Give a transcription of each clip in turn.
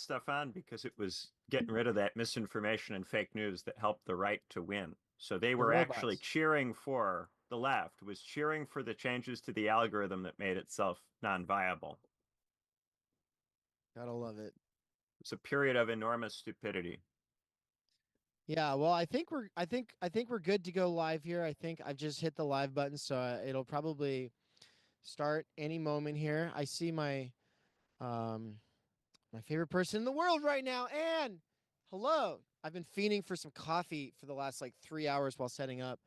stuff on because it was getting rid of that misinformation and fake news that helped the right to win. So they The were actually robots. cheering for, the left was cheering for the changes to the algorithm that made itself non-viable. Gotta love it. It's a period of enormous stupidity. Yeah, well, I think we're good to go live here. I think I've just hit the live button, so it'll probably start any moment here. I see um my favorite person in the world right now, Anne. Hello. I've been fiending for some coffee for the last like 3 hours while setting up,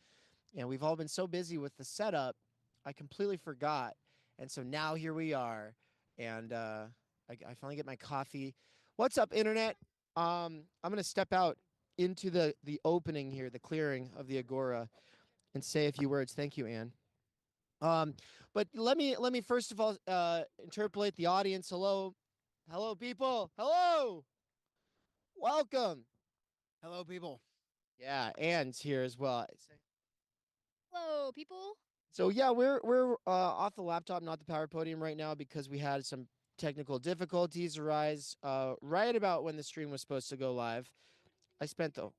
and we've all been so busy with the setup, I completely forgot. And so now here we are, and I finally get my coffee. What's up, internet? I'm gonna step out into the opening here, the clearing of the Agora, and say a few words. Thank you, Anne. Um, but let me first of all interpolate the audience. Hello, hello, people. Hello, welcome. Hello, people. Yeah, Anne's here as well. Hello, people. So yeah, we're off the laptop, not the power podium right now because we had some technical difficulties arise right about when the stream was supposed to go live. I spent the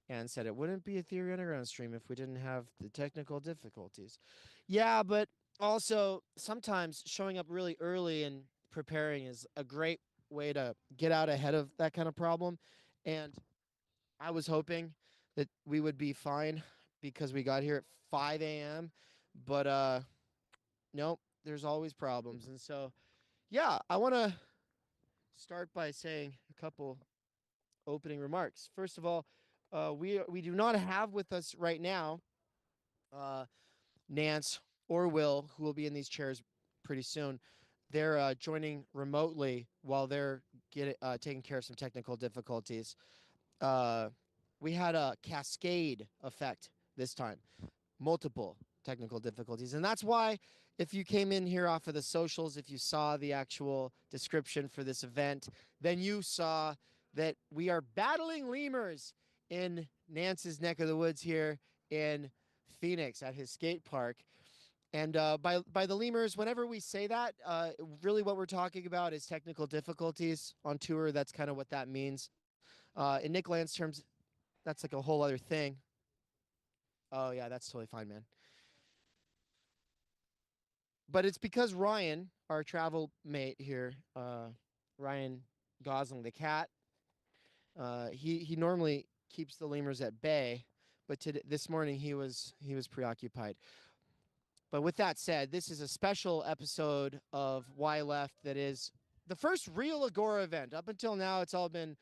and said it wouldn't be a Theory Underground stream if we didn't have the technical difficulties. Yeah, but also sometimes showing up really early and preparing is a great way to get out ahead of that kind of problem. And I was hoping that we would be fine because we got here at 5 a.m. But nope, there's always problems. And so yeah, I want to start by saying a couple opening remarks. First of all, we do not have with us right now uh, Nance or Will, who will be in these chairs pretty soon. They're joining remotely while they're taking care of some technical difficulties. Uh, we had a cascade effect this time, multiple technical difficulties, and that's why if you came in here off of the socials, if you saw the actual description for this event, then you saw that we are battling lemurs in Nance's neck of the woods here in Phoenix at his skate park. And by the lemurs, whenever we say that, really what we're talking about is technical difficulties on tour. That's kind of what that means. In Nick Land's terms, that's like a whole other thing. Oh yeah, that's totally fine, man. But it's because Ryan, our travel mate here, Ryan Gosling, the cat, he normally keeps the lemurs at bay, but this morning he was preoccupied. But with that said, this is a special episode of Why Left that is the first real Agora event. Up until now, it's all been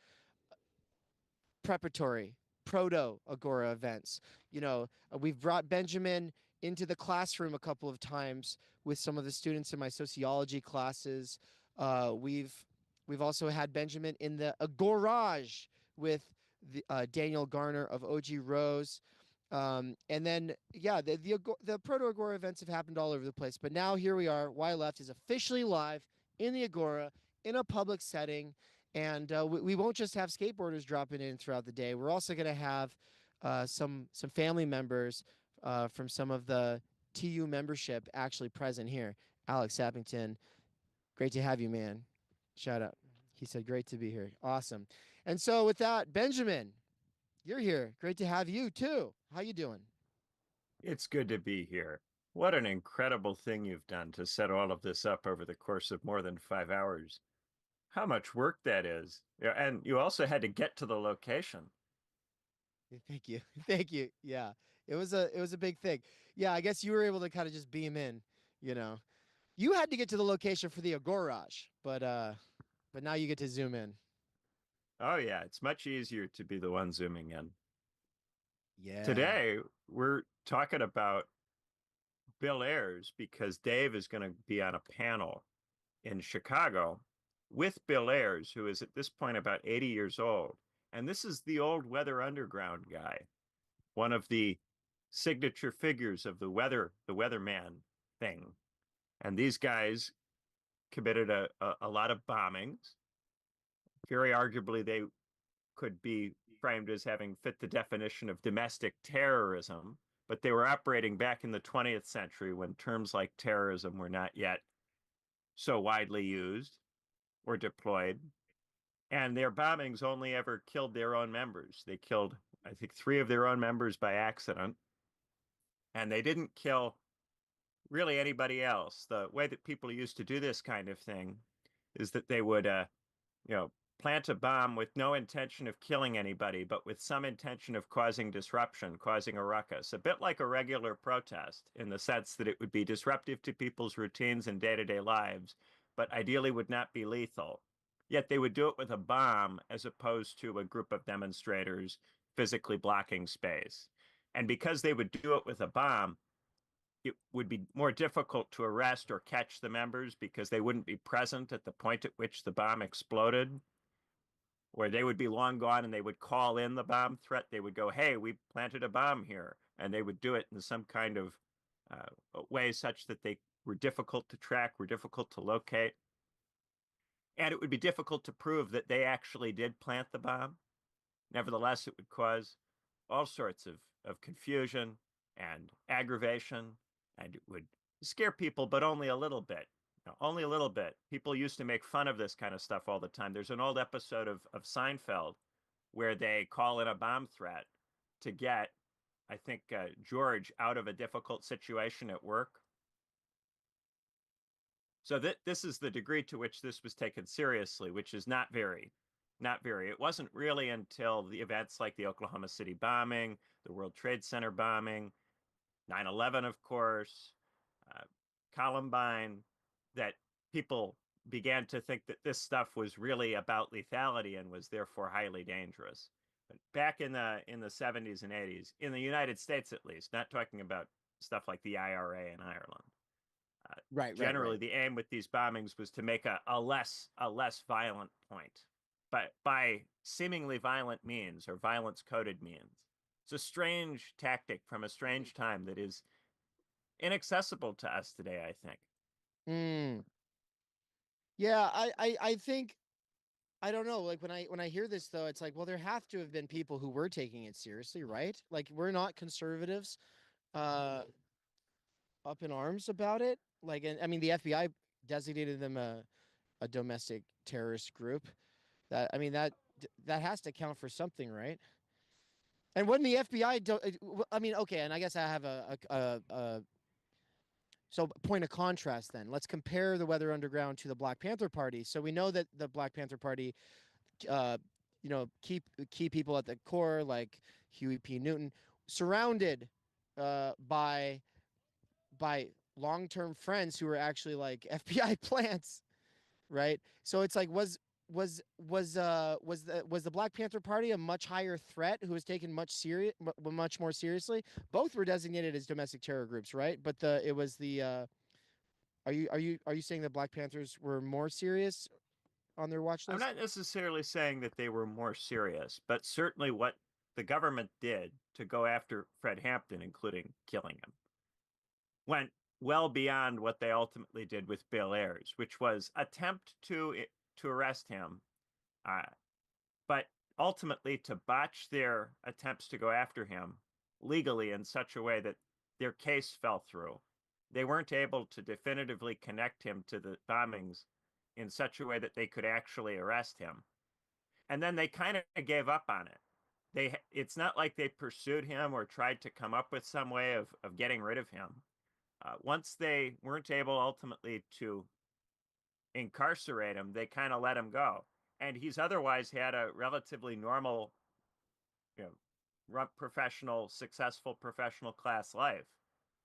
preparatory, proto Agora events. You know, we've brought Benjamin into the classroom a couple of times with some of the students in my sociology classes. We've also had Benjamin in the Agorage with Daniel Garner of OG Rose. And then, yeah, the Proto Agora events have happened all over the place. But now here we are. Why Left is officially live in the Agora in a public setting. And we won't just have skateboarders dropping in throughout the day. We're also going to have some family members from some of the TU membership actually present here. Alex Sappington, great to have you, man. Shout out. He said, great to be here. Awesome. And so with that, Benjamin, you're here. Great to have you too. How you doing? It's good to be here. What an incredible thing you've done to set all of this up over the course of more than 5 hours. How much work that is. Yeah, and you also had to get to the location. Thank you. Thank you. Yeah. It was a big thing. Yeah, I guess you were able to kind of just beam in, you know. You had to get to the location for the Agorage, but now you get to zoom in. Oh yeah, it's much easier to be the one zooming in. Yeah. Today, we're talking about Bill Ayers because Dave is going to be on a panel in Chicago with Bill Ayers, who is at this point about 80 years old. And this is the old Weather Underground guy, one of the signature figures of the weatherman thing. And these guys committed a lot of bombings. Very arguably, they could be framed as having fit the definition of domestic terrorism, but they were operating back in the 20th century when terms like terrorism were not yet so widely used or deployed. And their bombings only ever killed their own members. They killed, I think, 3 of their own members by accident, and they didn't kill really anybody else. The way that people used to do this kind of thing is that they would, you know, plant a bomb with no intention of killing anybody, but with some intention of causing disruption, causing a ruckus, a bit like a regular protest in the sense that it would be disruptive to people's routines and day-to-day lives, but ideally would not be lethal. Yet they would do it with a bomb as opposed to a group of demonstrators physically blocking space. And because they would do it with a bomb, it would be more difficult to arrest or catch the members because they wouldn't be present at the point at which the bomb exploded, where they would be long gone and they would call in the bomb threat. They would go, hey, we planted a bomb here. And they would do it in some kind of way such that they were difficult to track, were difficult to locate. And it would be difficult to prove that they actually did plant the bomb. Nevertheless, it would cause all sorts of confusion and aggravation, and it would scare people, but only a little bit. Only a little bit. People used to make fun of this kind of stuff all the time. There's an old episode of Seinfeld where they call in a bomb threat to get, I think, George out of a difficult situation at work. So this is the degree to which this was taken seriously, which is not very. It wasn't really until the events like the Oklahoma City bombing, the World Trade Center bombing, 9/11, of course, Columbine, that people began to think that this stuff was really about lethality and was therefore highly dangerous. But back in the 70s and 80s, in the United States at least, not talking about stuff like the IRA in Ireland, generally the aim with these bombings was to make a less violent point, but by seemingly violent means or violence coded means. It's a strange tactic from a strange time that is inaccessible to us today, I think. Yeah, I think, I don't know, like when I hear this though, it's like, well, there have to have been people who were taking it seriously, right? Like, we're not conservatives up in arms about it. Like, and I mean, the FBI designated them a domestic terrorist group. That, I mean, that has to count for something, right? And when the FBI I mean, okay, and I guess I have so point of contrast then. Let's compare the Weather Underground to the Black Panther Party. So we know that the Black Panther Party, key people at the core like Huey P. Newton, surrounded by long-term friends who were actually like FBI plants, right? So it's like, was the Black Panther Party a much higher threat who was taken much more seriously? Both were designated as domestic terror groups, right? But it was the are you saying the Black Panthers were more serious on their watch I'm list? not necessarily saying that they were more serious, but certainly what the government did to go after Fred Hampton, including killing him, went well beyond what they ultimately did with Bill Ayers, which was attempt to arrest him, but ultimately to botch their attempts to go after him legally in such a way that their case fell through. They weren't able to definitively connect him to the bombings in such a way that they could actually arrest him. And then they kind of gave up on it. It's not like they pursued him or tried to come up with some way of getting rid of him. Once they weren't able ultimately to incarcerate him, they kind of let him go. And he's otherwise had a relatively normal, successful professional class life.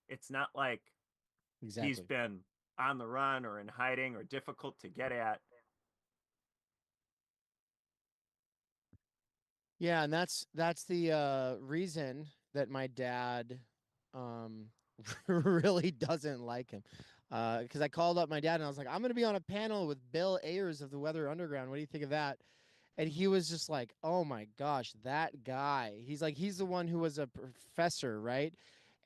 It's not like he's been on the run or in hiding or difficult to get at. Yeah, and that's the reason that my dad really doesn't like him. Because I called up my dad and I was like, I'm going to be on a panel with Bill Ayers of the Weather Underground. What do you think of that? And he was just like, oh my gosh, that guy. He's like, he's the one who was a professor, right?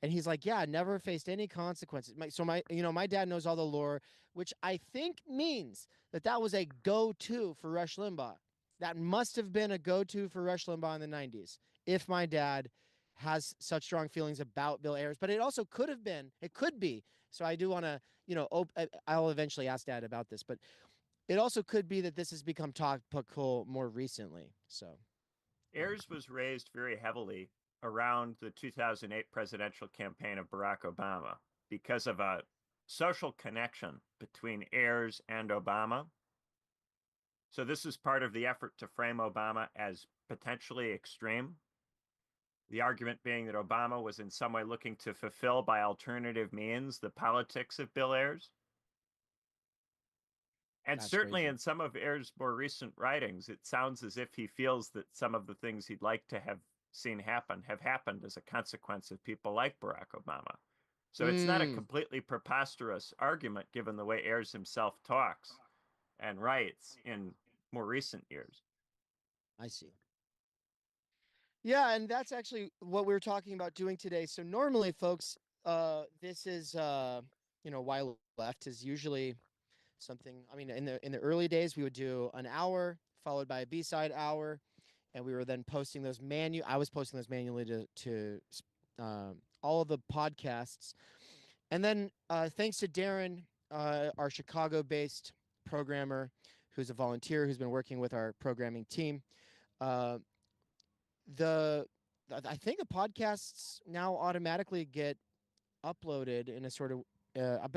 And he's like, yeah, never faced any consequences. My dad knows all the lore, which I think means that was a go-to for Rush Limbaugh. That must have been a go-to for Rush Limbaugh in the 90s, if my dad has such strong feelings about Bill Ayers. But it also could be. So I do want to, I'll eventually ask Dad about this. But it also could be that this has become topical more recently. So Ayers was raised very heavily around the 2008 presidential campaign of Barack Obama because of a social connection between Ayers and Obama. So this is part of the effort to frame Obama as potentially extreme. The argument being that Obama was in some way looking to fulfill by alternative means the politics of Bill Ayers. And that's certainly crazy. in some of Ayers' more recent writings, it sounds as if he feels that some of the things he'd like to have seen happen have happened as a consequence of people like Barack Obama. So it's not a completely preposterous argument given the way Ayers himself talks and writes in more recent years. I see. Yeah, and that's actually what we were talking about doing today. So normally, folks, this is why left is usually something. I mean, in the early days, we would do an hour followed by a B-side hour, and we were then posting those I was posting those manually to all of the podcasts, and then thanks to Darren, our Chicago-based programmer, who's a volunteer who's been working with our programming team. Uh, the I think the podcasts now automatically get uploaded in a sort of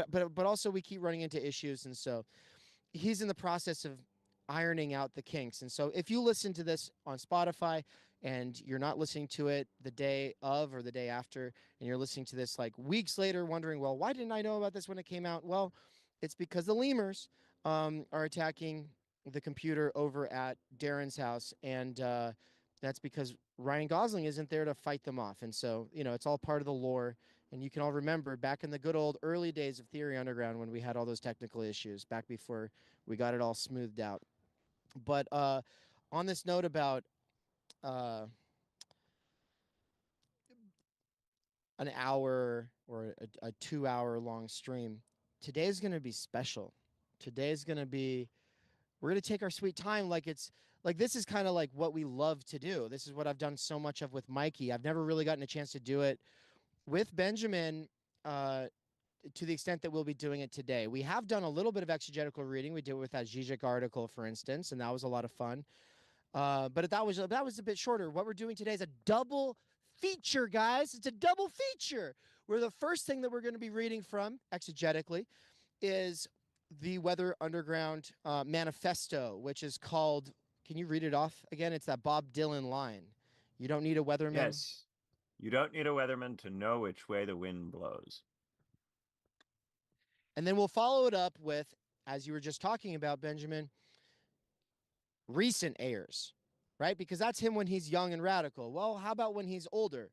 but also we keep running into issues, and so he's in the process of ironing out the kinks. And so if you listen to this on Spotify and you're not listening to it the day of or the day after, and you're listening to this like weeks later wondering, well, why didn't I know about this when it came out? Well, it's because the lemurs are attacking the computer over at Darren's house, and that's because Ryan Gosling isn't there to fight them off. And so, it's all part of the lore. And you can all remember back in the good old early days of Theory Underground when we had all those technical issues, back before we got it all smoothed out. But on this note about uh, an hour or a 2 hour long stream, today's going to be special. Today's going to be, we're going to take our sweet time this is kind of like what we love to do. This is what I've done so much of with Mikey. I've never really gotten a chance to do it with Benjamin to the extent that we'll be doing it today. We have done a little bit of exegetical reading. We did it with that Zizek article, for instance, and that was a lot of fun. But that was a bit shorter. What we're doing today is a double feature, guys. It's a double feature. Where the first thing that we're going to be reading from exegetically is the Weather Underground Manifesto, which is called, can you read it off again? It's that Bob Dylan line. You don't need a weatherman. Yes. You don't need a weatherman to know which way the wind blows. And then we'll follow it up with, as you were just talking about, Benjamin, recent Ayers, right? Because that's him when he's young and radical. Well, how about when he's older?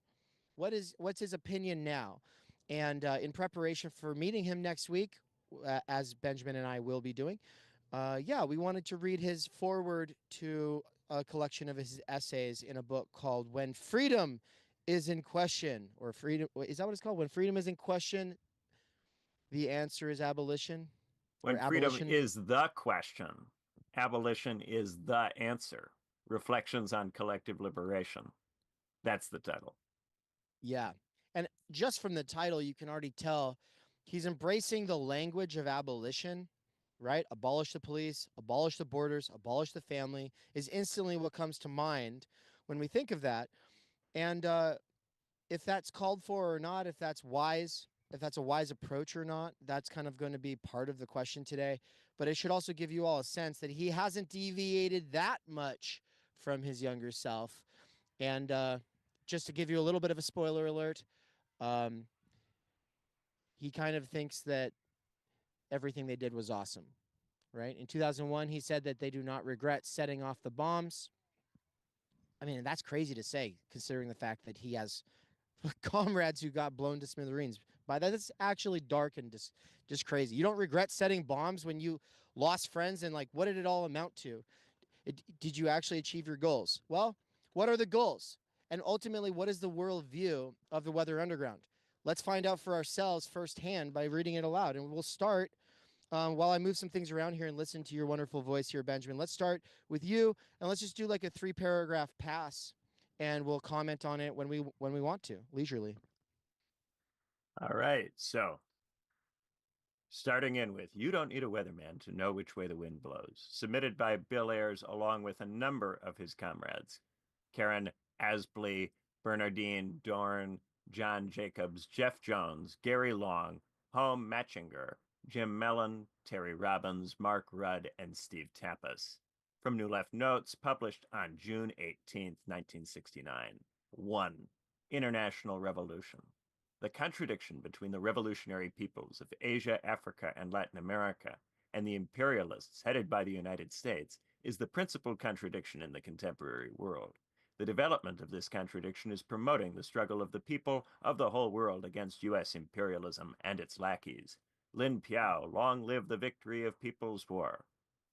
What's his opinion now? And in preparation for meeting him next week, as Benjamin and I will be doing, we wanted to read his foreword to a collection of his essays in a book called When Freedom is in Question, or Freedom, is that what it's called? When Freedom is in Question, the answer is abolition? When freedom is the question, abolition is the answer. Reflections on Collective Liberation. That's the title. Yeah. And just from the title, you can already tell he's embracing the language of abolition, right? Abolish the police, abolish the borders, abolish the family is instantly what comes to mind when we think of that. And if that's called for or not, if that's wise, if that's a wise approach or not, that's kind of going to be part of the question today. But it should also give you all a sense that he hasn't deviated that much from his younger self. And just to give you a little bit of a spoiler alert, he kind of thinks that everything they did was awesome, right? In 2001, he said that they do not regret setting off the bombs. I mean, that's crazy to say, considering the fact that he has comrades who got blown to smithereens. By that, it's actually dark and just crazy. You don't regret setting bombs when you lost friends, and what did it all amount to? Did you actually achieve your goals? Well, what are the goals? And ultimately, what is the worldview of the Weather Underground? Let's find out for ourselves firsthand by reading it aloud. And we'll start, while I move some things around here and listen to your wonderful voice here, Benjamin. Let's start with you, and let's just do like a 3-paragraph pass, and we'll comment on it when we want to, leisurely. All right. So Starting in with You Don't Need a Weatherman to Know Which Way the Wind Blows, submitted by Bill Ayers along with a number of his comrades. Karen Asbley, Bernardine Dorn, John Jacobs, Jeff Jones, Gary Long, Home Matchinger, Jim Mellon, Terry Robbins, Mark Rudd, and Steve Tapas. From New Left Notes, published on June 18, 1969. 1. International Revolution. The contradiction between the revolutionary peoples of Asia, Africa, and Latin America and the imperialists headed by the United States is the principal contradiction in the contemporary world. The development of this contradiction is promoting the struggle of the people of the whole world against U.S. imperialism and its lackeys. Lin Piao, long live the victory of people's war.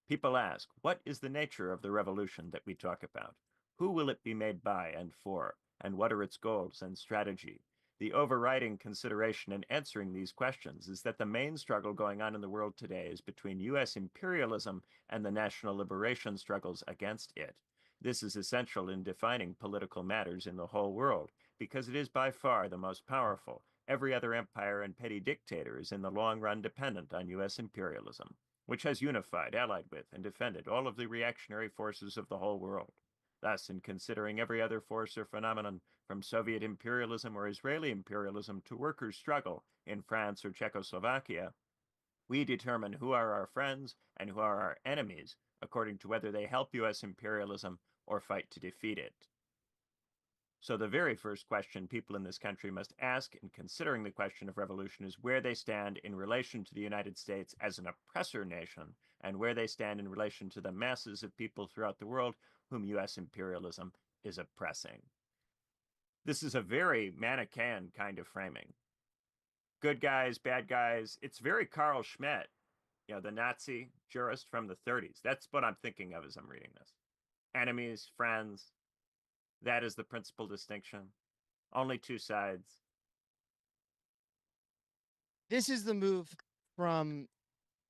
People ask, what is the nature of the revolution that we talk about? Who will it be made by and for? And what are its goals and strategy? The overriding consideration in answering these questions is that the main struggle going on in the world today is between U.S. imperialism and the national liberation struggles against it. This is essential in defining political matters in the whole world, because it is by far the most powerful. Every other empire and petty dictator is in the long run dependent on U.S. imperialism, which has unified, allied with, and defended all of the reactionary forces of the whole world. Thus, in considering every other force or phenomenon, from Soviet imperialism or Israeli imperialism to workers' struggle in France or Czechoslovakia, we determine who are our friends and who are our enemies according to whether they help U.S. imperialism or fight to defeat it. So the very first question people in this country must ask in considering the question of revolution is where they stand in relation to the United States as an oppressor nation and where they stand in relation to the masses of people throughout the world whom U.S. imperialism is oppressing. This is a very Manichaean kind of framing. Good guys, bad guys. It's very Carl Schmitt, the Nazi jurist from the 30s. That's what I'm thinking of as I'm reading this. Enemies, friends. That is the principal distinction. Only two sides. This is the move from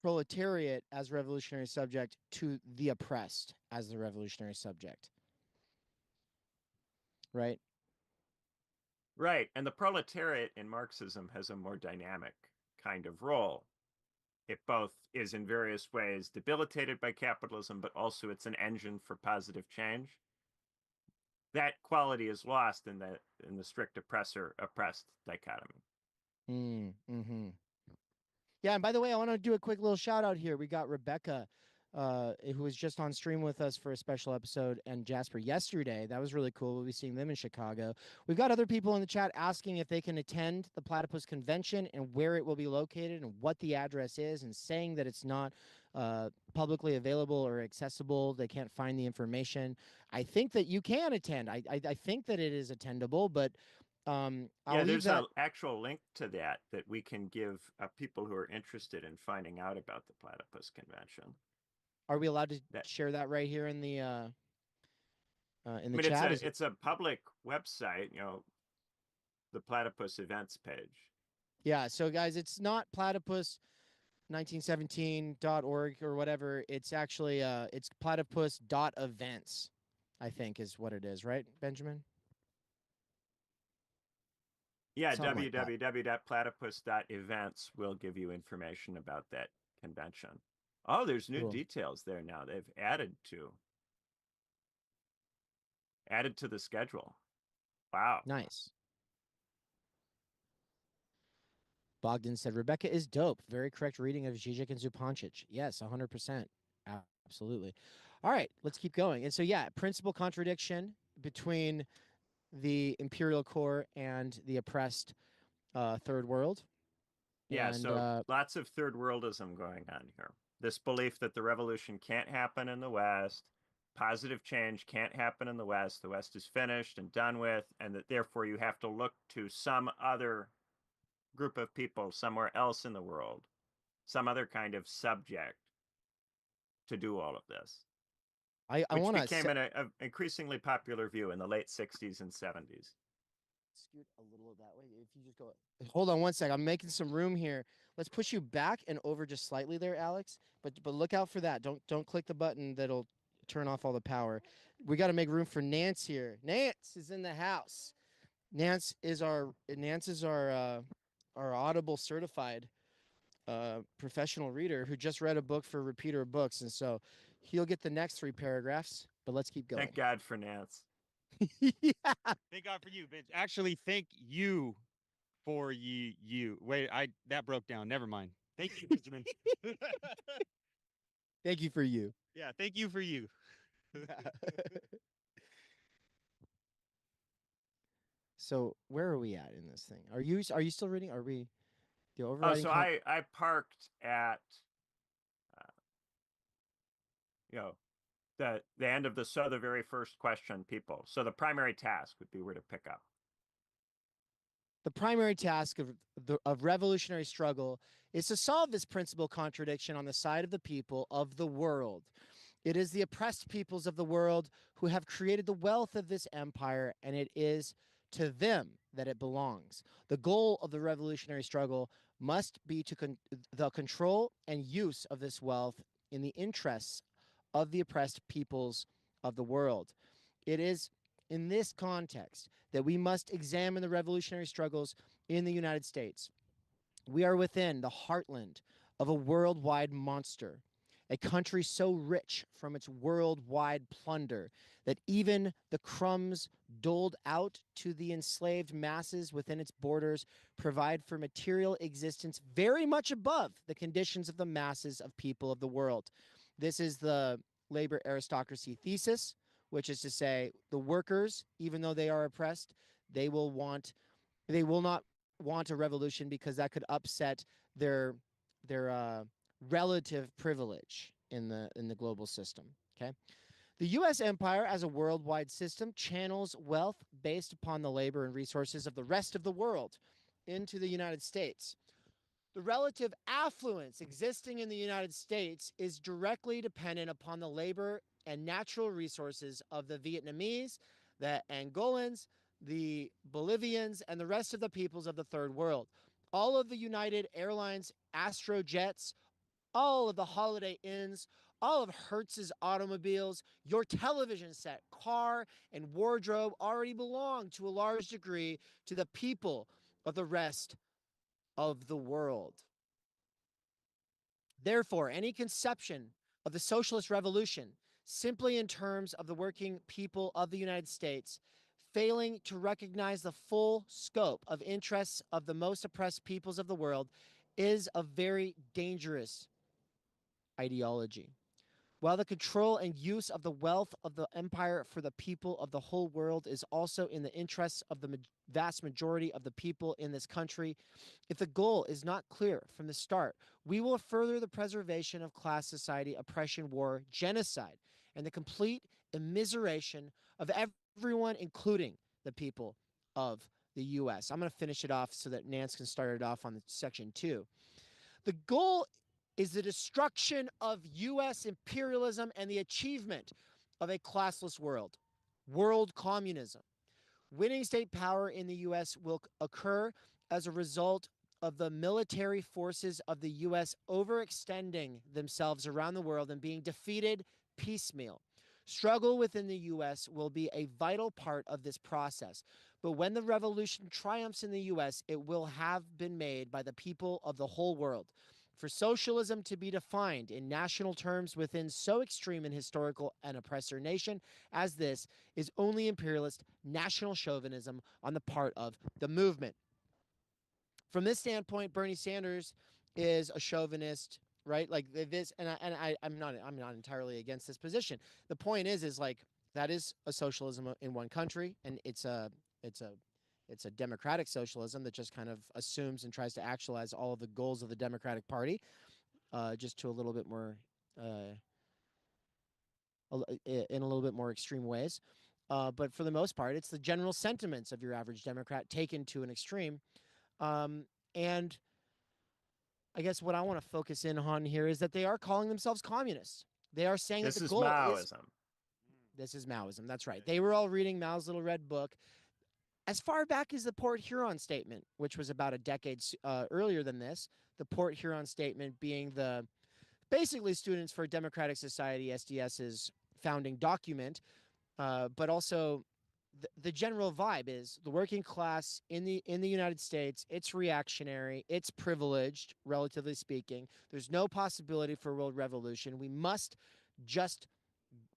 proletariat as revolutionary subject to the oppressed as the revolutionary subject. Right? Right. And the proletariat in Marxism has a more dynamic kind of role. It both is in various ways debilitated by capitalism, but also it's an engine for positive change. That quality is lost in the strict oppressor-oppressed dichotomy. Mm-hmm. Yeah, and by the way, I want to do a quick little shout out here. We got Rebecca, who was just on stream with us for a special episode, and Jasper yesterday. That was really cool. We'll be seeing them in Chicago. We've got other people in the chat asking if they can attend the Platypus Convention and where it will be located and what the address is, and saying that it's not publicly available or accessible. They can't find the information. I think that you can attend. I think that it is attendable, but I'll leave there's that. an actual link to that we can give people who are interested in finding out about the Platypus Convention. Are we allowed to share that right here in the chat? It's a public website, the Platypus events page. Yeah, so guys, it's not platypus1917.org or whatever. It's actually it's platypus.events, I think is what it is, right, Benjamin? Yeah, www.platypus.events will give you information about that convention. Oh, there's new details there now. They've added to the schedule. Wow. Nice. Bogdan said, Rebecca is dope. Very correct reading of Zizek and Zupancic. Yes, 100%. Absolutely. All right, let's keep going. And so, yeah, principal contradiction between the imperial core and the oppressed third world. Yeah, and, so lots of third worldism going on here. This belief that the revolution can't happen in the West, positive change can't happen in the West is finished and done with, and that therefore you have to look to some other group of people somewhere else in the world, some other kind of subject to do all of this. Which became an increasingly popular view in the late 60s and 70s. Scoot a little that way. If you just go, hold on one sec. I'm making some room here. Let's push you back and over just slightly there, Alex. But look out for that. Don't click the button that'll turn off all the power. We got to make room for Nance here. Nance is in the house. Nance is our Audible certified professional reader who just read a book for repeater of books, and so he'll get the next 3 paragraphs. But let's keep going. Thank God for Nance. Yeah. Thank God for you, bitch. Actually, thank you for you. Wait, that broke down. Never mind. Thank you, Benjamin. Thank you for you. Yeah, thank you for you. So where are we at in this thing? Are you still reading? Are we the Oh, overriding? so I parked at you know the end of the very first question, people. So the primary task would be where to pick up. The primary task of revolutionary struggle is to solve this principal contradiction on the side of the people of the world. It is the oppressed peoples of the world who have created the wealth of this empire, and it is to them that it belongs. The goal of the revolutionary struggle must be the control and use of this wealth in the interests of the oppressed peoples of the world. It is in this context that we must examine the revolutionary struggles in the United States. We are within the heartland of a worldwide monster, a country so rich from its worldwide plunder that even the crumbs doled out to the enslaved masses within its borders provide for material existence very much above the conditions of the masses of people of the world. This is the labor aristocracy thesis, which is to say the workers, even though they are oppressed, they will not want a revolution because that could upset their relative privilege in the global system. Okay, the U.S. empire as a worldwide system channels wealth based upon the labor and resources of the rest of the world into the United States. The relative affluence existing in the United States is directly dependent upon the labor and natural resources of the Vietnamese, the Angolans, the Bolivians, and the rest of the peoples of the third world. All of the United Airlines Astrojets, all of the Holiday Inns, all of Hertz's automobiles, your television set, car, and wardrobe already belong to a large degree to the people of the rest of the world. Therefore, any conception of the socialist revolution simply in terms of the working people of the United States, failing to recognize the full scope of interests of the most oppressed peoples of the world, is a very dangerous ideology. While the control and use of the wealth of the empire for the people of the whole world is also in the interests of the vast majority of the people in this country, if the goal is not clear from the start, we will further the preservation of class society, oppression, war, genocide, and the complete immiseration of everyone, including the people of the U.S. I'm going to finish it off so that Nance can start it off on section 2. The goal is the destruction of U.S. imperialism and the achievement of a classless world, world communism. Winning state power in the U.S. will occur as a result of the military forces of the U.S. overextending themselves around the world and being defeated piecemeal. Struggle within the U.S. will be a vital part of this process. But when the revolution triumphs in the U.S., it will have been made by the people of the whole world. For socialism to be defined in national terms within so extreme and historical an oppressor nation as this is only imperialist national chauvinism on the part of the movement. From this standpoint, Bernie Sanders is a chauvinist, right? Like this, I'm not entirely against this position. The point is like that is a socialism in one country, and it's a democratic socialism that just kind of assumes and tries to actualize all of the goals of the Democratic Party, just to a little bit more, in a little bit more extreme ways. But for the most part, it's the general sentiments of your average Democrat taken to an extreme. And I guess what I want to focus in on here is that they are calling themselves communists. They are saying that the goal is Maoism. This is Maoism. That's right. They were all reading Mao's little red book as far back as the Port Huron Statement, which was about a decade earlier than this. The Port Huron Statement being the basically Students for a Democratic Society, SDS's founding document, but also the general vibe is the working class in the United States, it's reactionary, it's privileged, relatively speaking. There's no possibility for a world revolution. We must just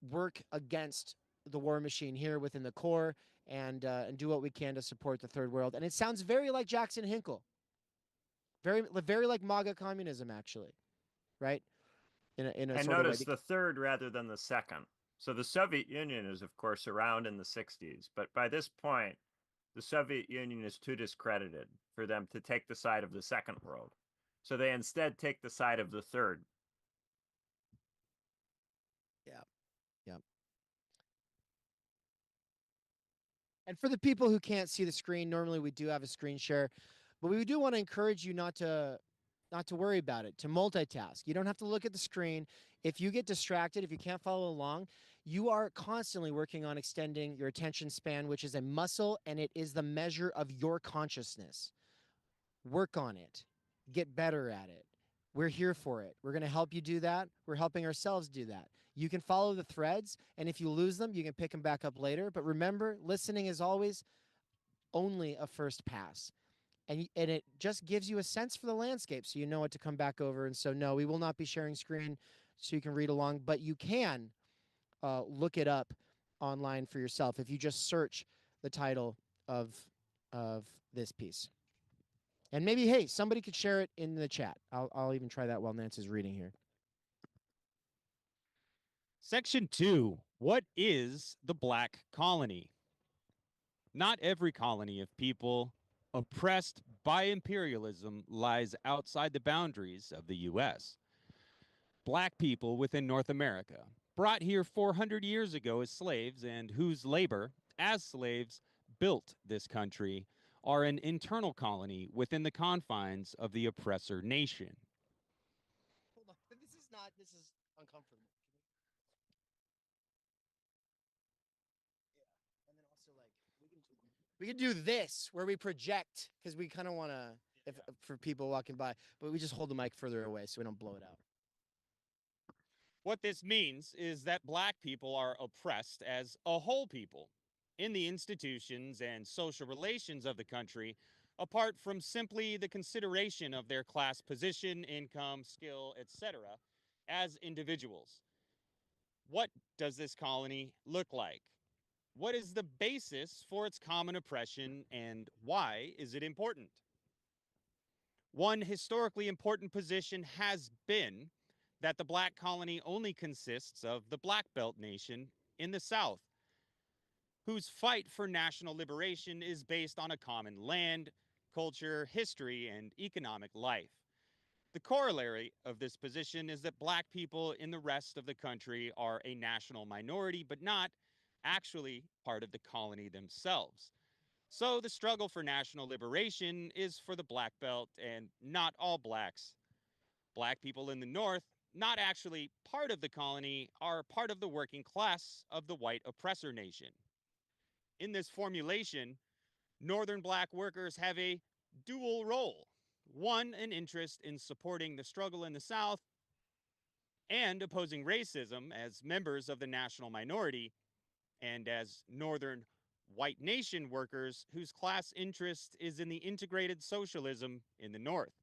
work against the war machine here within the core and do what we can to support the third world. And it sounds very like Jackson Hinkle, very like MAGA communism, actually, right? In a And sort of way. notice the third rather than the second. So the Soviet Union is, of course, around in the 60s, but by this point, the Soviet Union is too discredited for them to take the side of the second world. So they instead take the side of the third. Yeah. Yeah. And for the people who can't see the screen, normally we do have a screen share, but we do want to encourage you not to worry about it, to multitask. You don't have to look at the screen. If you get distracted, if you can't follow along, you are constantly working on extending your attention span, which is a muscle, and it is the measure of your consciousness. Work on it. Get better at it. We're here for it. We're going to help you do that. We're helping ourselves do that. You can follow the threads, and if you lose them, you can pick them back up later. But remember, listening is always only a first pass. And it just gives you a sense for the landscape so you know what to come back over. And so, no, we will not be sharing screen so you can read along, but you can look it up online for yourself if you just search the title of this piece. And maybe, hey, somebody could share it in the chat. I'll even try that while Nancy's reading here. Section 2. What is the black colony? Not every colony of people oppressed by imperialism lies outside the boundaries of the U.S. Black people within North America, brought here 400 years ago as slaves and whose labor, as slaves, built this country, are an internal colony within the confines of the oppressor nation. Hold on. This is uncomfortable. Yeah. And then also, like, we can do this where we project because we kind of want to, for people walking by, but we just hold the mic further away so we don't blow it out. What this means is that black people are oppressed as a whole people in the institutions and social relations of the country, apart from simply the consideration of their class position, income, skill, etc., as individuals. What does this colony look like? What is the basis for its common oppression, and why is it important? One historically important position has been that the black colony only consists of the Black Belt Nation in the South, whose fight for national liberation is based on a common land, culture, history, and economic life. The corollary of this position is that black people in the rest of the country are a national minority, but not actually part of the colony themselves. So the struggle for national liberation is for the Black Belt and not all blacks. Black people in the North, not actually part of the colony, are part of the working class of the white oppressor nation. In this formulation, Northern black workers have a dual role. One, an interest in supporting the struggle in the South and opposing racism as members of the national minority, and as Northern white nation workers whose class interest is in the integrated socialism in the North.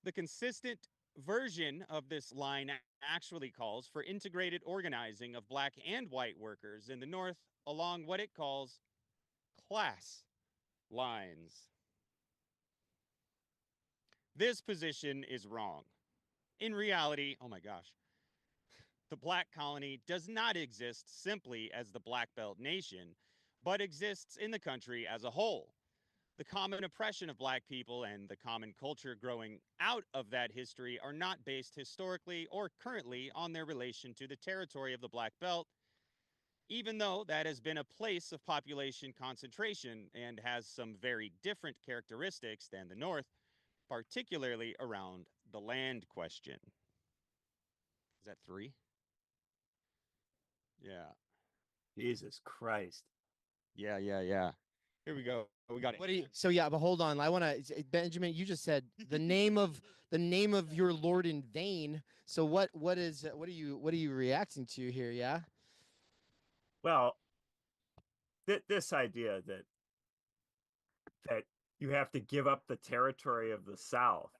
The consistent version of this line actually calls for integrated organizing of black and white workers in the North along what it calls class lines. This position is wrong. In reality, oh my gosh, the black colony does not exist simply as the Black Belt Nation, but exists in the country as a whole. The common oppression of black people and the common culture growing out of that history are not based historically or currently on their relation to the territory of the Black Belt, even though that has been a place of population concentration and has some very different characteristics than the North, particularly around the land question. Is that 3? Yeah. Jesus Christ. Yeah. Here we go. We got it. What do you? So yeah, but hold on. I want to, Benjamin. You just said the name of your Lord in vain. So what are you reacting to here? Yeah. Well, this idea that you have to give up the territory of the South,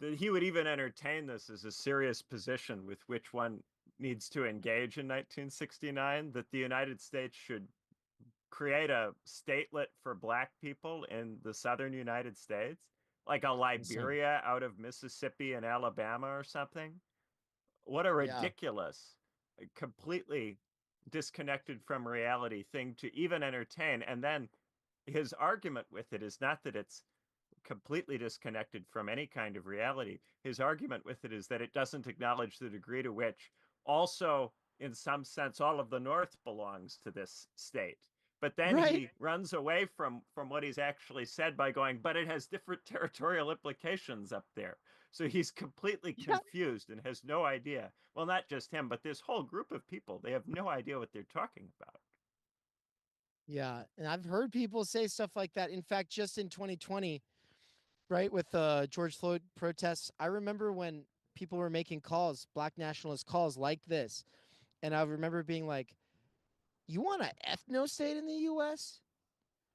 that he would even entertain this as a serious position with which one needs to engage in 1969, that the United States should create a statelet for Black people in the southern United States, like a Liberia out of Mississippi and Alabama or something. What a ridiculous, completely disconnected from reality thing to even entertain. And then his argument with it is not that it's completely disconnected from any kind of reality. His argument with it is that it doesn't acknowledge the degree to which also, in some sense, all of the North belongs to this state. But then he runs away from what he's actually said by going, but it has different territorial implications up there. So he's completely confused and has no idea. Well, not just him, but this whole group of people, they have no idea what they're talking about. Yeah, and I've heard people say stuff like that. In fact, just in 2020, right, with George Floyd protests, I remember when people were making calls, Black nationalist calls like this, and I remember being like, you want an ethno-state in the U.S.?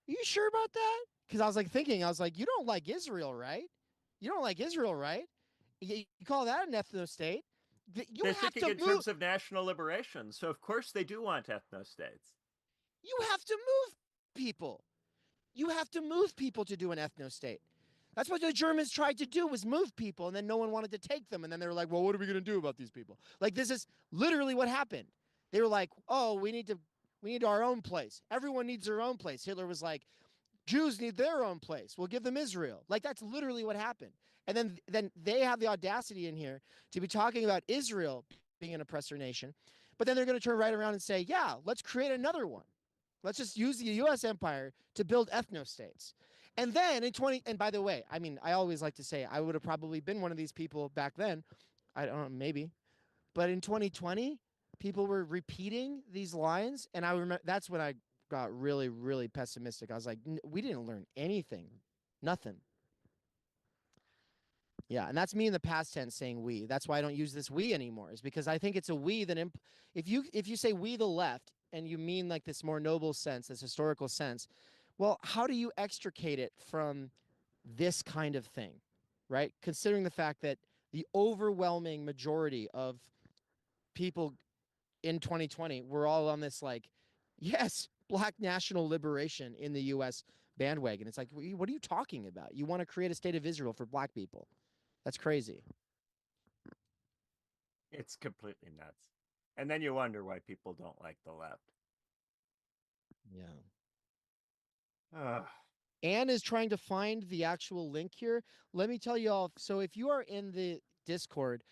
Are you sure about that? Because I was like thinking, I was like, you don't like Israel, right? You don't like Israel, right? You call that an ethno-state? They're thinking in terms of national liberation, so of course they do want ethno-states. You have to move people. You have to move people to do an ethno-state. That's what the Germans tried to do, was move people, and then no one wanted to take them. And then they were like, well, what are we going to do about these people? Like, this is literally what happened. They were like, oh, we need our own place. Everyone needs their own place. Hitler was like, Jews need their own place. We'll give them Israel. Like, that's literally what happened. And then they have the audacity in here to be talking about Israel being an oppressor nation. But then they're going to turn right around and say, yeah, let's create another one. Let's just use the U.S. empire to build ethno-states. And then and by the way, I mean, I always like to say I would have probably been one of these people back then. I don't know, maybe. But in 2020, people were repeating these lines. And I remember that's when I got really, really pessimistic. I was like, we didn't learn anything. Nothing. Yeah, and that's me in the past tense saying we. That's why I don't use this we anymore, is because I think it's a we that if you say we the left and you mean like this more noble sense, this historical sense, well, how do you extricate it from this kind of thing, right? Considering the fact that the overwhelming majority of people in 2020 were all on this like, yes, Black national liberation in the U.S. bandwagon. It's like, what are you talking about? You want to create a state of Israel for Black people. That's crazy. It's completely nuts. And then you wonder why people don't like the left. Yeah. Anne is trying to find the actual link here. Let me tell you all. So if you are in the Discord,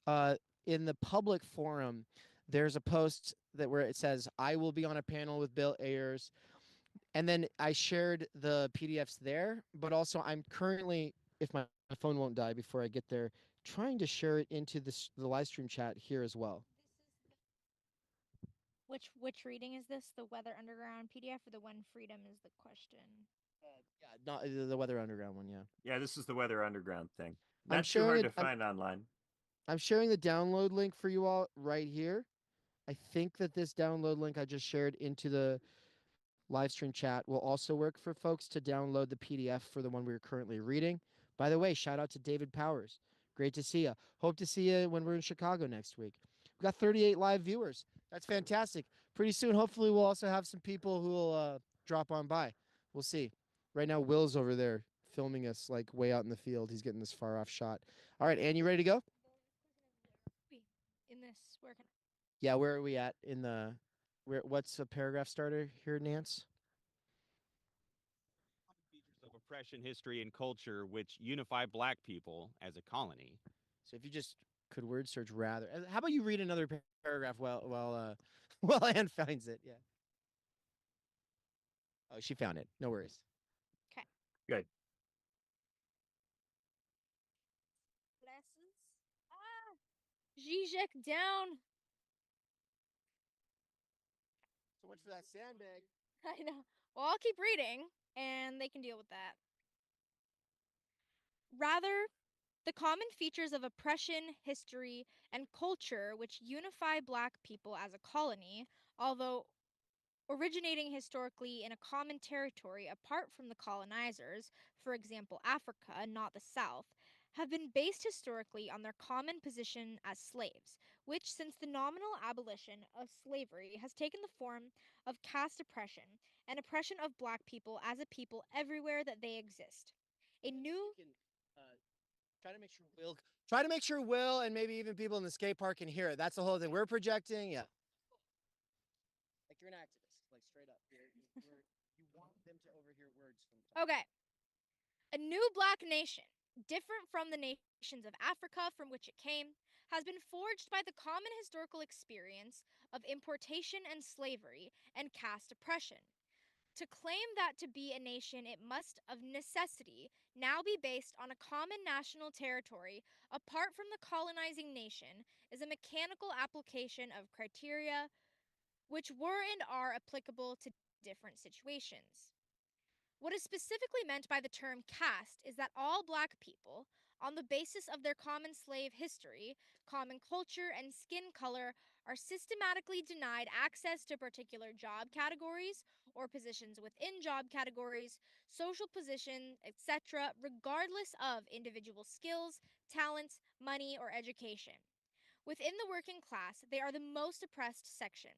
in the public forum, there's a post where it says, I will be on a panel with Bill Ayers. And then I shared the PDFs there, but also I'm currently, if my phone won't die before I get there, trying to share it into the live stream chat here as well. Which reading is this? The Weather Underground PDF or the When Freedom is the Question? Yeah, not the Weather Underground one. Yeah. Yeah, this is the Weather Underground thing. Not too hard to find online. I'm sharing the download link for you all right here. I think that this download link I just shared into the live stream chat will also work for folks to download the PDF for the one we're currently reading. By the way, shout out to David Powers. Great to see you. Hope to see you when we're in Chicago next week. We've got 38 live viewers. That's fantastic. Pretty soon, hopefully, we'll also have some people who will drop on by. We'll see. Right now, Will's over there filming us like way out in the field. He's getting this far off shot. All right, Anne, you ready to go? In this, where can Yeah, where are we at in the what's a paragraph starter here, Nance? Features of oppression, history, and culture which unify Black people as a colony. So if you just could word search rather, how about you read another paragraph while Anne finds it? Yeah. Oh, she found it. No worries. Okay. Good. Lessons. Zizek down. So much for that sandbag. I know. Well, I'll keep reading, and they can deal with that. Rather, the common features of oppression, history, and culture which unify Black people as a colony, although originating historically in a common territory apart from the colonizers, for example Africa, not the South, have been based historically on their common position as slaves, which, since the nominal abolition of slavery, has taken the form of caste oppression and oppression of black people as a people everywhere that they exist. A new Try to make sure Will and maybe even people in the skate park can hear it. That's the whole thing. We're projecting, yeah. Like you're an activist, like straight up. You want them to overhear words from. Okay. A new black nation, different from the nations of Africa from which it came, has been forged by the common historical experience of importation and slavery and caste oppression. To claim that to be a nation, it must, of necessity, now be based on a common national territory apart from the colonizing nation is a mechanical application of criteria which were and are applicable to different situations. What is specifically meant by the term caste is that all black people, on the basis of their common slave history, common culture, and skin color, are systematically denied access to particular job categories or positions within job categories, social position, etc., regardless of individual skills, talents, money, or education. Within the working class, they are the most oppressed section.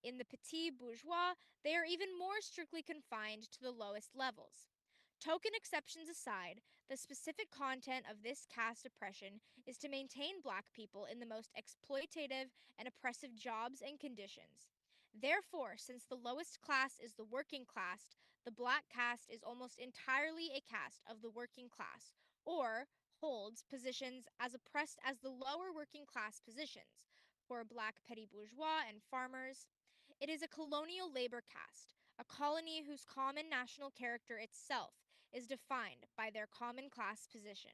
In the petit bourgeois, they are even more strictly confined to the lowest levels. Token exceptions aside, the specific content of this caste oppression is to maintain black people in the most exploitative and oppressive jobs and conditions. Therefore, since the lowest class is the working class, the black caste is almost entirely a caste of the working class, or holds positions as oppressed as the lower working class positions for black petty bourgeois and farmers. It is a colonial labor caste, a colony whose common national character itself is defined by their common class position.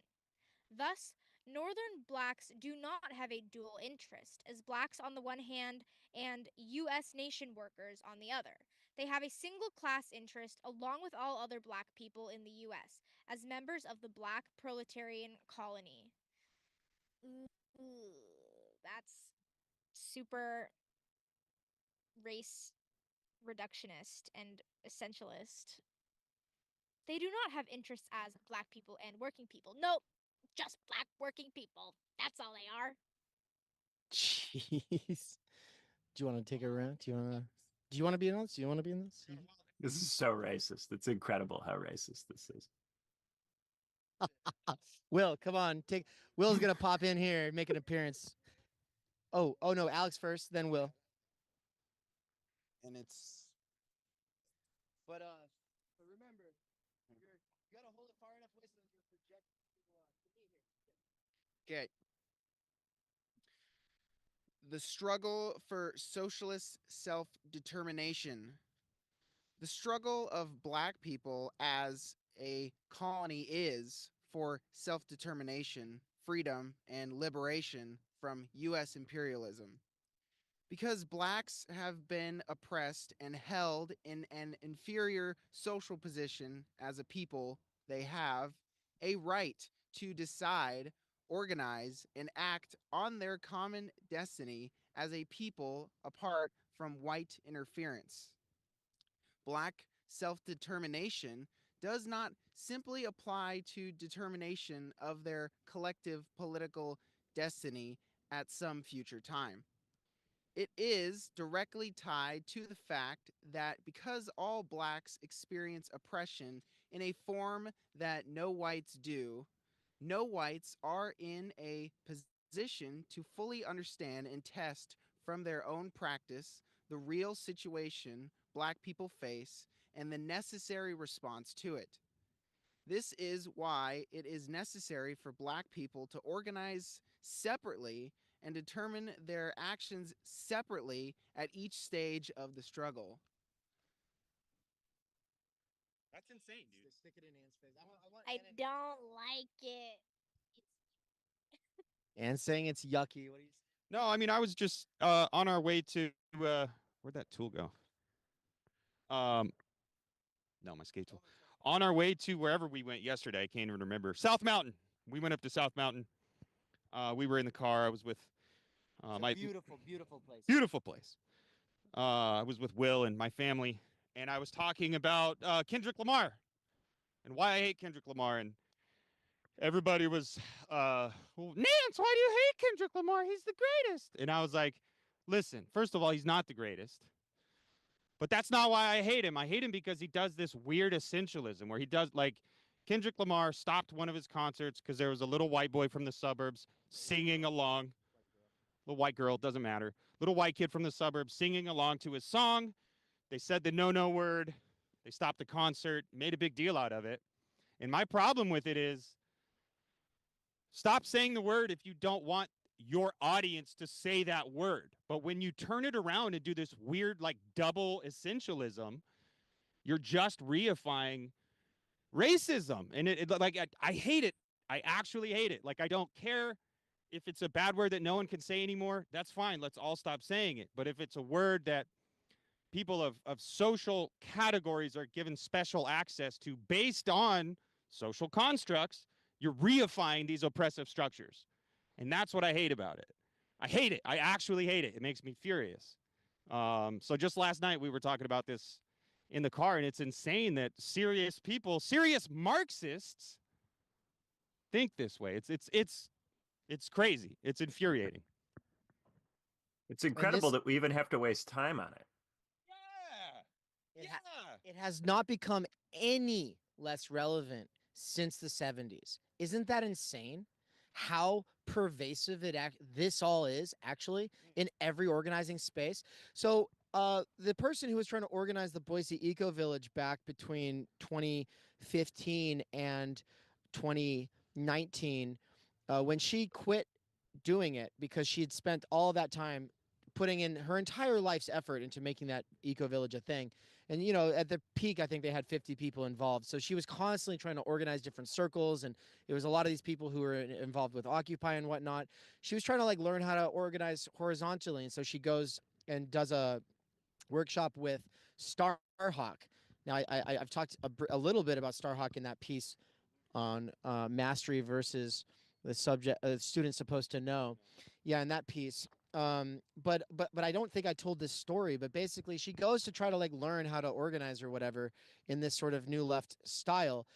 Thus, Northern blacks do not have a dual interest as blacks on the one hand and U.S. nation workers on the other. They have a single class interest along with all other black people in the U.S. as members of the black proletarian colony. That's super race reductionist and essentialist. They do not have interests as black people and working people. Nope, just black working people. That's all they are. Jeez. Do you want to take it around? Do you want to be in this? Do you want to be in this? This is so racist. It's incredible how racist this is. Will, come on. Will's gonna pop in here and make an appearance. Oh no, Alex first, then Will. And it's But remember, you gotta hold it far enough away so that you're projecting to me here. okay. The struggle for socialist self-determination. The struggle of black people as a colony is for self-determination, freedom, and liberation from U.S. imperialism. Because blacks have been oppressed and held in an inferior social position as a people, they have a right to decide, organize, and act on their common destiny as a people apart from white interference. Black self-determination does not simply apply to determination of their collective political destiny at some future time. It is directly tied to the fact that because all blacks experience oppression in a form that no whites do, no whites are in a position to fully understand and test from their own practice the real situation black people face and the necessary response to it. This is why it is necessary for black people to organize separately and determine their actions separately at each stage of the struggle. That's insane, dude. Stick it in Anne's face. I don't like it. Anne's saying it's yucky. What do you say? No, I mean I was just on our way to where'd that tool go? No, my skate tool. On our way to wherever we went yesterday, I can't even remember. South Mountain. We went up to South Mountain. We were in the car. I was with It's my a beautiful place. beautiful place. I was with Will and my family, and I was talking about Kendrick Lamar and why I hate Kendrick Lamar. And everybody was, well, Nance, why do you hate Kendrick Lamar? He's the greatest. And I was like, listen, first of all, he's not the greatest. But that's not why I hate him. I hate him because he does this weird essentialism where he does, like, Kendrick Lamar stopped one of his concerts because there was a little white boy from the suburbs singing along. Little white girl, doesn't matter. Little white kid from the suburbs singing along to his song. They said the no word. They stopped the concert, made a big deal out of it. And my problem with it is stop saying the word if you don't want your audience to say that word. But when you turn it around and do this weird, like, double essentialism, you're just reifying racism. And I hate it. I actually hate it. Like, I don't care if it's a bad word that no one can say anymore. That's fine. Let's all stop saying it. But if it's a word that people of social categories are given special access to based on social constructs, you're reifying these oppressive structures. And that's what I hate about it. I hate it. I actually hate it. It makes me furious. So just last night we were talking about this in the car, and it's insane that serious people, serious Marxists, think this way. It's crazy. It's infuriating. It's incredible this- that we even have to waste time on it. It has not become any less relevant since the 70s. Isn't that insane? How pervasive this all is actually in every organizing space. So the person who was trying to organize the Boise Eco Village back between 2015 and 2019, when she quit doing it because she had spent all that time putting in her entire life's effort into making that eco village a thing. And, you know, at the peak, I think they had 50 people involved. So she was constantly trying to organize different circles. And it was a lot of these people who were involved with Occupy and whatnot. She was trying to, like, learn how to organize horizontally. And so she goes and does a workshop with Starhawk. Now, I've talked a little bit about Starhawk in that piece on mastery versus the subject the student's supposed to know. Yeah, in that piece. But I don't think I told this story, but basically she goes to try to, like, learn how to organize or whatever in this sort of new left style.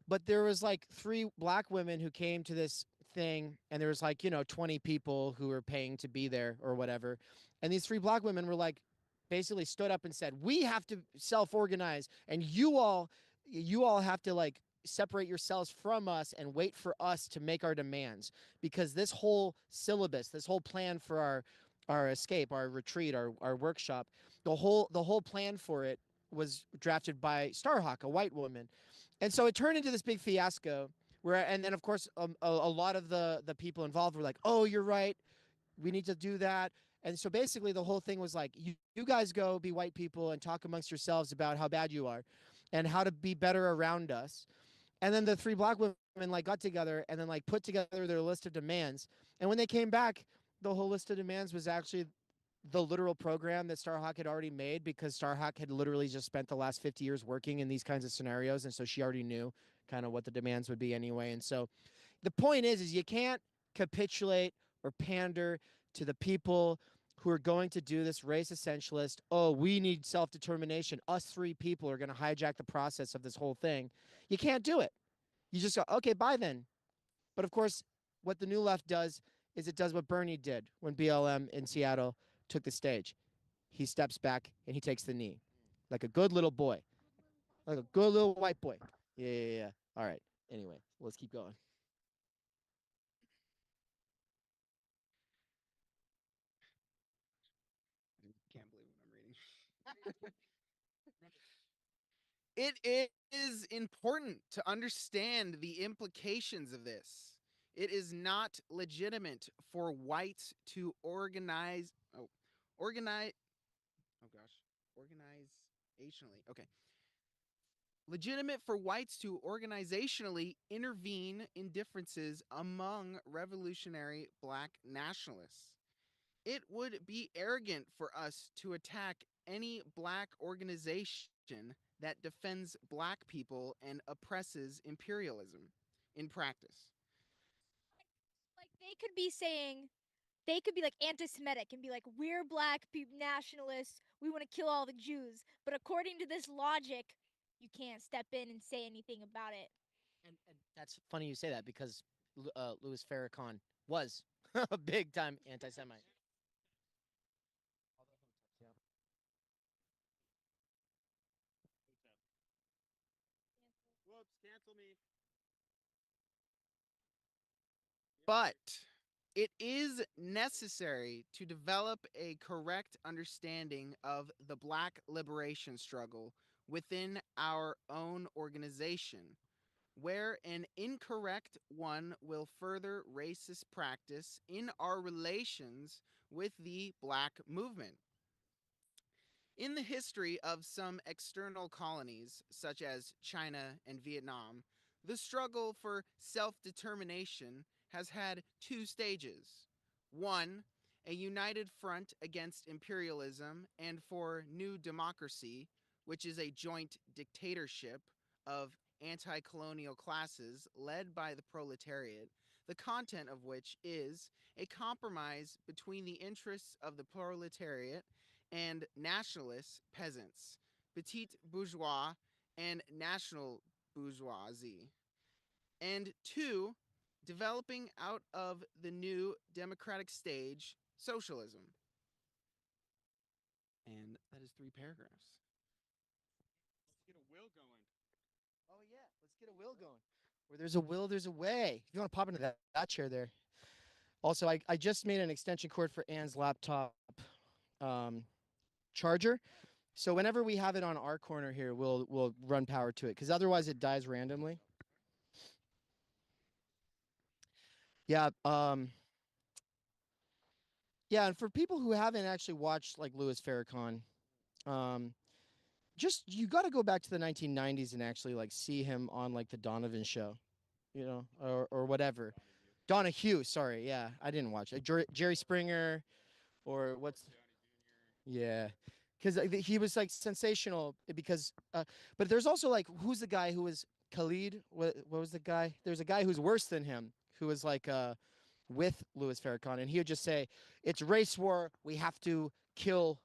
But there was, like, 3 black women who came to this thing, and there was, like, 20 people who were paying to be there or whatever. And these 3 black women were, like, basically stood up and said, we have to self-organize, and you all have to, like, separate yourselves from us and wait for us to make our demands, because this whole syllabus, this whole plan for our escape, our retreat, our workshop, the whole plan for it was drafted by Starhawk, a white woman. And so it turned into this big fiasco and then of course a lot of the people involved were like, oh, you're right, we need to do that. And so basically the whole thing was like, you guys go be white people and talk amongst yourselves about how bad you are and how to be better around us. And then the 3 black women, like, got together and then, like, put together their list of demands. And when they came back, the whole list of demands was actually the literal program that Starhawk had already made, because Starhawk had literally just spent the last 50 years working in these kinds of scenarios. And so she already knew kind of what the demands would be anyway. And so the point is you can't capitulate or pander to the people who are going to do this race essentialist, oh, we need self-determination, us 3 people are going to hijack the process of this whole thing. You can't do it. You just go, okay, bye then. But of course, what the new left does is it does what Bernie did when BLM in Seattle took the stage. He steps back and he takes the knee, like a good little boy, like a good little white boy. Yeah. All right. Anyway, let's keep going. Can't believe what I'm reading. It is important to understand the implications of this. It is not legitimate for whites to organizationally. Okay. Legitimate for whites to organizationally intervene in differences among revolutionary black nationalists. It would be arrogant for us to attack any black organization that defends black people and oppresses imperialism in practice. Like, they could be saying they could be like anti-Semitic and be like, we're black nationalists, we want to kill all the Jews. But according to this logic, you can't step in and say anything about it. And that's funny you say that because Louis Farrakhan was a big time anti-Semite. Whoops, cancel me. But it is necessary to develop a correct understanding of the Black liberation struggle within our own organization, where an incorrect one will further racist practice in our relations with the Black movement. In the history of some external colonies, such as China and Vietnam, the struggle for self-determination has had two stages. One, a united front against imperialism and for new democracy, which is a joint dictatorship of anti-colonial classes led by the proletariat, the content of which is a compromise between the interests of the proletariat and nationalist peasants, petite bourgeois and national bourgeoisie. And two, developing out of the new democratic stage, socialism. And that is 3 paragraphs. Let's get a will going. Oh yeah, let's get a will going. Where there's a will, there's a way. If you want to pop into that chair there. Also, I just made an extension cord for Anne's laptop charger. So whenever we have it on our corner here, we'll run power to it because otherwise it dies randomly. Yeah. Yeah, and for people who haven't actually watched like Louis Farrakhan, just you got to go back to the 1990s and actually like see him on like the Donovan show, you know, or whatever. Donahue, sorry, yeah, I didn't watch it. Jerry Springer, or what's yeah, because he was like sensational because, but there's also like who's the guy who was Khalid? What was the guy? There's a guy who's worse than him who was like with Louis Farrakhan, and he would just say, "It's race war. We have to kill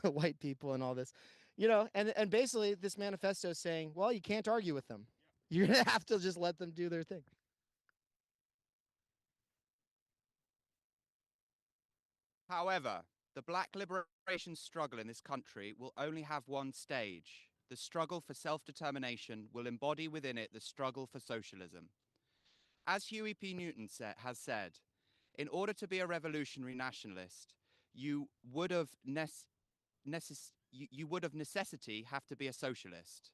white people and all this," you know. And basically, this manifesto is saying, "Well, you can't argue with them. You're gonna have to just let them do their thing." However, the black liberation struggle in this country will only have one stage. The struggle for self-determination will embody within it the struggle for socialism. As Huey P. Newton has said, in order to be a revolutionary nationalist, you would of necessity have to be a socialist.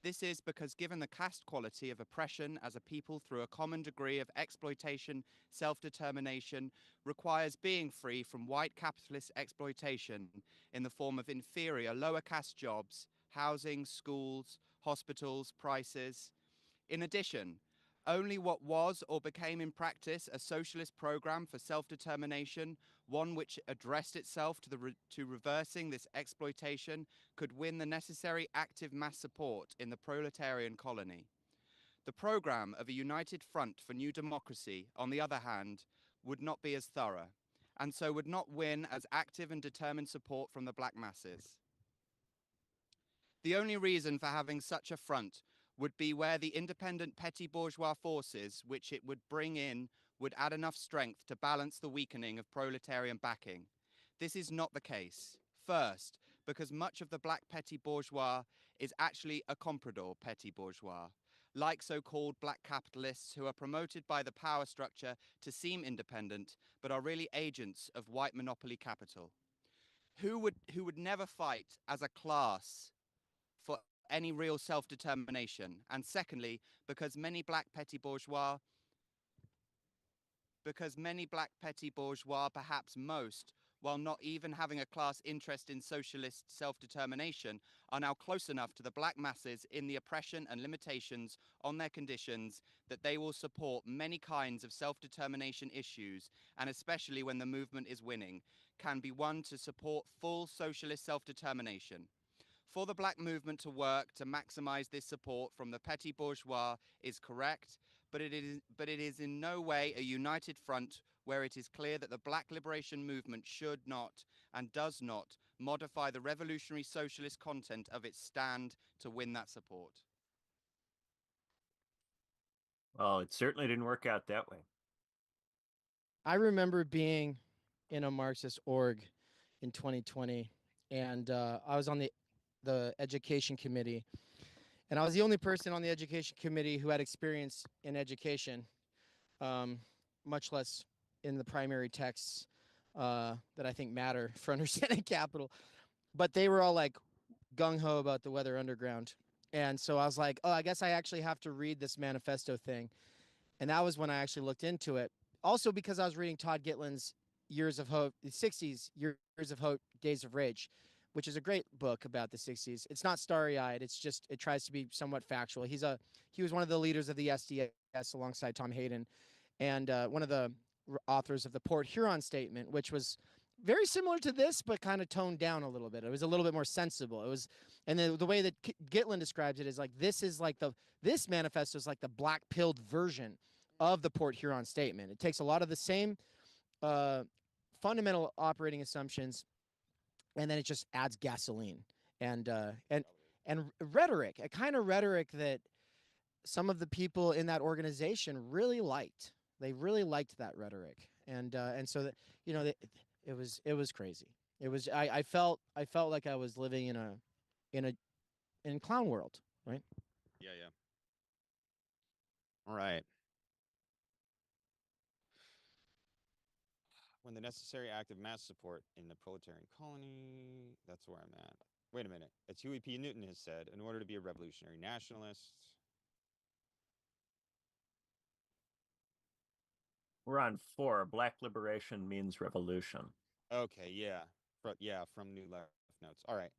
This is because given the caste quality of oppression as a people through a common degree of exploitation, self-determination requires being free from white capitalist exploitation in the form of inferior lower caste jobs, housing, schools, hospitals, prices. In addition, only what was or became in practice a socialist program for self-determination, one which addressed itself to reversing this exploitation, could win the necessary active mass support in the proletarian colony. The program of a united front for new democracy, on the other hand, would not be as thorough, and so would not win as active and determined support from the black masses. The only reason for having such a front would be where the independent petty bourgeois forces which it would bring in would add enough strength to balance the weakening of proletarian backing. This is not the case. First, because much of the black petty bourgeois is actually a comprador petty bourgeois, like so-called black capitalists who are promoted by the power structure to seem independent, but are really agents of white monopoly capital, who would never fight as a class for any real self-determination. And secondly, because many black petty bourgeois, perhaps most, while not even having a class interest in socialist self-determination, are now close enough to the black masses in the oppression and limitations on their conditions that they will support many kinds of self-determination issues, and especially when the movement is winning, can be won to support full socialist self-determination. For the black movement to work to maximize this support from the petty bourgeois is correct, but it is in no way a united front where it is clear that the Black liberation movement should not and does not modify the revolutionary socialist content of its stand to win that support. Well, it certainly didn't work out that way. I remember being in a Marxist org in 2020, and I was on the education committee, and I was the only person on the education committee who had experience in education, much less in the primary texts that I think matter for understanding capital. But they were all like gung-ho about the Weather Underground. And so I was like, oh, I guess I actually have to read this manifesto thing. And that was when I actually looked into it. Also because I was reading Todd Gitlin's Years of Hope, the 60s, Years of Hope, Days of Rage, which is a great book about the 60s. It's not starry-eyed. It's just, it tries to be somewhat factual. He was one of the leaders of the SDS alongside Tom Hayden, and one of the authors of the Port Huron Statement, which was very similar to this, but kind of toned down a little bit. It was a little bit more sensible. It was, and the way that Gitlin describes it is like, this manifesto is like the black-pilled version of the Port Huron Statement. It takes a lot of the same fundamental operating assumptions, and then it just adds gasoline and rhetoric, a kind of rhetoric that some of the people in that organization really liked. They really liked that rhetoric, and so that, you know, it was crazy. It was, I felt like I was living in clown world, right? Yeah, yeah. All right. When the necessary active mass support in the proletarian colony, that's where I'm at. Wait a minute. As Huey P. Newton has said, in order to be a revolutionary nationalist. We're on 4. Black liberation means revolution. Okay, yeah. From New Left Notes. All right.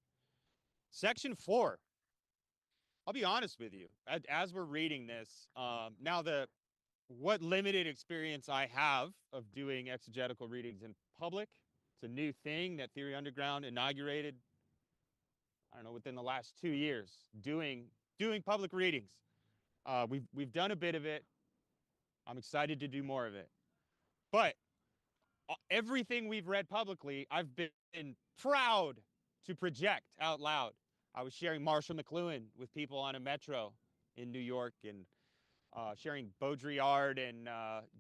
Section 4. I'll be honest with you. As we're reading this, now what limited experience I have of doing exegetical readings in public, it's a new thing that Theory Underground inaugurated, I don't know, within the last 2 years, doing public readings. We've done a bit of it. I'm excited to do more of it. But everything we've read publicly, I've been proud to project out loud. I was sharing Marshall McLuhan with people on a metro in New York, and sharing Baudrillard and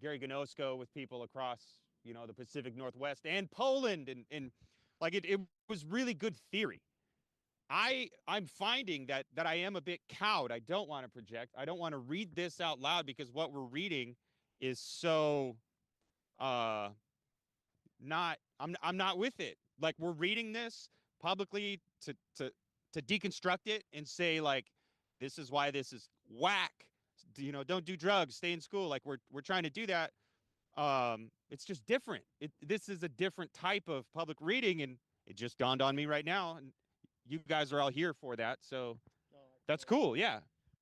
Gary Gnosko with people across, the Pacific Northwest and Poland, and like it was really good theory. I'm finding that I am a bit cowed. I don't want to project. I don't want to read this out loud because what we're reading is so not. I'm not with it. Like, we're reading this publicly to deconstruct it and say, like, this is why this is whack. Don't do drugs, stay in school. Like, we're trying to do that. It's just different. This is a different type of public reading, and it just dawned on me right now. And you guys are all here for that, so that's cool. Yeah.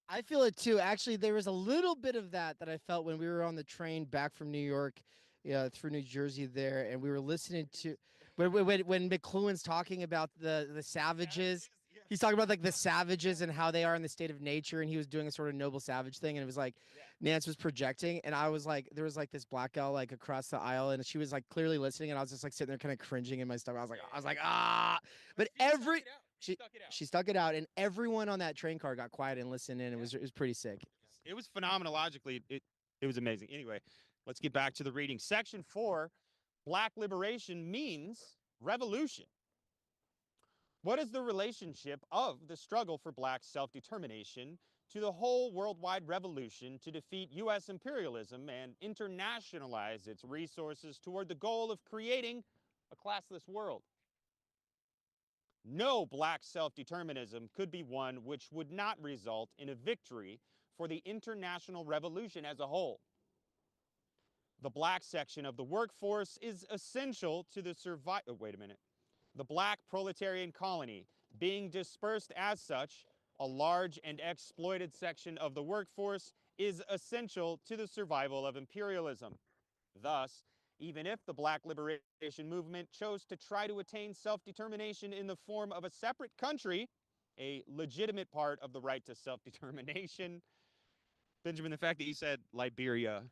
I feel it too. Actually, there was a little bit of that I felt when we were on the train back from New York, through New Jersey there, and we were listening to when McLuhan's talking about the savages. He's talking about like the savages and how they are in the state of nature, and he was doing a sort of noble savage thing, and it was like Nance was projecting, and I was like, there was like this black gal like across the aisle, and she was like clearly listening, and I was just like sitting there kind of cringing in my stomach. I was like ah, but she stuck it out, and everyone on that train car got quiet and listened in. It was pretty sick. It was phenomenologically, it was amazing. Anyway, let's get back to the reading. Section 4, Black liberation means revolution. What is the relationship of the struggle for Black self-determination to the whole worldwide revolution to defeat U.S. imperialism and internationalize its resources toward the goal of creating a classless world? No Black self-determinism could be one which would not result in a victory for the international revolution as a whole. The Black section of the workforce is essential to the survival. Wait a minute. The Black proletarian colony, being dispersed as such, a large and exploited section of the workforce, is essential to the survival of imperialism. Thus, even if the Black liberation movement chose to try to attain self-determination in the form of a separate country, a legitimate part of the right to self-determination, Benjamin, the fact that you said Liberia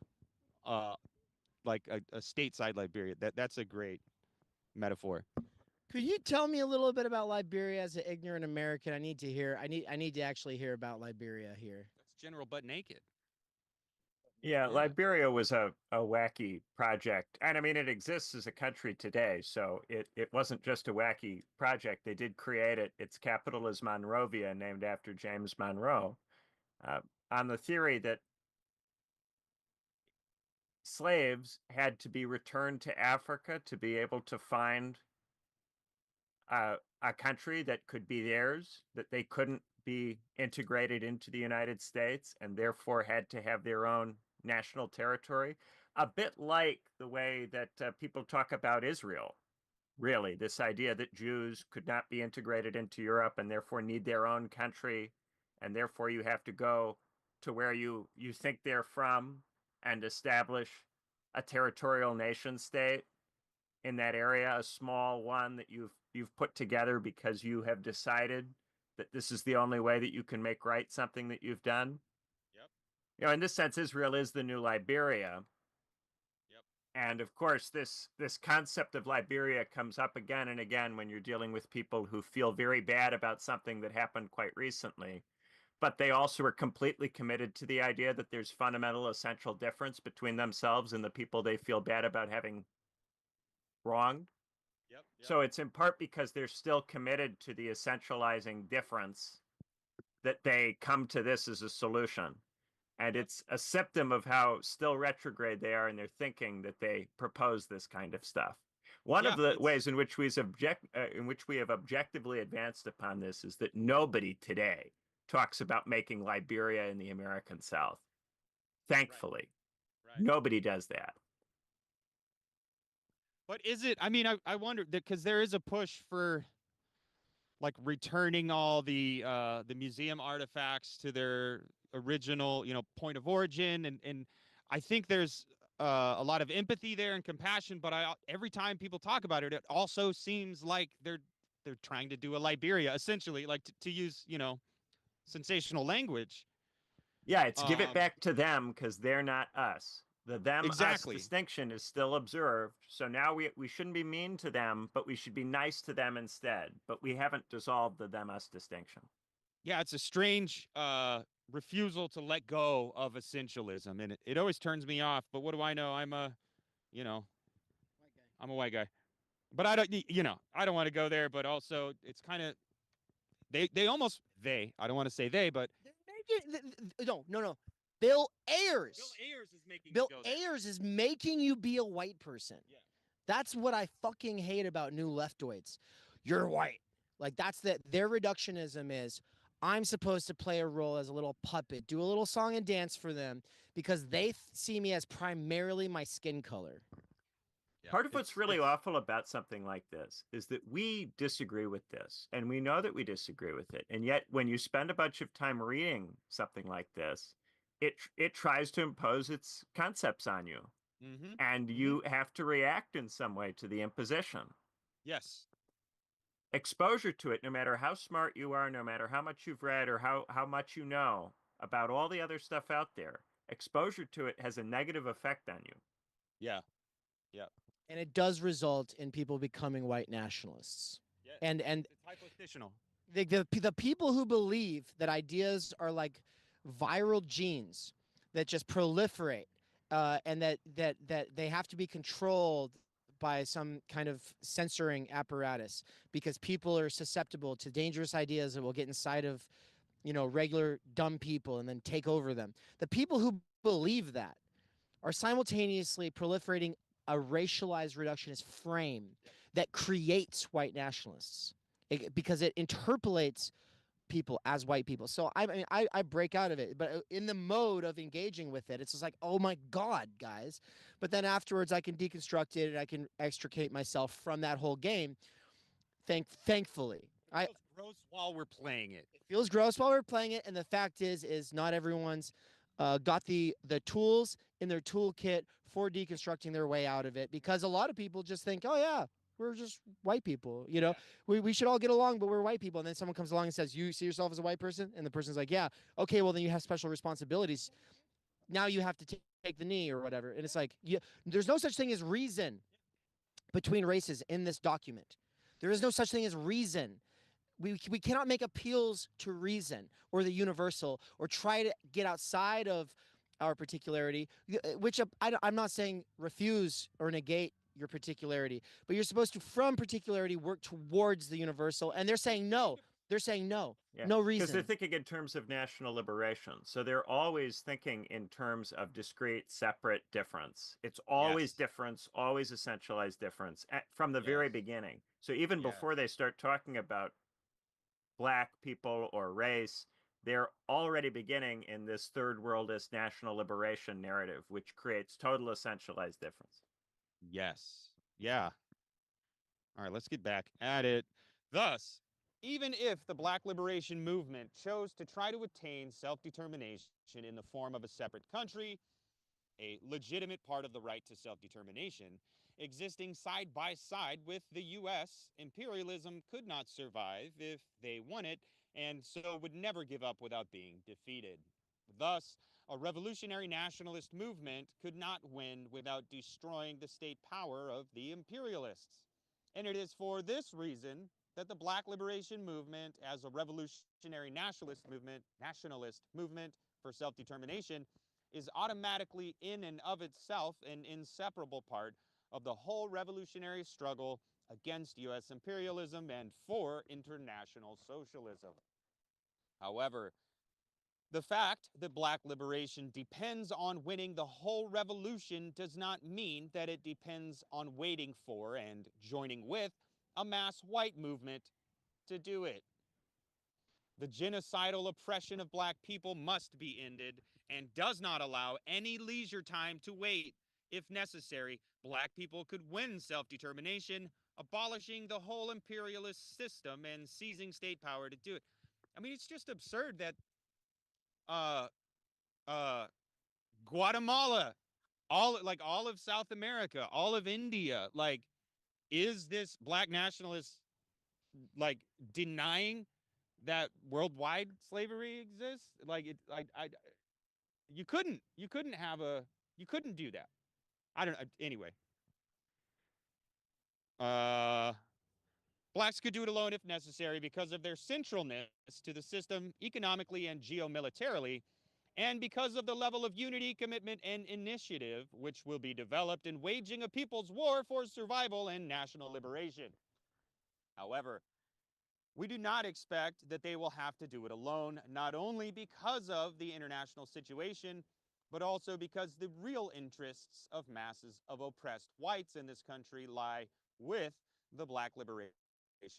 like a stateside Liberia. That's a great metaphor. Could you tell me a little bit about Liberia as an ignorant American? I need to hear. I need to actually hear about Liberia here. That's General Butt Naked. Yeah, Yeah. Liberia was a wacky project. And I mean, it exists as a country today. So it wasn't just a wacky project. They did create it. Its capital is Monrovia, named after James Monroe, on the theory that slaves had to be returned to Africa to be able to find a country that could be theirs, that they couldn't be integrated into the United States and therefore had to have their own national territory. A bit like the way that people talk about Israel, really, this idea that Jews could not be integrated into Europe and therefore need their own country, and therefore you have to go to where you think they're from and establish a territorial nation state in that area, a small one that you've put together because you have decided that this is the only way that you can make right something that you've done. Yep. You know, in this sense, Israel is the new Liberia. Yep. And of course, this concept of Liberia comes up again and again when you're dealing with people who feel very bad about something that happened quite recently. But they also are completely committed to the idea that there's fundamental essential difference between themselves and the people they feel bad about having wronged. Yep. So it's in part because they're still committed to the essentializing difference that they come to this as a solution. And it's a symptom of how still retrograde they are in their thinking that they propose this kind of stuff. One of the ways in which we have objectively advanced upon this is that nobody today talks about making Liberia in the American South. Thankfully, Right. nobody does that. But is it? I mean, I wonder because there is a push for like returning all the museum artifacts to their original, point of origin, and I think there's a lot of empathy there and compassion. But every time people talk about it, it also seems like they're trying to do a Liberia, essentially, like to use sensational language. Yeah, it's give it back to them because they're not us. The them Exactly. us distinction is still observed. So now we shouldn't be mean to them, but we should be nice to them instead. But we haven't dissolved the them us distinction. Yeah, it's a strange refusal to let go of essentialism, and it always turns me off. But what do I know? I'm a white guy, but I don't want to go there. But also, it's kind of I don't want to say they, but No. Bill Ayers. Bill Ayers is making you be a white person. Yeah. That's what I fucking hate about new leftoids. You're white. Like their reductionism is I'm supposed to play a role as a little puppet, do a little song and dance for them because they see me as primarily my skin color. Yeah, Part of what's really awful about something like this is that we disagree with this, and we know that we disagree with it. And yet, when you spend a bunch of time reading something like this, it tries to impose its concepts on you, and you have to react in some way to the imposition. Yes. Exposure to it, no matter how smart you are, no matter how much you've read or how much you know about all the other stuff out there, exposure to it has a negative effect on you. Yeah. And it does result in people becoming white nationalists. Yeah. And it's hypothetical. the people who believe that ideas are like viral genes that just proliferate and that they have to be controlled by some kind of censoring apparatus because people are susceptible to dangerous ideas that will get inside of regular dumb people and then take over them. The people who believe that are simultaneously proliferating a racialized reductionist frame that creates white nationalists because it interpolates people as white people. So I break out of it, but in the mode of engaging with it, it's just like, oh my God, guys. But then afterwards I can deconstruct it and I can extricate myself from that whole game. Thankfully. It feels gross while we're playing it. It feels gross while we're playing it, and the fact is not everyone's got the tools in their toolkit for deconstructing their way out of it, because a lot of people just think, oh yeah, we're just white people, we should all get along, but we're white people. And then someone comes along and says, you see yourself as a white person? And the person's like, yeah. Okay, well then you have special responsibilities. now you have to take the knee or whatever. And it's like, there's no such thing as reason between races in this document. There is no such thing as reason. We cannot make appeals to reason or the universal or try to get outside of our particularity, which I'm not saying refuse or negate your particularity, but you're supposed to, from particularity, work towards the universal. And they're saying no. They're saying no. Yeah, no because they're reason. thinking in terms of national liberation. So they're always thinking in terms of discrete, separate difference. It's always Yes. difference, always essentialized difference from the very Yes. beginning. So even Yes. before they start talking about Black people or race, they're already beginning in this third worldist national liberation narrative, which creates total essentialized difference. Yes. Yeah. All right, let's get back at it. Thus, even if the Black liberation movement chose to try to attain self-determination in the form of a separate country, a legitimate part of the right to self-determination, existing side by side with the U.S., imperialism could not survive if they won it, and so would never give up without being defeated. Thus, a revolutionary nationalist movement could not win without destroying the state power of the imperialists. And it is for this reason that the Black liberation movement, as a revolutionary nationalist movement for self-determination, is automatically in and of itself an inseparable part of the whole revolutionary struggle against U.S. imperialism and for international socialism. However, the fact that Black liberation depends on winning the whole revolution does not mean that it depends on waiting for and joining with a mass white movement to do it. The genocidal oppression of Black people must be ended and does not allow any leisure time to wait. If necessary, Black people could win self-determination, abolishing the whole imperialist system and seizing state power to do it. I mean, it's just absurd that Guatemala, all of South America, all of India, is this Black nationalist denying that worldwide slavery exists? You couldn't do that. I don't know. Anyway, Blacks could do it alone if necessary because of their centralness to the system economically and geomilitarily, and because of the level of unity, commitment, and initiative which will be developed in waging a people's war for survival and national liberation. However, we do not expect that they will have to do it alone, not only because of the international situation, but also because the real interests of masses of oppressed whites in this country lie with the Black liberation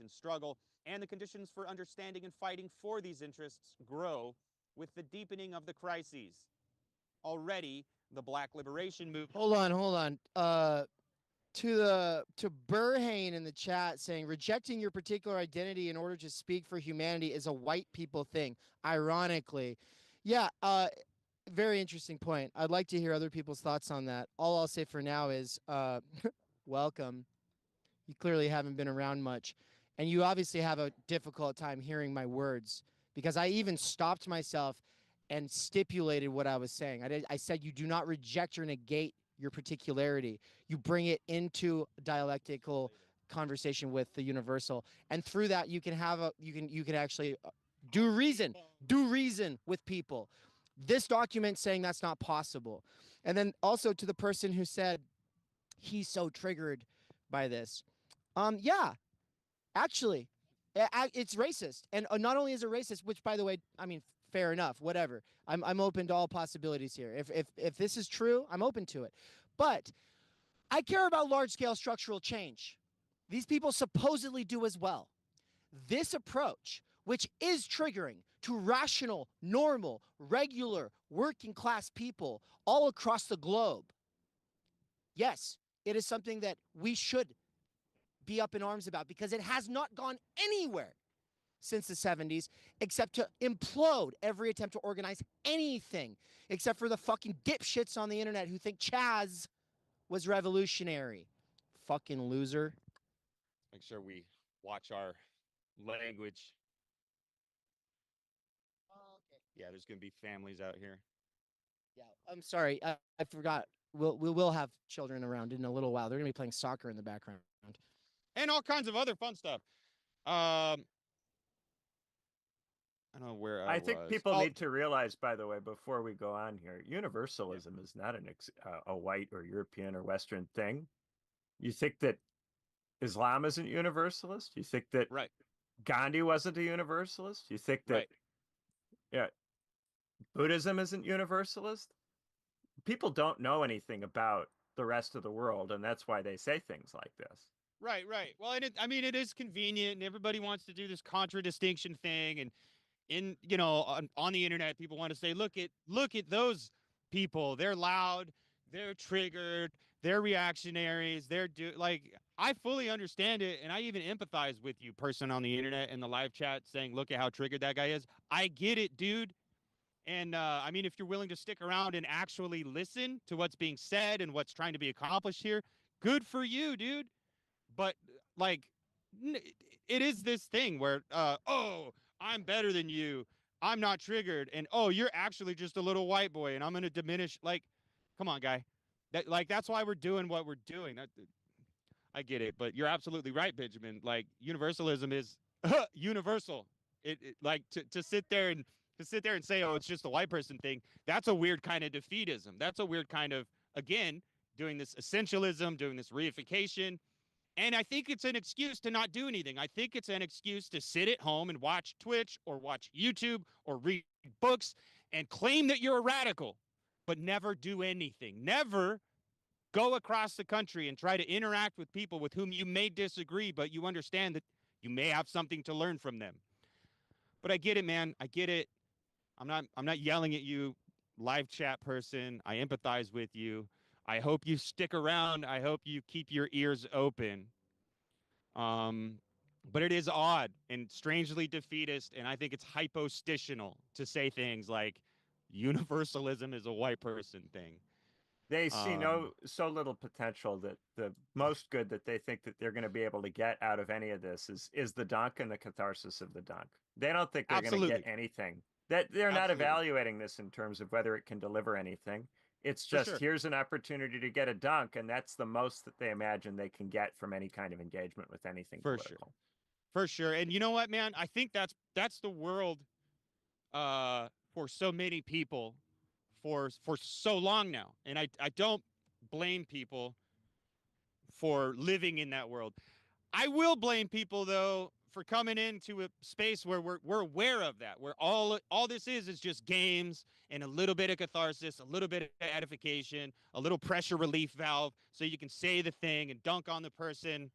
struggle, and the conditions for understanding and fighting for these interests grow with the deepening of the crises. Already, the Black liberation movement. Hold on. To Burhane in the chat saying rejecting your particular identity in order to speak for humanity is a white people thing. Ironically, yeah. Very interesting point. I'd like to hear other people's thoughts on that. All I'll say for now is, welcome. You clearly haven't been around much, and you obviously have a difficult time hearing my words because I even stopped myself and stipulated what I was saying. I said you do not reject or negate your particularity. You bring it into dialectical conversation with the universal, and through that you can have you can actually do reason with people. This document saying that's not possible. And then also to the person who said he's so triggered by this. Yeah, actually, it's racist. And not only is it racist, which by the way, I mean, fair enough, whatever. I'm open to all possibilities here. If this is true, I'm open to it. But I care about large-scale structural change. These people supposedly do as well. This approach, which is triggering to rational, normal, regular, working class people all across the globe, yes, it is something that we should be up in arms about because it has not gone anywhere since the 70s except to implode every attempt to organize anything except for the fucking dipshits on the internet who think Chaz was revolutionary. Fucking loser. Make sure we watch our language. Oh, okay. Yeah, there's going to be families out here. Yeah, I'm sorry. I forgot. We will have children around in a little while. They're gonna be playing soccer in the background. And all kinds of other fun stuff. I don't know where I I think was. people Oh, need to realize, by the way, before we go on here, universalism is not a white or European or Western thing. You think that Islam isn't universalist? You think that right, Gandhi wasn't a universalist? You think that right. yeah, Buddhism isn't universalist? People don't know anything about the rest of the world, and that's why they say things like this. Right, right. Well, and I mean, it is convenient, and everybody wants to do this contradistinction thing. And on the internet, people want to say, look at those people. They're loud, they're triggered, they're reactionaries. Like, I fully understand it, and I even empathize with you, person on the internet in the live chat, saying, look at how triggered that guy is. I get it, dude. And I mean, if you're willing to stick around and actually listen to what's being said and what's trying to be accomplished here, good for you, dude. But like, it is this thing where, oh, I'm better than you. I'm not triggered, and oh, you're actually just a little white boy, and I'm gonna diminish. Like, come on, guy. That's why we're doing what we're doing. I get it, but you're absolutely right, Benjamin. Like, universalism is universal. It like to sit there and say, oh, it's just a white person thing. That's a weird kind of defeatism. That's a weird kind of, again, doing this essentialism, doing this reification. And I think it's an excuse to not do anything. I think it's an excuse to sit at home and watch Twitch or watch YouTube or read books and claim that you're a radical, but never do anything. Never go across the country and try to interact with people with whom you may disagree, but you understand that you may have something to learn from them. But I get it, man. I get it. I'm not yelling at you, live chat person. I empathize with you. I hope you stick around. I hope you keep your ears open. But it is odd and strangely defeatist, and I think it's hypostitional to say things like universalism is a white person thing. They see so little potential that the most good that they think that they're going to be able to get out of any of this is the dunk and the catharsis of the dunk. They don't think they're going to get anything. That they're not evaluating this in terms of whether it can deliver anything. It's just here's an opportunity to get a dunk, and that's the most that they imagine they can get from any kind of engagement with anything political. For sure. And you know what, man? I think that's the world for so many people for so long now. And I don't blame people for living in that world. I will blame people, though, for coming into a space where we're aware of that, where all this is just games and a little bit of catharsis, a little bit of edification, a little pressure relief valve, so you can say the thing and dunk on the person.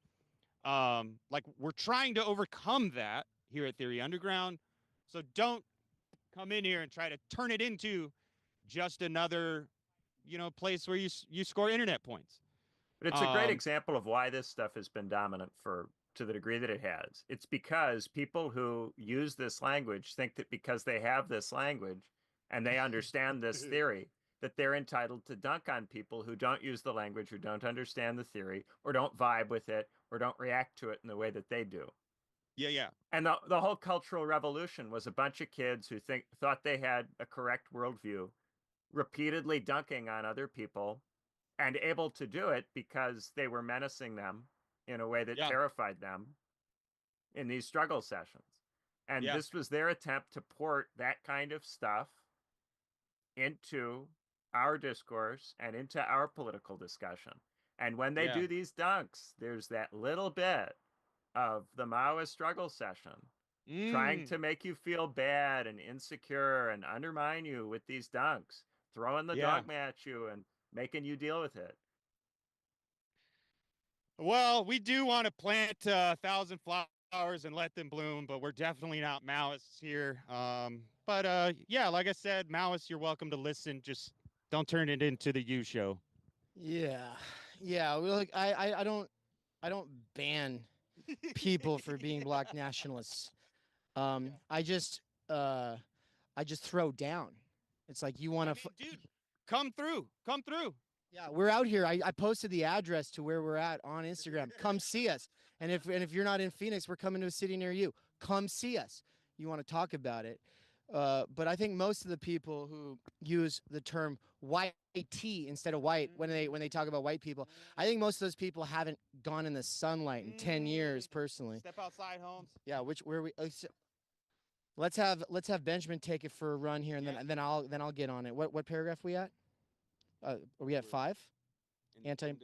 Like, we're trying to overcome that here at Theory Underground. So don't come in here and try to turn it into just another, place where you score internet points. But it's a great example of why this stuff has been dominant to the degree that it has. It's because people who use this language think that because they have this language and they understand this theory, that they're entitled to dunk on people who don't use the language, who don't understand the theory, or don't vibe with it, or don't react to it in the way that they do. Yeah, yeah. And the whole Cultural Revolution was a bunch of kids who thought they had a correct worldview, repeatedly dunking on other people, and able to do it because they were menacing them in a way that terrified them in these struggle sessions. And this was their attempt to port that kind of stuff into our discourse and into our political discussion. And when they do these dunks, there's that little bit of the Maoist struggle session trying to make you feel bad and insecure and undermine you with these dunks, throwing the dogma at you and making you deal with it. Well, we do want to plant 1,000 flowers and let them bloom, but we're definitely not Maoists here. But like I said, Maoists, you're welcome to listen. Just don't turn it into the You Show. Yeah. I don't ban people for being black nationalists. I just throw down. It's like, you want to, dude, come through. Yeah, we're out here. I posted the address to where we're at on Instagram. Come see us. And if you're not in Phoenix, we're coming to a city near you. Come see us. You want to talk about it. But I think most of the people who use the term white instead of white when they talk about white people, I think most of those people haven't gone in the sunlight in 10 years personally. Step outside, Holmes. Yeah, where we let's have Benjamin take it for a run here, and Yeah. then I'll get on it. What paragraph we at? Are we at 5? Anti- Shit,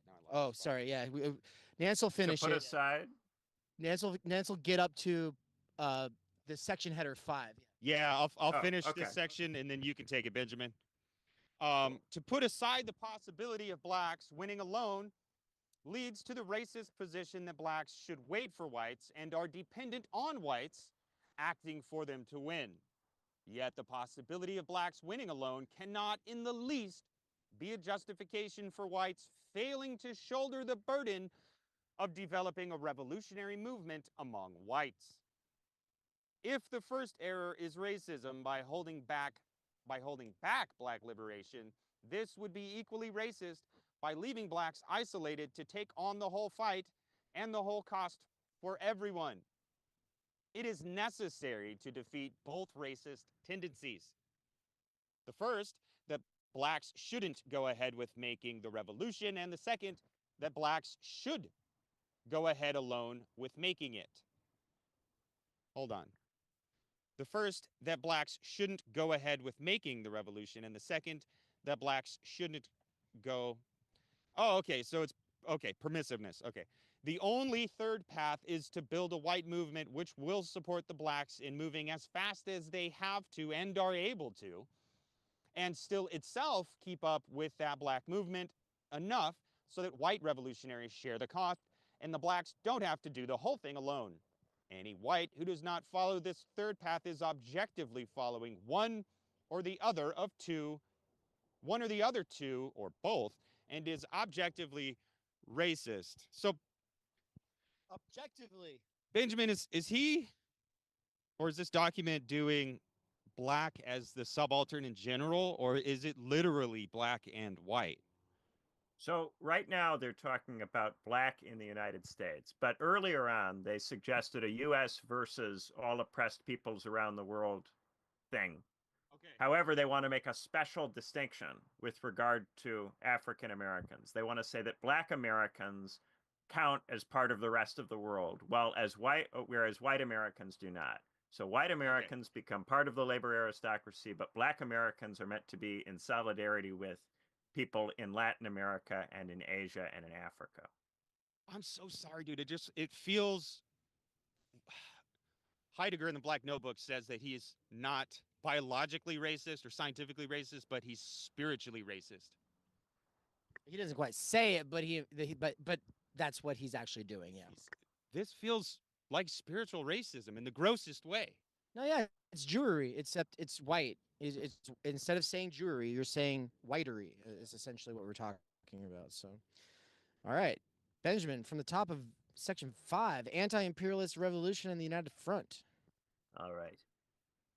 now I lost Oh, the spot. sorry. Yeah, Nance will finish to put it. aside, Nance will get up to the section header 5. Yeah, I'll Oh, finish okay. this section and then you can take it, Benjamin. To put aside the possibility of blacks winning alone leads to the racist position that blacks should wait for whites and are dependent on whites acting for them to win. Yet the possibility of blacks winning alone cannot in the least be a justification for whites failing to shoulder the burden of developing a revolutionary movement among whites. If the first error is racism by holding back black liberation, this would be equally racist by leaving blacks isolated to take on the whole fight and the whole cost for everyone. It is necessary to defeat both racist tendencies. The first, that blacks shouldn't go ahead with making the revolution, and the second, that blacks should go ahead alone with making it. Hold on. The first, that blacks shouldn't go ahead with making the revolution, and the second, that blacks shouldn't go. Oh, okay, so it's okay, permissiveness. Okay. The only third path is to build a white movement which will support the blacks in moving as fast as they have to and are able to, and still itself keep up with that black movement enough so that white revolutionaries share the cost and the blacks don't have to do the whole thing alone. Any white who does not follow this third path is objectively following one or the other two, or both, and is objectively racist. So, Objectively. Benjamin, is he, or is this document doing black as the subaltern in general, or is it literally black and white? So right now they're talking about black in the United States, but earlier on they suggested a U.S. versus all oppressed peoples around the world thing. Okay. However, they want to make a special distinction with regard to African Americans. They want to say that black Americans count as part of the rest of the world, whereas white Americans do not. So white Americans become part of the labor aristocracy, but black Americans are meant to be in solidarity with people in Latin America and in Asia and in Africa. I'm so sorry, dude. It feels. Heidegger in the Black Notebook says that he is not biologically racist or scientifically racist, but he's spiritually racist. He doesn't quite say it, but that's what he's actually doing. Yeah. This feels like spiritual racism in the grossest way. No, yeah, it's Jewry, except it's white. It's instead of saying Jewry, you're saying whitery. Is essentially what we're talking about. So, all right, Benjamin, from the top of section 5, anti-imperialist revolution in the United Front. All right.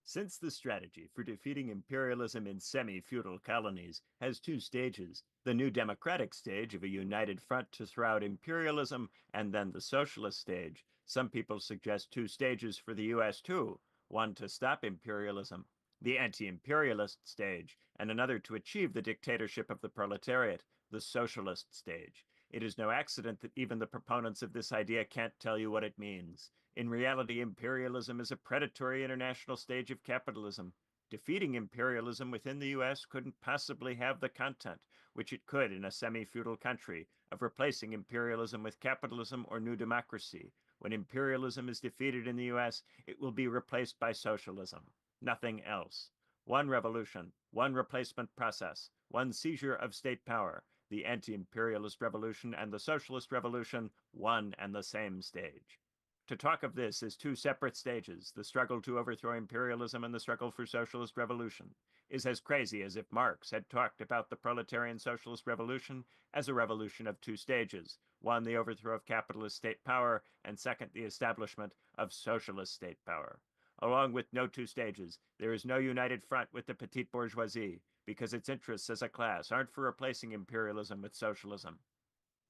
Since the strategy for defeating imperialism in semi-feudal colonies has two stages, the new democratic stage of a united front to throw out imperialism, and then the socialist stage, some people suggest two stages for the US too, one to stop imperialism, the anti-imperialist stage, and another to achieve the dictatorship of the proletariat, the socialist stage. It is no accident that even the proponents of this idea can't tell you what it means. In reality, imperialism is a predatory international stage of capitalism. Defeating imperialism within the US couldn't possibly have the content, which it could in a semi-feudal country, of replacing imperialism with capitalism or new democracy. When imperialism is defeated in the US, it will be replaced by socialism. Nothing else. One revolution, one replacement process, one seizure of state power. The anti-imperialist revolution and the socialist revolution, one and the same stage. To talk of this as two separate stages, the struggle to overthrow imperialism and the struggle for socialist revolution, is as crazy as if Marx had talked about the proletarian socialist revolution as a revolution of two stages, one the overthrow of capitalist state power, and second the establishment of socialist state power. Along with no two stages, there is no united front with the petite bourgeoisie, because its interests as a class aren't for replacing imperialism with socialism.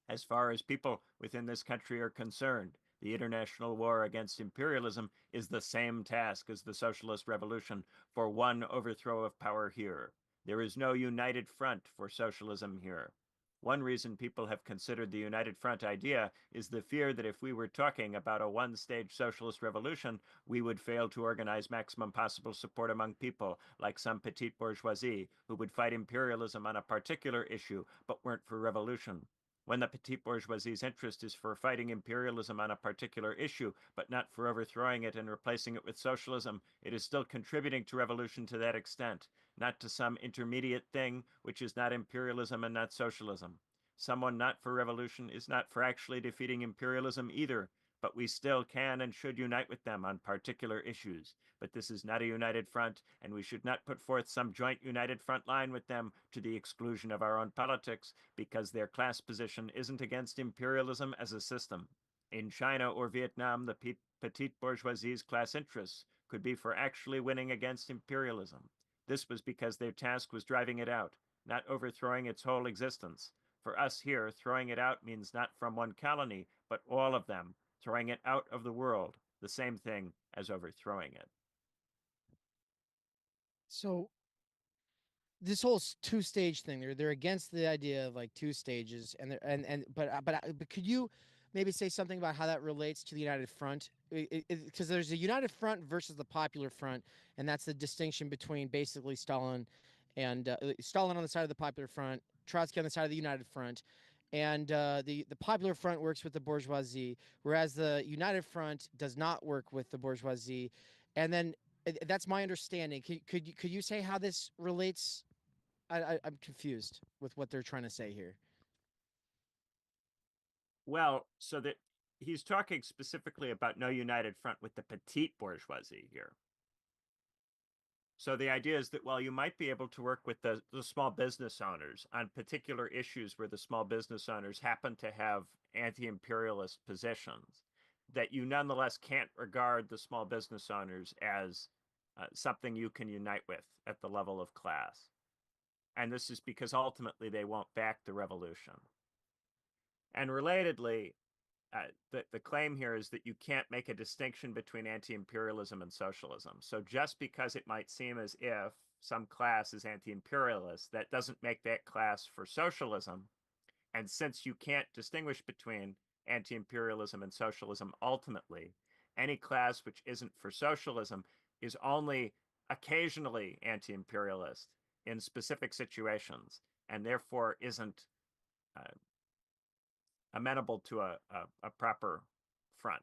As far as people within this country are concerned, The international war against imperialism is the same task as the socialist revolution for one overthrow of power here. There is no united front for socialism here. One reason people have considered the united front idea is the fear that if we were talking about a one-stage socialist revolution, we would fail to organize maximum possible support among people, like some petite bourgeoisie, who would fight imperialism on a particular issue, but weren't for revolution. When the petite bourgeoisie's interest is for fighting imperialism on a particular issue, but not for overthrowing it and replacing it with socialism, it is still contributing to revolution to that extent, not to some intermediate thing which is not imperialism and not socialism. Someone not for revolution is not for actually defeating imperialism either, but we still can and should unite with them on particular issues. But this is not a united front, and we should not put forth some joint united front line with them to the exclusion of our own politics, because their class position isn't against imperialism as a system. In China or Vietnam, the petite bourgeoisie's class interests could be for actually winning against imperialism. This was because their task was driving it out, not overthrowing its whole existence. For us here, throwing it out means not from one colony, but all of them, throwing it out of the world, the same thing as overthrowing it. So this whole two-stage thing, they're against the idea of like two stages, and but could you maybe say something about how that relates to the United Front? Because there's a United Front versus the Popular Front, and that's the distinction between basically Stalin and Stalin on the side of the Popular Front, Trotsky on the side of the United Front. And the Popular Front works with the bourgeoisie, whereas the United Front does not work with the bourgeoisie. And then that's my understanding. Could you say how this relates? I'm confused with what they're trying to say here. Well, so that he's talking specifically about no united front with the petite bourgeoisie here. So the idea is that while you might be able to work with the small business owners on particular issues where the small business owners happen to have anti-imperialist positions, that you nonetheless can't regard the small business owners as something you can unite with at the level of class. And this is because ultimately they won't back the revolution. And relatedly, the claim here is that you can't make a distinction between anti-imperialism and socialism. So just because it might seem as if some class is anti-imperialist, that doesn't make that class for socialism. And since you can't distinguish between anti-imperialism and socialism ultimately, any class which isn't for socialism is only occasionally anti-imperialist in specific situations, and therefore isn't amenable to a proper front.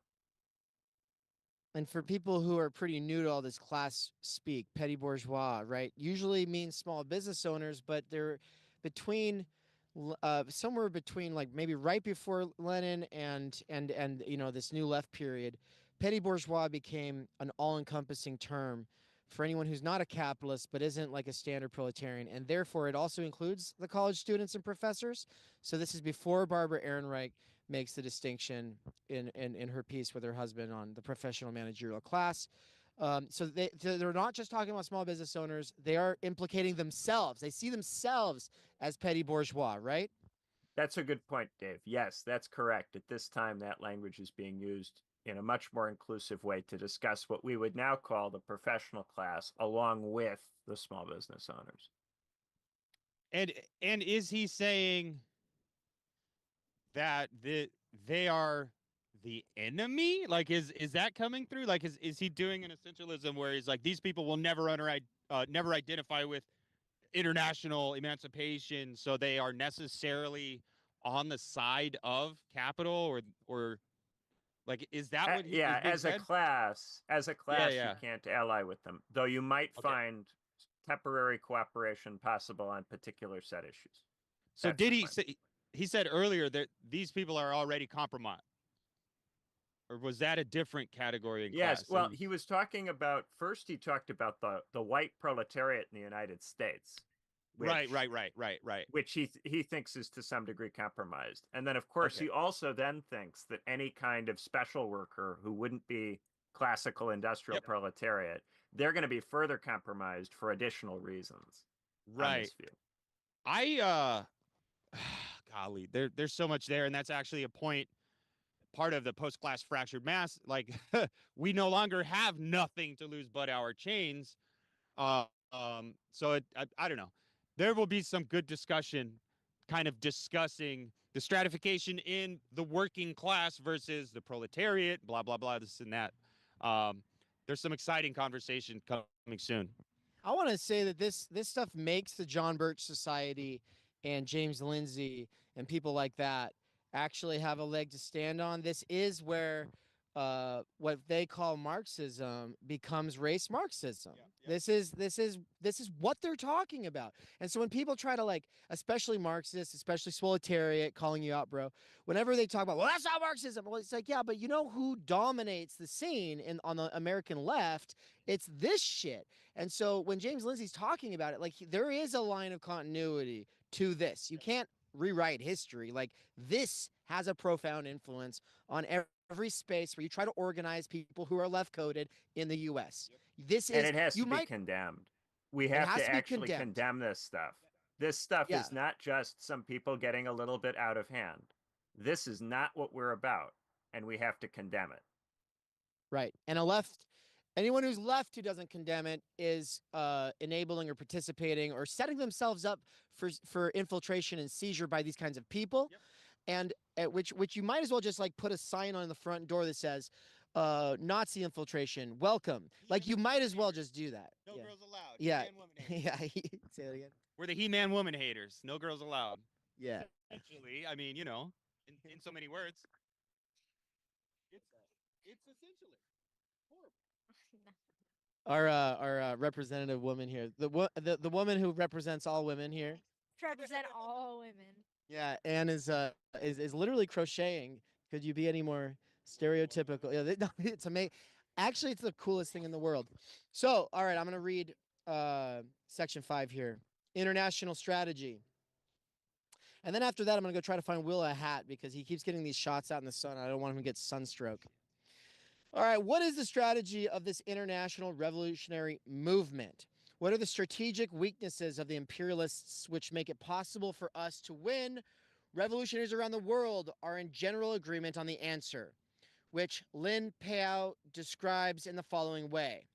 And for people who are pretty new to all this class speak, petty bourgeois, right, usually means small business owners, but they're between somewhere between like maybe right before Lenin and you know this new left period, petty bourgeois became an all-encompassing term for anyone who's not a capitalist but isn't like a standard proletarian, and therefore it also includes the college students and professors. So this is before Barbara Ehrenreich makes the distinction in her piece with her husband on the professional managerial class. So they're not just talking about small business owners. They are implicating themselves. They see themselves as petty bourgeois, right? That's a good point, Dave. Yes, that's correct. At this time, that language is being used in a much more inclusive way to discuss what we would now call the professional class, along with the small business owners. And is he saying that they are the enemy? Like, is that coming through? Like, is he doing an essentialism where he's like, these people will never never identify with international emancipation, so they are necessarily on the side of capital, or like, is that what he is being as said? a class, Yeah. you can't ally with them, though you might Okay. find temporary cooperation possible on particular set issues. So That's did the he point. say, he said earlier that these people are already compromised, or was that a different category in Yes, class? well, he was talking about, first he talked about the white proletariat in the United States, which, right. which he thinks is to some degree compromised. And then, of course, Okay. he also then thinks that any kind of special worker who wouldn't be classical industrial Yep. proletariat, they're going to be further compromised for additional reasons on Right. this view. I golly, there's so much there, and that's actually a point part of the post-class fractured mass, like we no longer have nothing to lose but our chains. So I don't know. There will be some good discussion, kind of discussing the stratification in the working class versus the proletariat, blah blah blah, this and that. There's some exciting conversation coming soon. I want to say that this stuff makes the John Birch Society and James Lindsay and people like that actually have a leg to stand on. This is where what they call Marxism becomes race Marxism. This is what they're talking about. And so when people try to, like, especially Marxists, especially Swoletariat, calling you out, bro, whenever they talk about, well, that's not Marxism. Well, it's like, yeah, but you know who dominates the scene on the American left? It's this shit. And so when James Lindsay's talking about it, like, there is a line of continuity to this. You can't rewrite history. Like, this has a profound influence on every space where you try to organize people who are left coded in the US. This is, and it has to be condemned. We have to actually condemn this stuff. This stuff is not just some people getting a little bit out of hand. This is not what we're about, and we have to condemn it. Right. And anyone who's left who doesn't condemn it is enabling or participating or setting themselves up for infiltration and seizure by these kinds of people. And at which you might as well just, like, put a sign on the front door that says Nazi infiltration, welcome. Like, you might as well just do that. No girls allowed. Yeah. Yeah. Say that again. We're the He-Man woman haters. No girls allowed. Yeah. Essentially, I mean, you know, in so many words. It's essentially horrible. Our representative woman here, the woman who represents all women here. Represent all women. Yeah, Anne is literally crocheting. Could you be any more stereotypical? Yeah, no, it's amazing. Actually, it's the coolest thing in the world. So, all right, I'm gonna read section 5 here. International strategy. And then after that, I'm gonna go try to find Will a hat because he keeps getting these shots out in the sun. I don't want him to get sunstroke. All right, what is the strategy of this international revolutionary movement? What are the strategic weaknesses of the imperialists which make it possible for us to win? Revolutionaries around the world are in general agreement on the answer, which Lin Pao describes in the following way.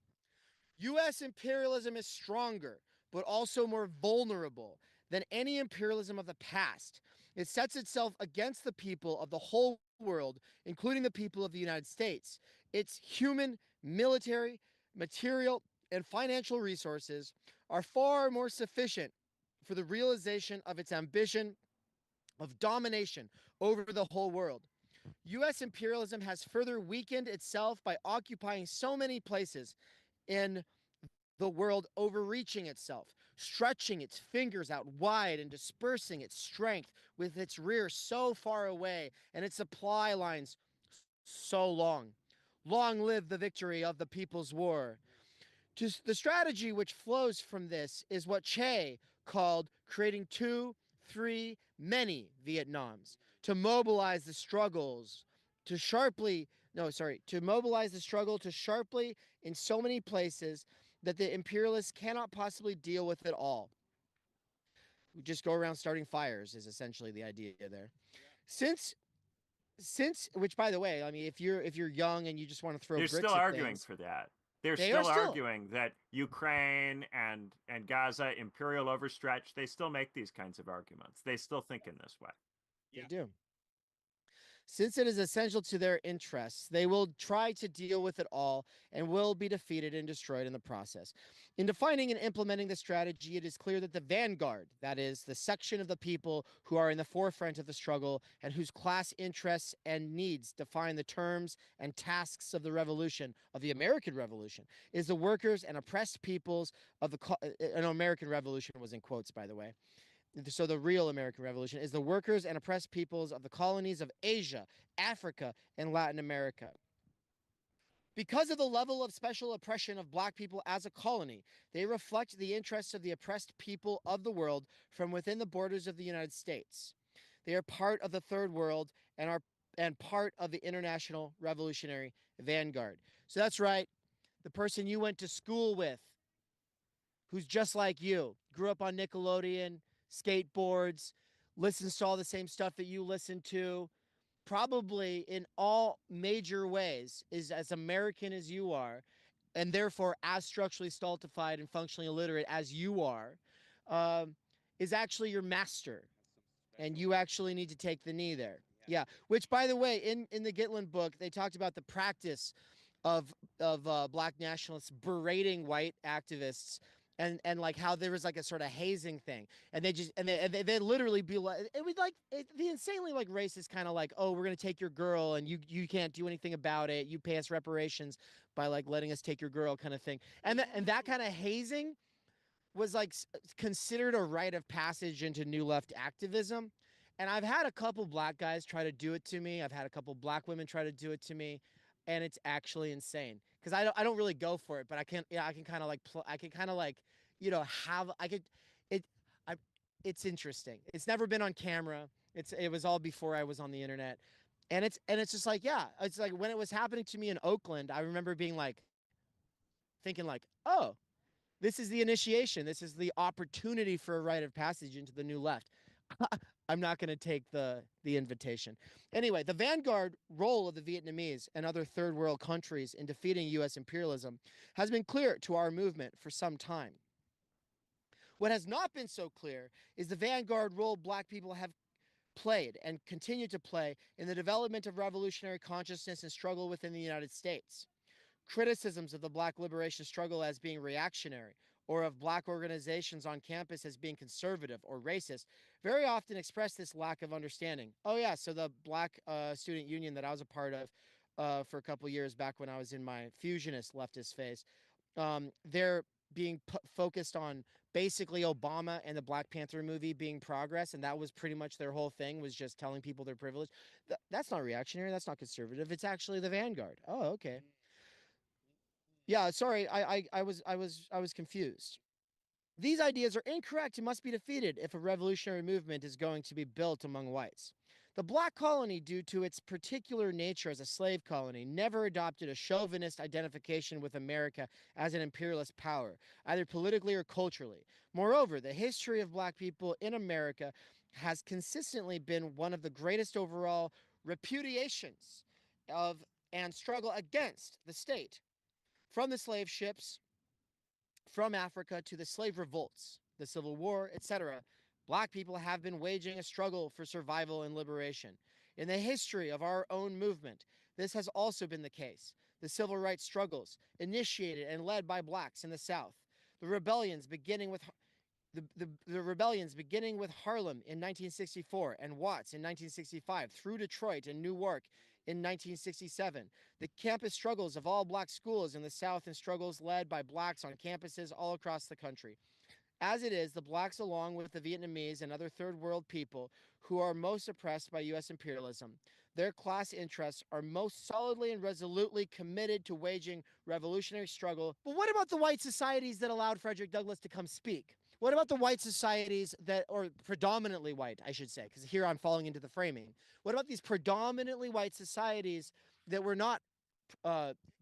U.S. imperialism is stronger, but also more vulnerable than any imperialism of the past. It sets itself against the people of the whole world, including the people of the United States. Its human, military, material, and financial resources are far more sufficient for the realization of its ambition of domination over the whole world. U.S. imperialism has further weakened itself by occupying so many places in the world, overreaching itself, stretching its fingers out wide and dispersing its strength with its rear so far away and its supply lines so long. Long live the victory of the People's War. The strategy which flows from this is what Che called creating 2, 3, many Vietnams, to mobilize the struggles to mobilize the struggle to sharply in so many places that the imperialists cannot possibly deal with it all. We just go around starting fires is essentially the idea there. Since which, by the way, I mean, if you're young and you just want to throw they're bricks still at arguing things, for that. They're still arguing that Ukraine and Gaza, imperial overstretch, they still make these kinds of arguments. They still think in this way. They do. Since it is essential to their interests, they will try to deal with it all and will be defeated and destroyed in the process. In defining and implementing the strategy, it is clear that the vanguard, that is, the section of the people who are in the forefront of the struggle and whose class interests and needs define the terms and tasks of the revolution, of the American Revolution, is the workers and oppressed peoples of an American Revolution was in quotes, by the way. So the real American Revolution is the workers and oppressed peoples of the colonies of Asia, Africa, and Latin America. Because of the level of special oppression of black people as a colony, they reflect the interests of the oppressed people of the world from within the borders of the United States. They are part of the third world and part of the international revolutionary vanguard. So that's right, the person you went to school with, who's just like you, grew up on Nickelodeon, skateboards, listens to all the same stuff that you listen to, probably in all major ways is as American as you are, and therefore as structurally stultified and functionally illiterate as you are, is actually your master. And you actually need to take the knee there. Yeah. Which, by the way, in the Gitlin book, they talked about the practice of black nationalists berating white activists, and like how there was like a sort of hazing thing, and they literally be like, it was like the insanely like racist kind of like, oh, we're gonna take your girl and you can't do anything about it, you pay us reparations by like letting us take your girl kind of thing, and that kind of hazing was like considered a rite of passage into new left activism. And I've had a couple black guys try to do it to me. I've had a couple black women try to do it to me, and it's actually insane. Because I don't really go for it, but I can kind of like I can kind of like, have I could it I it's interesting. It's never been on camera. It was all before I was on the internet. And it's just like, yeah, it's like when it was happening to me in Oakland, I remember being like thinking like, oh, this is the initiation. This is the opportunity for a rite of passage into the new left. I'm not going to take the invitation. Anyway, the vanguard role of the Vietnamese and other third world countries in defeating U.S. imperialism has been clear to our movement for some time. What has not been so clear is the vanguard role black people have played and continue to play in the development of revolutionary consciousness and struggle within the United States. Criticisms of the black liberation struggle as being reactionary, or of black organizations on campus as being conservative or racist, very often express this lack of understanding. Oh yeah, so the black student union that I was a part of for a couple years back when I was in my fusionist leftist phase, they're being focused on basically Obama and the Black Panther movie being progress, and that was pretty much their whole thing, was just telling people they're privileged. That's not reactionary, that's not conservative, it's actually the vanguard. Oh, okay. Yeah, sorry, I was confused. These ideas are incorrect and must be defeated if a revolutionary movement is going to be built among whites. The black colony, due to its particular nature as a slave colony, never adopted a chauvinist identification with America as an imperialist power, either politically or culturally. Moreover, the history of black people in America has consistently been one of the greatest overall repudiations of and struggle against the state. From the slave ships from Africa to the slave revolts, the Civil War, etc., black people have been waging a struggle for survival and liberation. In the history of our own movement, this has also been the case. The civil rights struggles, initiated and led by blacks in the South, the rebellions beginning with Harlem in 1964 and Watts in 1965, through Detroit and Newark in 1967, the campus struggles of all black schools in the South and struggles led by blacks on campuses all across the country. As it is, the blacks, along with the Vietnamese and other third world people who are most oppressed by U.S. imperialism, their class interests are most solidly and resolutely committed to waging revolutionary struggle. But what about the white societies that allowed Frederick Douglass to come speak? What about the white societies that, or predominantly white, I should say, because here I'm falling into the framing. What about these predominantly white societies that were not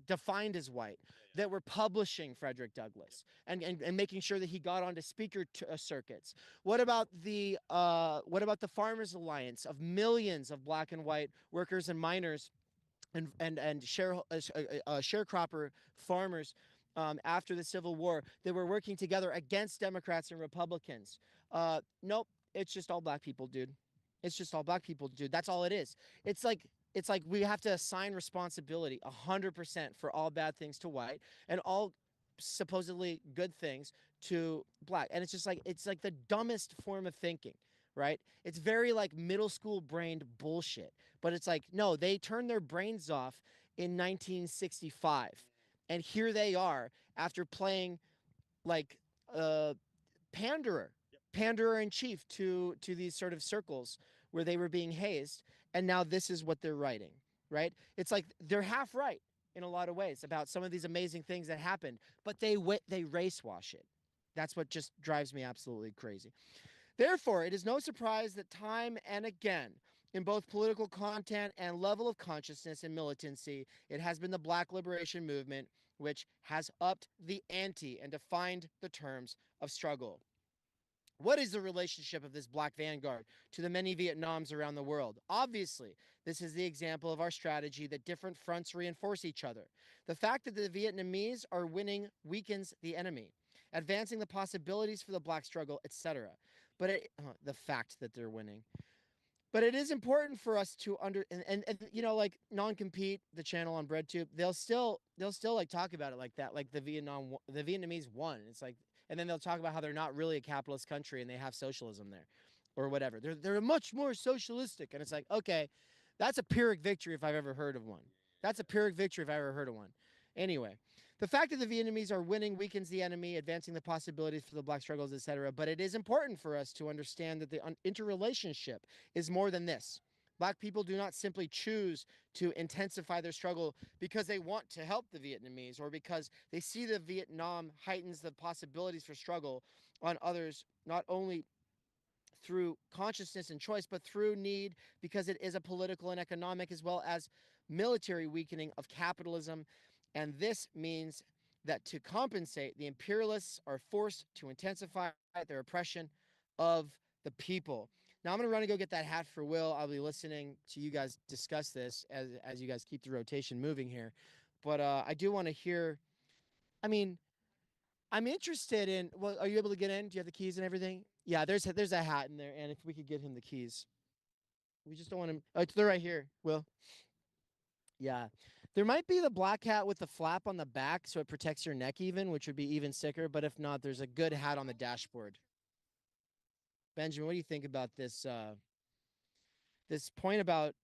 defined as white, that were publishing Frederick Douglass and making sure that he got onto speaker circuits? What about the Farmers Alliance of millions of black and white workers and miners and sharecropper farmers after the Civil War that were working together against Democrats and Republicans? Nope, it's just all black people, dude. It's just all black people, dude. That's all it is. It's like we have to assign responsibility 100% for all bad things to white and all supposedly good things to black. And it's just like, it's like the dumbest form of thinking, right? It's very like middle school brained bullshit. But it's like, no, they turned their brains off in 1965. And here they are after playing like panderer in chief to these sort of circles where they were being hazed, and now this is what they're writing, right? It's like they're half right in a lot of ways about some of these amazing things that happened, but they race wash it. That's what just drives me absolutely crazy. Therefore, it is no surprise that time and again, in both political content and level of consciousness and militancy, it has been the Black liberation movement which has upped the ante and defined the terms of struggle. What is the relationship of this Black vanguard to the many Vietnams around the world? Obviously, This is the example of our strategy that different fronts reinforce each other. The fact that the Vietnamese are winning weakens the enemy, advancing the possibilities for the black struggle, etc. But the fact that they're winning. But it is important for us to and you know, like Non-Compete, the channel on BreadTube, they'll still like talk about it like that, like the Vietnamese won. It's like, and then they'll talk about how they're not really a capitalist country and they have socialism there, or whatever. They're much more socialistic, and it's like, okay, that's a Pyrrhic victory if I've ever heard of one. That's a Pyrrhic victory if I ever heard of one. Anyway, the fact that the Vietnamese are winning weakens the enemy, advancing the possibilities for the black struggles, etc. But it is important for us to understand that the interrelationship is more than this. Black people do not simply choose to intensify their struggle because they want to help the Vietnamese or because they see the Vietnam heightens the possibilities for struggle on others, not only through consciousness and choice, but through need, because it is a political and economic as well as military weakening of capitalism. And this means that to compensate, the imperialists are forced to intensify their oppression of the people. Now I'm going to run and go get that hat for Will. I'll be listening to you guys discuss this as you guys keep the rotation moving here. But I do want to hear, I mean, I'm interested in, well, are you able to get in? Do you have the keys and everything? Yeah, there's a hat in there, and if we could get him the keys. We just don't want him. Oh, they're right here, Will. Yeah. There might be the black hat with the flap on the back so it protects your neck even, which would be even sicker, but if not, there's a good hat on the dashboard. Benjamin, what do you think about this this point about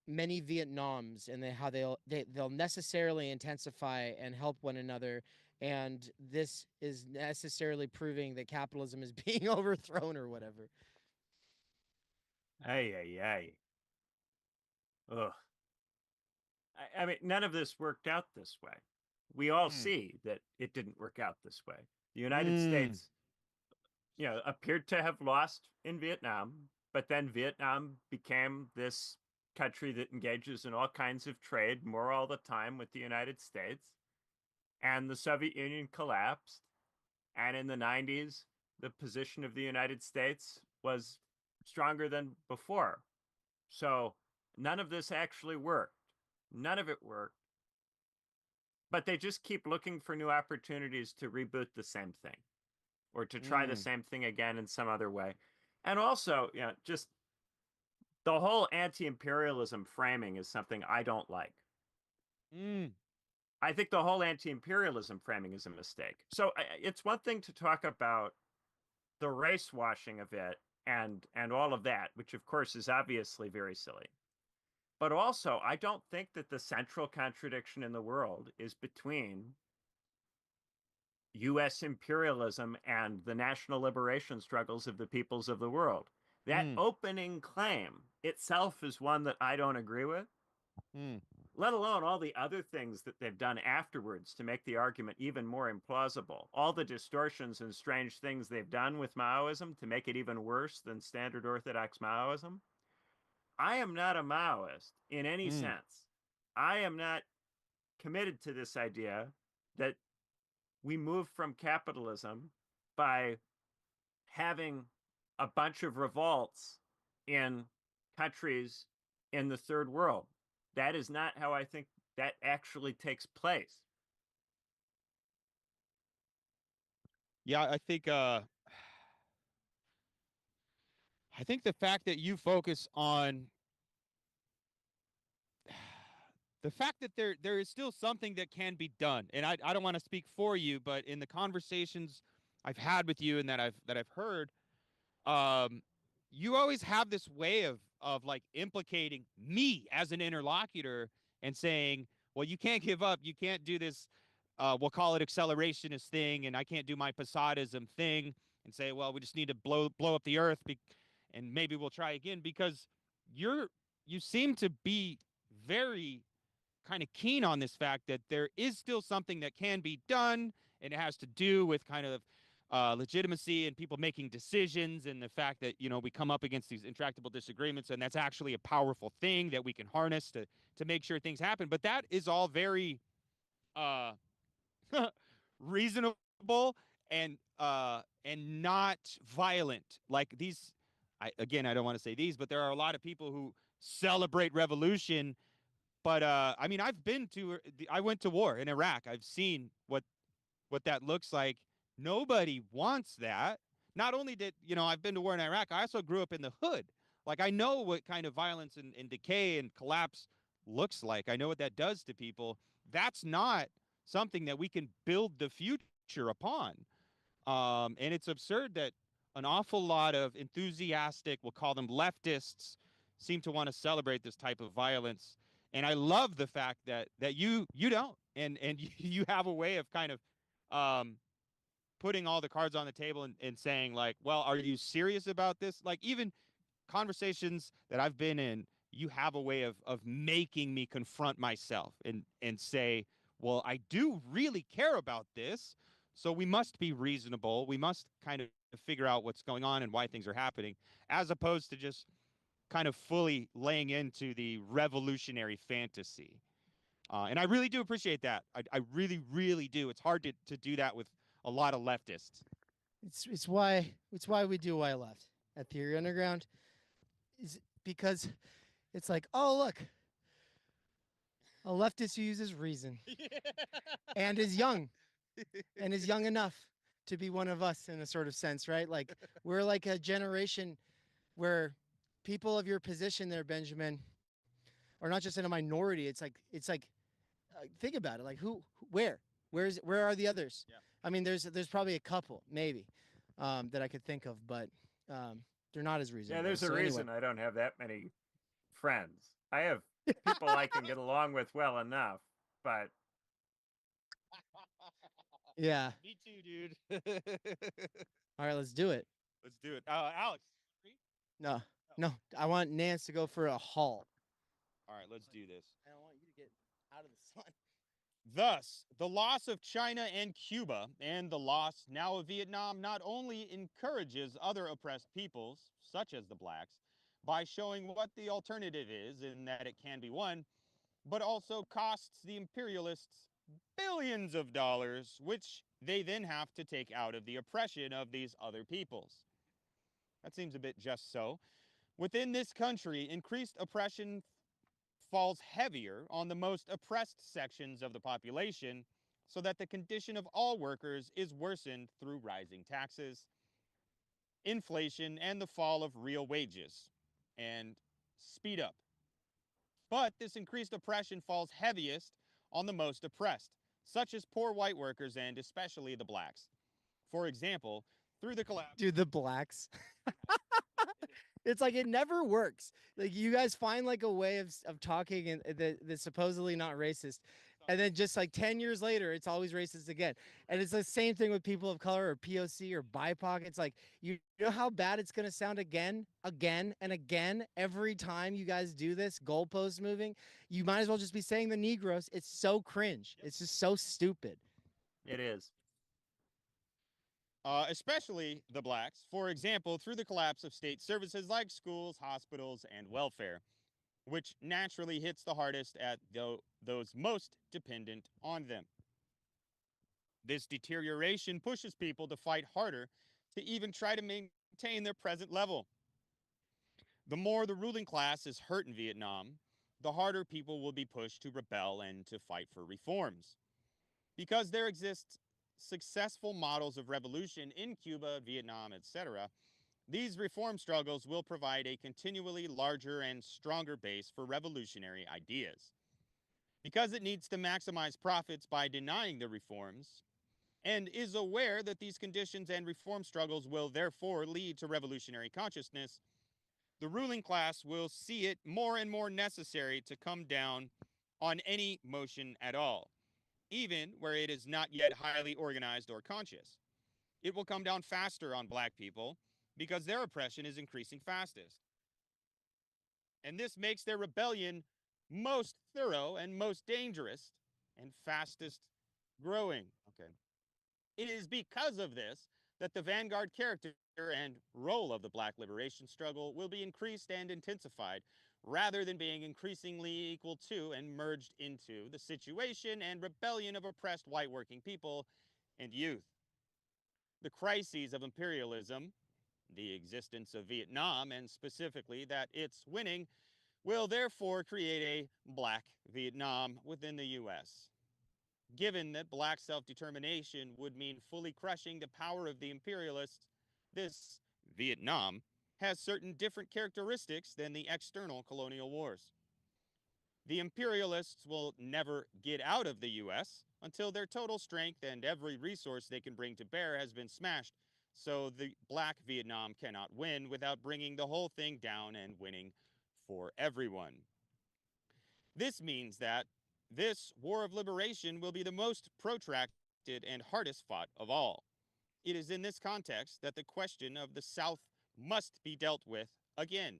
many Vietnams and how they'll necessarily intensify and help one another, and this is necessarily proving that capitalism is being overthrown or whatever? Ay. Ugh. I mean, none of this worked out this way. We all see that it didn't work out this way. The United States, appeared to have lost in Vietnam, but then Vietnam became this country that engages in all kinds of trade more all the time with the United States. And the Soviet Union collapsed. And in the 90s, the position of the United States was stronger than before. So none of this actually worked. None of it worked. But they just keep looking for new opportunities to reboot the same thing or to try the same thing again in some other way. And also, just the whole anti-imperialism framing is something I don't like. I think the whole anti-imperialism framing is a mistake. So it's one thing to talk about the race washing of it and all of that, which of course is obviously very silly. But also, I don't think that the central contradiction in the world is between US imperialism and the national liberation struggles of the peoples of the world. That opening claim itself is one that I don't agree with, let alone all the other things that they've done afterwards to make the argument even more implausible. All the distortions and strange things they've done with Maoism to make it even worse than standard orthodox Maoism. I am not a Maoist in any sense. I am not committed to this idea that we move from capitalism by having a bunch of revolts in countries in the third world. That is not how I think that actually takes place. Yeah, I think the fact that you focus on the fact that there is still something that can be done, and I don't want to speak for you, but in the conversations I've had with you and that I've heard, you always have this way of like implicating me as an interlocutor and saying, well, you can't give up, you can't do this, we'll call it accelerationist thing, and I can't do my Possadism thing and say, well, we just need to blow up the earth and maybe we'll try again, because you seem to be very kind of keen on this fact that there is still something that can be done, and it has to do with kind of legitimacy and people making decisions, and the fact that we come up against these intractable disagreements, and that's actually a powerful thing that we can harness to make sure things happen. But that is all very reasonable and not violent. Like these, I don't want to say these, but there are a lot of people who celebrate revolution. But I mean, I went to war in Iraq. I've seen what that looks like. Nobody wants that. Not only did, I've been to war in Iraq, I also grew up in the hood. Like, I know what kind of violence and decay and collapse looks like. I know what that does to people. That's not something that we can build the future upon. And it's absurd that an awful lot of enthusiastic, we'll call them leftists, seem to want to celebrate this type of violence. And I love the fact that you don't, and you have a way of kind of putting all the cards on the table and saying, like, well, are you serious about this? Like, even conversations that I've been in, you have a way of making me confront myself and say, well, I do really care about this. So we must be reasonable. We must kind of figure out what's going on and why things are happening, as opposed to just kind of fully laying into the revolutionary fantasy. And I really do appreciate that. I really, really do. It's hard to do that with a lot of leftists. It's why we do Why Left at Theory Underground, is because it's like, oh, look, a leftist who uses reason and is young enough to be one of us in a sort of sense, right? Like, we're like a generation where people of your position there, Benjamin, are not just in a minority. It's like think about it. Like, where are the others? Yeah. I mean, there's probably a couple, maybe, that I could think of, but they're not as reasonable. Yeah, there's a So reason anyway. I don't have that many friends. I have people I can get along with well enough, but Yeah. Me too, dude. All right, let's do it. Let's do it. Alex. No, I want Nance to go for a haul. All right, let's do this. I don't want you to get out of the sun. Thus, the loss of China and Cuba and the loss now of Vietnam not only encourages other oppressed peoples, such as the blacks, by showing what the alternative is and that it can be won, but also costs the imperialists billions of dollars, which they then have to take out of the oppression of these other peoples. That seems a bit just so. Within this country, increased oppression falls heavier on the most oppressed sections of the population, so that the condition of all workers is worsened through rising taxes, inflation, and the fall of real wages, and speed up. But this increased oppression falls heaviest on the most oppressed, such as poor white workers and especially the blacks. For example, through the collapse... Dude, the blacks. It's like it never works. Like, you guys find like a way of talking and that's supposedly not racist, and then just like 10 years later, it's always racist again. And it's the same thing with people of color or POC or BIPOC. It's like, you know how bad it's gonna sound again and again every time you guys do this goalpost moving. You might as well just be saying the Negroes. It's so cringe. It's just so stupid. it is. Especially the blacks, for example, through the collapse of state services like schools, hospitals, and welfare, which naturally hits the hardest at those most dependent on them. This deterioration pushes people to fight harder to even try to maintain their present level. The more the ruling class is hurt in Vietnam, the harder people will be pushed to rebel and to fight for reforms. Because there exists successful models of revolution in Cuba, Vietnam, etc., these reform struggles will provide a continually larger and stronger base for revolutionary ideas. Because it needs to maximize profits by denying the reforms, and is aware that these conditions and reform struggles will therefore lead to revolutionary consciousness, the ruling class will see it more and more necessary to come down on any motion at all, even where it is not yet highly organized or conscious. It will come down faster on black people because their oppression is increasing fastest. And this makes their rebellion most thorough and most dangerous and fastest growing. Okay. It is because of this that the Vanguard character and role of the black liberation struggle will be increased and intensified, rather than being increasingly equal to and merged into the situation and rebellion of oppressed white working people and youth. The crises of imperialism, the existence of Vietnam, and specifically that its winning, will therefore create a black Vietnam within the U.S. Given that black self-determination would mean fully crushing the power of the imperialists, this Vietnam has certain different characteristics than the external colonial wars. The imperialists will never get out of the U.S. until their total strength and every resource they can bring to bear has been smashed, so the black Vietnam cannot win without bringing the whole thing down and winning for everyone. This means that this war of liberation will be the most protracted and hardest fought of all. It is in this context that the question of the South must be dealt with again,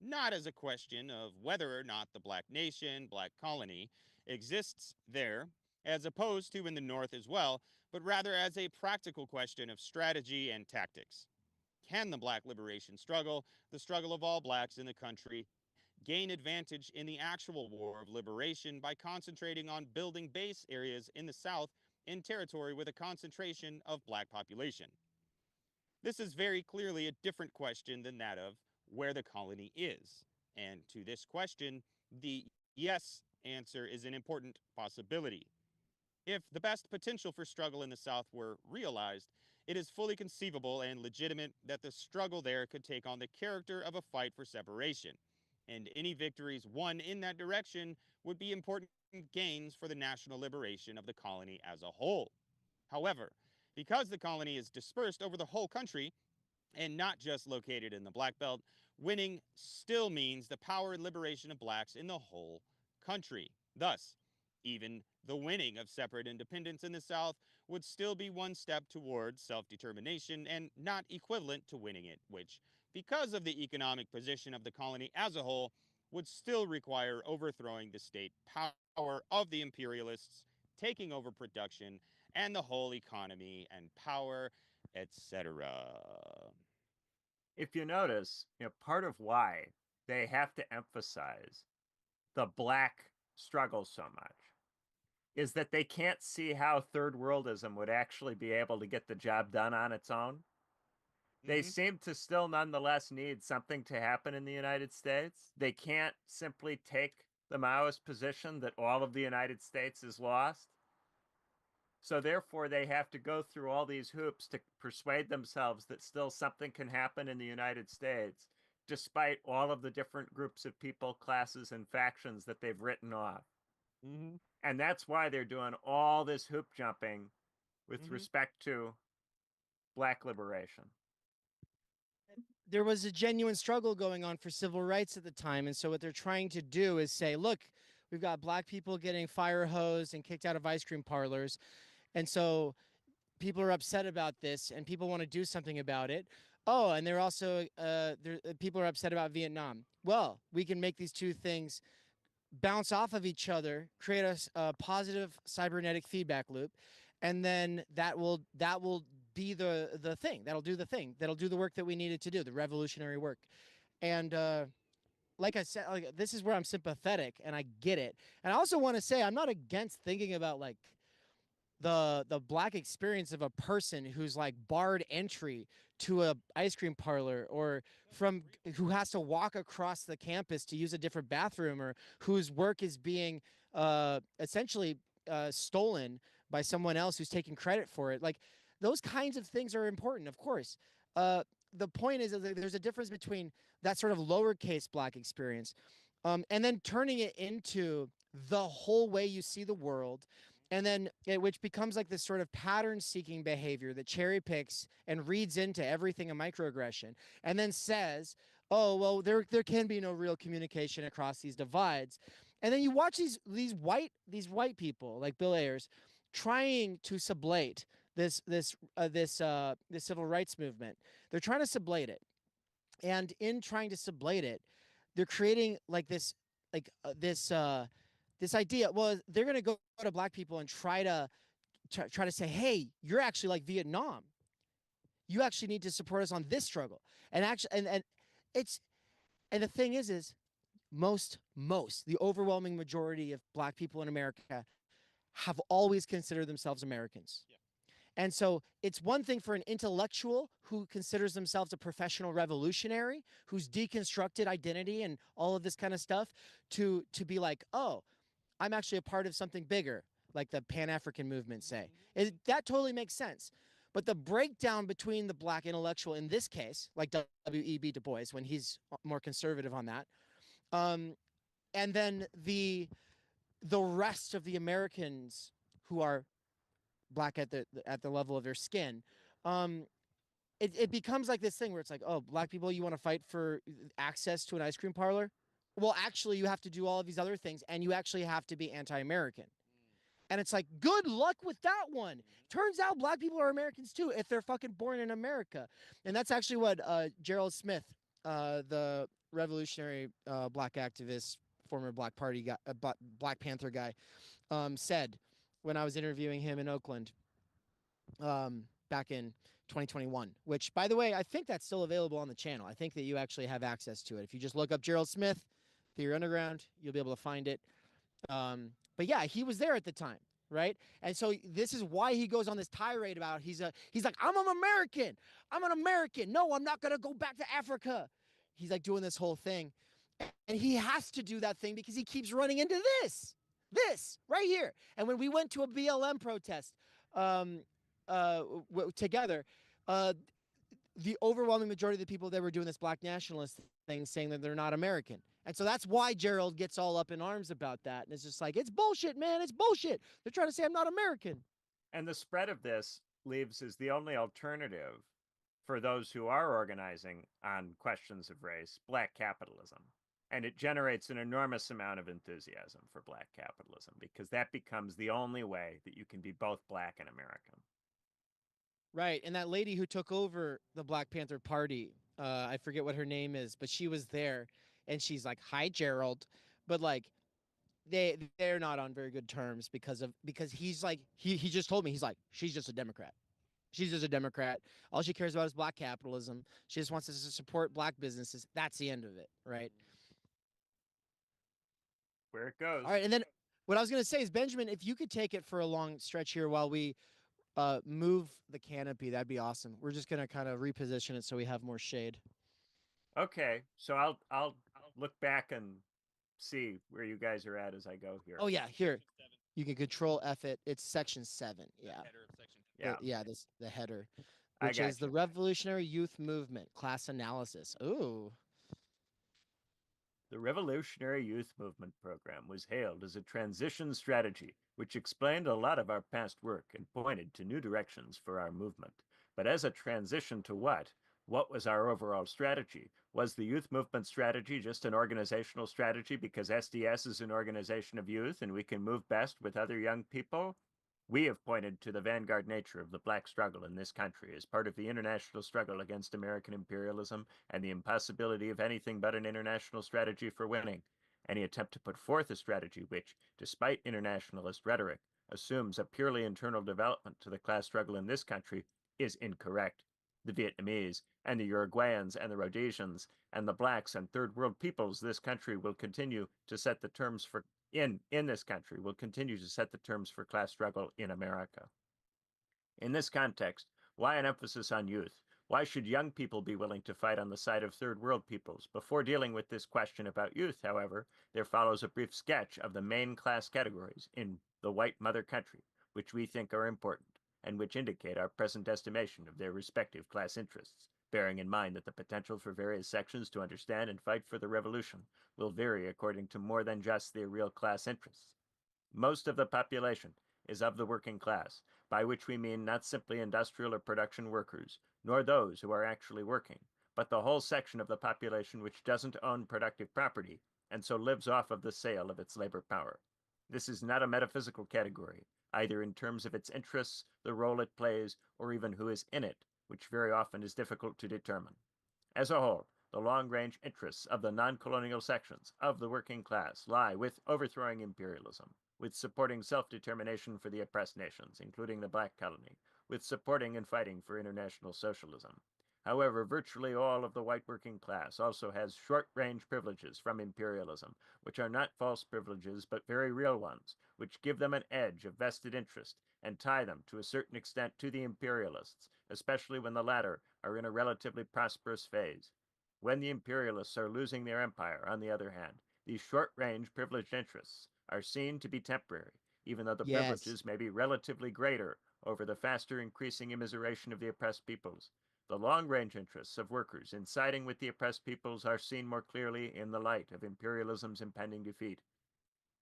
not as a question of whether or not the black nation, black colony, exists there, as opposed to in the North as well, but rather as a practical question of strategy and tactics. Can the black liberation struggle, the struggle of all blacks in the country, gain advantage in the actual war of liberation by concentrating on building base areas in the South in territory with a concentration of black population? This is very clearly a different question than that of where the colony is. And to this question, the yes answer is an important possibility. If the best potential for struggle in the South were realized, it is fully conceivable and legitimate that the struggle there could take on the character of a fight for separation, and any victories won in that direction would be important gains for the national liberation of the colony as a whole. However, because the colony is dispersed over the whole country and not just located in the Black Belt, winning still means the power and liberation of blacks in the whole country. Thus, even the winning of separate independence in the South would still be one step towards self-determination and not equivalent to winning it, which, because of the economic position of the colony as a whole, would still require overthrowing the state power of the imperialists, taking over production and the whole economy and power, etc. If you notice, part of why they have to emphasize the black struggle so much is that they can't see how third worldism would actually be able to get the job done on its own. They seem to still nonetheless need something to happen in the United States. They can't simply take the Maoist position that all of the United States is lost. So therefore, they have to go through all these hoops to persuade themselves that still something can happen in the United States, despite all of the different groups of people, classes, and factions that they've written off. And that's why they're doing all this hoop jumping with respect to black liberation. There was a genuine struggle going on for civil rights at the time. And so what they're trying to do is say, look, we've got black people getting fire hosed and kicked out of ice cream parlors. And so people are upset about this and people want to do something about it. Oh, and they're also, people are upset about Vietnam. Well, we can make these two things bounce off of each other, create a positive cybernetic feedback loop. And then that will be the thing. That'll do the thing. That'll do the work that we needed to do, the revolutionary work. And like I said, this is where I'm sympathetic and I get it. And I also want to say I'm not against thinking about like the black experience of a person who's like barred entry to a ice cream parlor, or who has to walk across the campus to use a different bathroom, or whose work is being essentially stolen by someone else who's taking credit for it. Like those kinds of things are important, of course. The point is that there's a difference between that sort of lowercase black experience and then turning it into the whole way you see the world, and then which becomes like this sort of pattern-seeking behavior that cherry picks and reads into everything a microaggression, and then says, oh, well, there can be no real communication across these divides. And then you watch these white people like Bill Ayers trying to sublate this civil rights movement. They're trying to sublate it, and in trying to sublate it, they're creating like this idea. Well, they're going to go to black people and try to say, hey, you're actually like Vietnam. You actually need to support us on this struggle. And actually, and the thing is the overwhelming majority of black people in America have always considered themselves Americans. And so it's one thing for an intellectual who considers themselves a professional revolutionary, who's deconstructed identity and all of this kind of stuff, to be like, oh, I'm actually a part of something bigger, like the Pan-African movement say. That totally makes sense. But the breakdown between the black intellectual in this case, like W.E.B. Du Bois, when he's more conservative on that, and then the rest of the Americans who are black at the level of their skin, it becomes like this thing where it's like, oh, black people, you want to fight for access to an ice cream parlor? Well, actually, you have to do all of these other things, and you actually have to be anti-American. And it's like, good luck with that one. Turns out black people are Americans too if they're fucking born in America. And that's actually what Gerald Smith, the revolutionary black activist, former Black Party guy, Black Panther guy, said when I was interviewing him in Oakland back in 2021, which, by the way, I think that's still available on the channel. I think that you actually have access to it. If you just look up Gerald Smith, Theory Underground, you'll be able to find it. But yeah, he was there at the time, right? And so this is why he goes on this tirade about he's like, I'm an American. I'm an American. No, I'm not going to go back to Africa. He's like doing this whole thing. And he has to do that thing because he keeps running into this right here. And when we went to a BLM protest together, the overwhelming majority of the people that were doing this black nationalist thing saying that they're not American. And so that's why Gerald gets all up in arms about that. And it's just like, it's bullshit, man. It's bullshit. They're trying to say I'm not American. And the spread of this leaves as the only alternative for those who are organizing on questions of race, black capitalism. And it generates an enormous amount of enthusiasm for black capitalism because that becomes the only way that you can be both black and American. Right. And that lady who took over the Black Panther Party, I forget what her name is, but she was there and she's like, hi, Gerald. But like, they're not on very good terms because he's like, he just told me, he's like, she's just a Democrat. She's just a Democrat. All she cares about is black capitalism. She just wants us to support black businesses. That's the end of it. Right. Where it goes. All right. And then what I was going to say is, Benjamin, if you could take it for a long stretch here while we move the canopy, that'd be awesome. We're just gonna kind of reposition it so we have more shade. Okay, so I'll look back and see where you guys are at as I go here. Oh yeah, here you can Control F it. It's section 7. Yeah, Yeah, the header, I which is gotcha. the Revolutionary Youth Movement class analysis. Ooh. The Revolutionary Youth Movement program was hailed as a transition strategy, which explained a lot of our past work and pointed to new directions for our movement. But as a transition to what? What was our overall strategy? Was the youth movement strategy just an organizational strategy because SDS is an organization of youth and we can move best with other young people? We have pointed to the vanguard nature of the black struggle in this country as part of the international struggle against American imperialism and the impossibility of anything but an international strategy for winning. Any attempt to put forth a strategy which, despite internationalist rhetoric, assumes a purely internal development to the class struggle in this country is incorrect. The Vietnamese and the Uruguayans and the Rhodesians and the blacks and third world peoples this country will continue to set the terms for in this country will continue to set the terms for class struggle in America. In this context, why an emphasis on youth? Why should young people be willing to fight on the side of third world peoples? Before dealing with this question about youth, however, there follows a brief sketch of the main class categories in the white mother country, which we think are important and which indicate our present estimation of their respective class interests, bearing in mind that the potential for various sections to understand and fight for the revolution will vary according to more than just their real class interests. Most of the population is of the working class, by which we mean not simply industrial or production workers, nor those who are actually working, but the whole section of the population which doesn't own productive property and so lives off of the sale of its labor power. This is not a metaphysical category, either in terms of its interests, the role it plays, or even who is in it, which very often is difficult to determine. As a whole, the long-range interests of the non-colonial sections of the working class lie with overthrowing imperialism, with supporting self-determination for the oppressed nations, including the black colony, with supporting and fighting for international socialism. However, virtually all of the white working class also has short-range privileges from imperialism, which are not false privileges but very real ones, which give them an edge of vested interest and tie them to a certain extent to the imperialists, especially when the latter are in a relatively prosperous phase. When the imperialists are losing their empire, on the other hand, these short-range privileged interests are seen to be temporary, even though the Yes. privileges may be relatively greater over the faster increasing immiseration of the oppressed peoples. The long-range interests of workers in siding with the oppressed peoples are seen more clearly in the light of imperialism's impending defeat.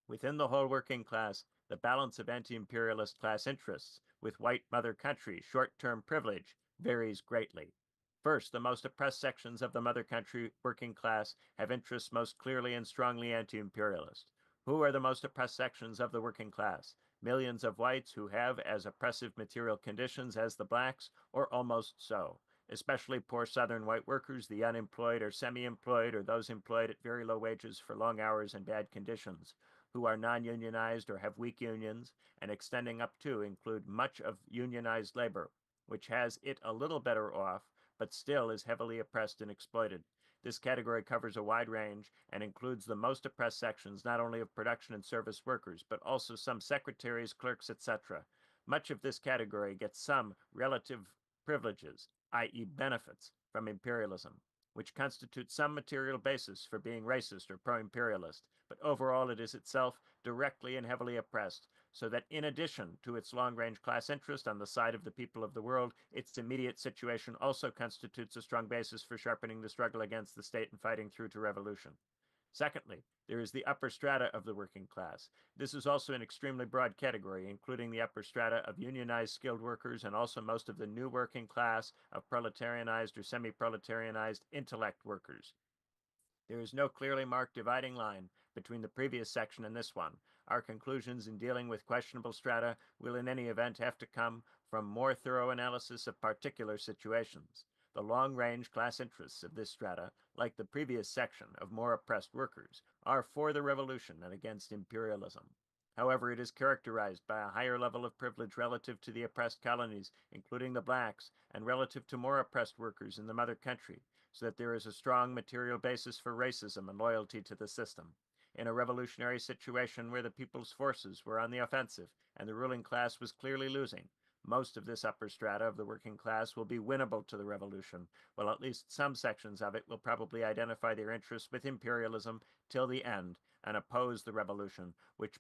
Within the whole working class, the balance of anti-imperialist class interests with white mother country short-term privilege varies greatly. First, the most oppressed sections of the mother country working class have interests most clearly and strongly anti-imperialist. Who are the most oppressed sections of the working class? Millions of whites who have as oppressive material conditions as the blacks, or almost so. Especially poor Southern white workers, the unemployed or semi-employed, or those employed at very low wages for long hours and bad conditions, who are non-unionized or have weak unions, and extending up to include much of unionized labor, which has it a little better off, but still is heavily oppressed and exploited. This category covers a wide range and includes the most oppressed sections not only of production and service workers, but also some secretaries, clerks, etc. Much of this category gets some relative privileges, i.e. benefits, from imperialism, which constitutes some material basis for being racist or pro-imperialist, but overall it is itself directly and heavily oppressed, so that in addition to its long-range class interest on the side of the people of the world, its immediate situation also constitutes a strong basis for sharpening the struggle against the state and fighting through to revolution. Secondly, there is the upper strata of the working class. This is also an extremely broad category, including the upper strata of unionized skilled workers and also most of the new working class of proletarianized or semi-proletarianized intellect workers. There is no clearly marked dividing line between the previous section and this one. Our conclusions in dealing with questionable strata will in any event have to come from more thorough analysis of particular situations. The long-range class interests of this strata, like the previous section of more oppressed workers, are for the revolution and against imperialism. However, it is characterized by a higher level of privilege relative to the oppressed colonies, including the blacks, and relative to more oppressed workers in the mother country, so that there is a strong material basis for racism and loyalty to the system. In a revolutionary situation where the people's forces were on the offensive and the ruling class was clearly losing, most of this upper strata of the working class will be winnable to the revolution, while at least some sections of it will probably identify their interests with imperialism till the end and oppose the revolution, which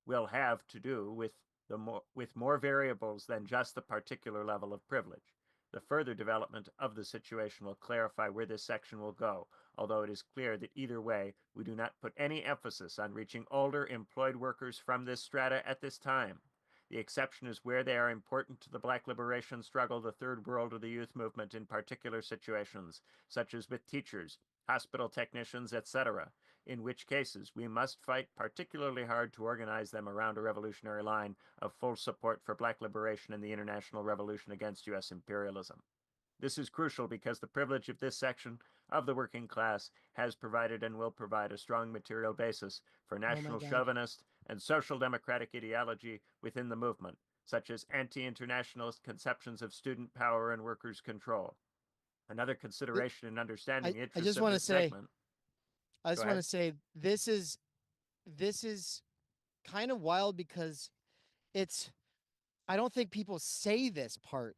will have to do with more variables than just the particular level of privilege. The further development of the situation will clarify where this section will go, although it is clear that either way, we do not put any emphasis on reaching older employed workers from this strata at this time. The exception is where they are important to the Black liberation struggle, the Third World, or the youth movement in particular situations, such as with teachers, hospital technicians, etc., in which cases we must fight particularly hard to organize them around a revolutionary line of full support for Black liberation and the international revolution against U.S. imperialism. This is crucial because the privilege of this section of the working class has provided and will provide a strong material basis for national chauvinist and social democratic ideology within the movement, such as anti-internationalist conceptions of student power and workers' control. Another consideration in understanding the interests of this segment. I just want to say this is kind of wild because I don't think people say this part.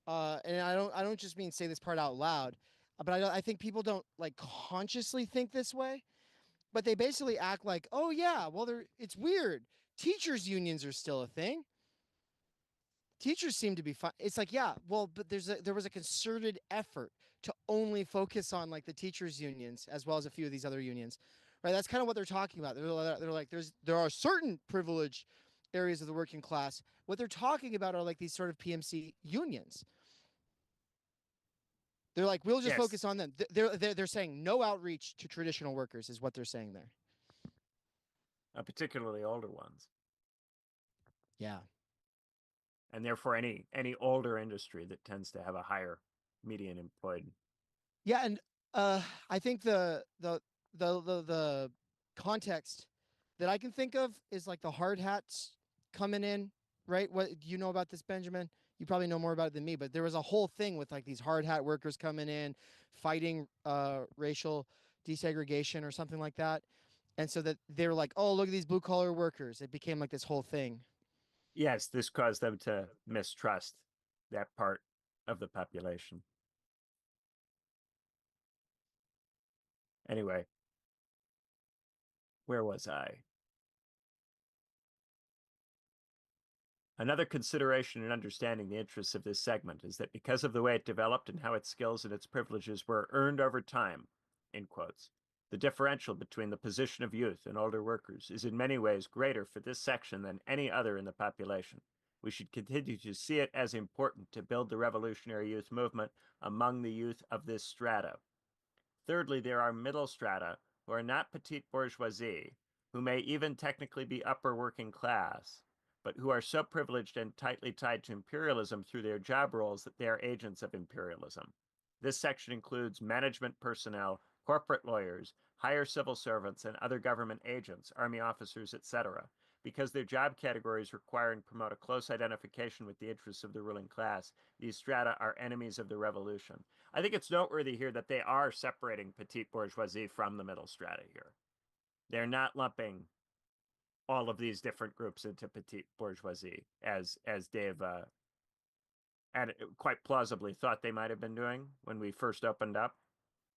And I don't just mean say this part out loud, but I think people don't like consciously think this way, but they basically act like, oh yeah, well it's weird. Teachers unions are still a thing. Teachers seem to be fine. It's like, yeah, well, but there was a concerted effort to only focus on like the teachers unions as well as a few of these other unions, right? That's kind of what they're talking about. They're like, there are certain privileged areas of the working class. What they're talking about are like these sort of PMC unions. They're like, we'll just focus on them. They're saying no outreach to traditional workers is what they're saying there. Particularly older ones. Yeah. And therefore any older industry that tends to have a higher median employed. Yeah, and I think the context that I can think of is like the hard hats coming in, right? What do you know about this, Benjamin? You probably know more about it than me, but there was a whole thing with like these hard hat workers coming in, fighting racial desegregation or something like that. And so that they were like, oh, look at these blue collar workers. It became like this whole thing. Yes, this caused them to mistrust that part of the population. Anyway, where was I? Another consideration in understanding the interests of this segment is that because of the way it developed and how its skills and its privileges were earned over time, in quotes, the differential between the position of youth and older workers is in many ways greater for this section than any other in the population. We should continue to see it as important to build the revolutionary youth movement among the youth of this strata. Thirdly, there are middle strata who are not petite bourgeoisie, who may even technically be upper working class, but who are so privileged and tightly tied to imperialism through their job roles that they are agents of imperialism. This section includes management personnel, corporate lawyers, higher civil servants, and other government agents, army officers, etc., because their job categories require and promote a close identification with the interests of the ruling class. These strata are enemies of the revolution. I think it's noteworthy here that they are separating petite bourgeoisie from the middle strata here. They're not lumping all of these different groups into petite bourgeoisie, as Dave and quite plausibly thought they might have been doing when we first opened up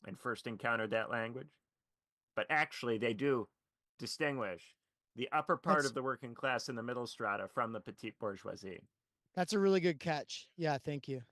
and first encountered that language. But actually, they do distinguish the upper part of the working class and the middle strata from the petite bourgeoisie. That's a really good catch. Yeah, thank you.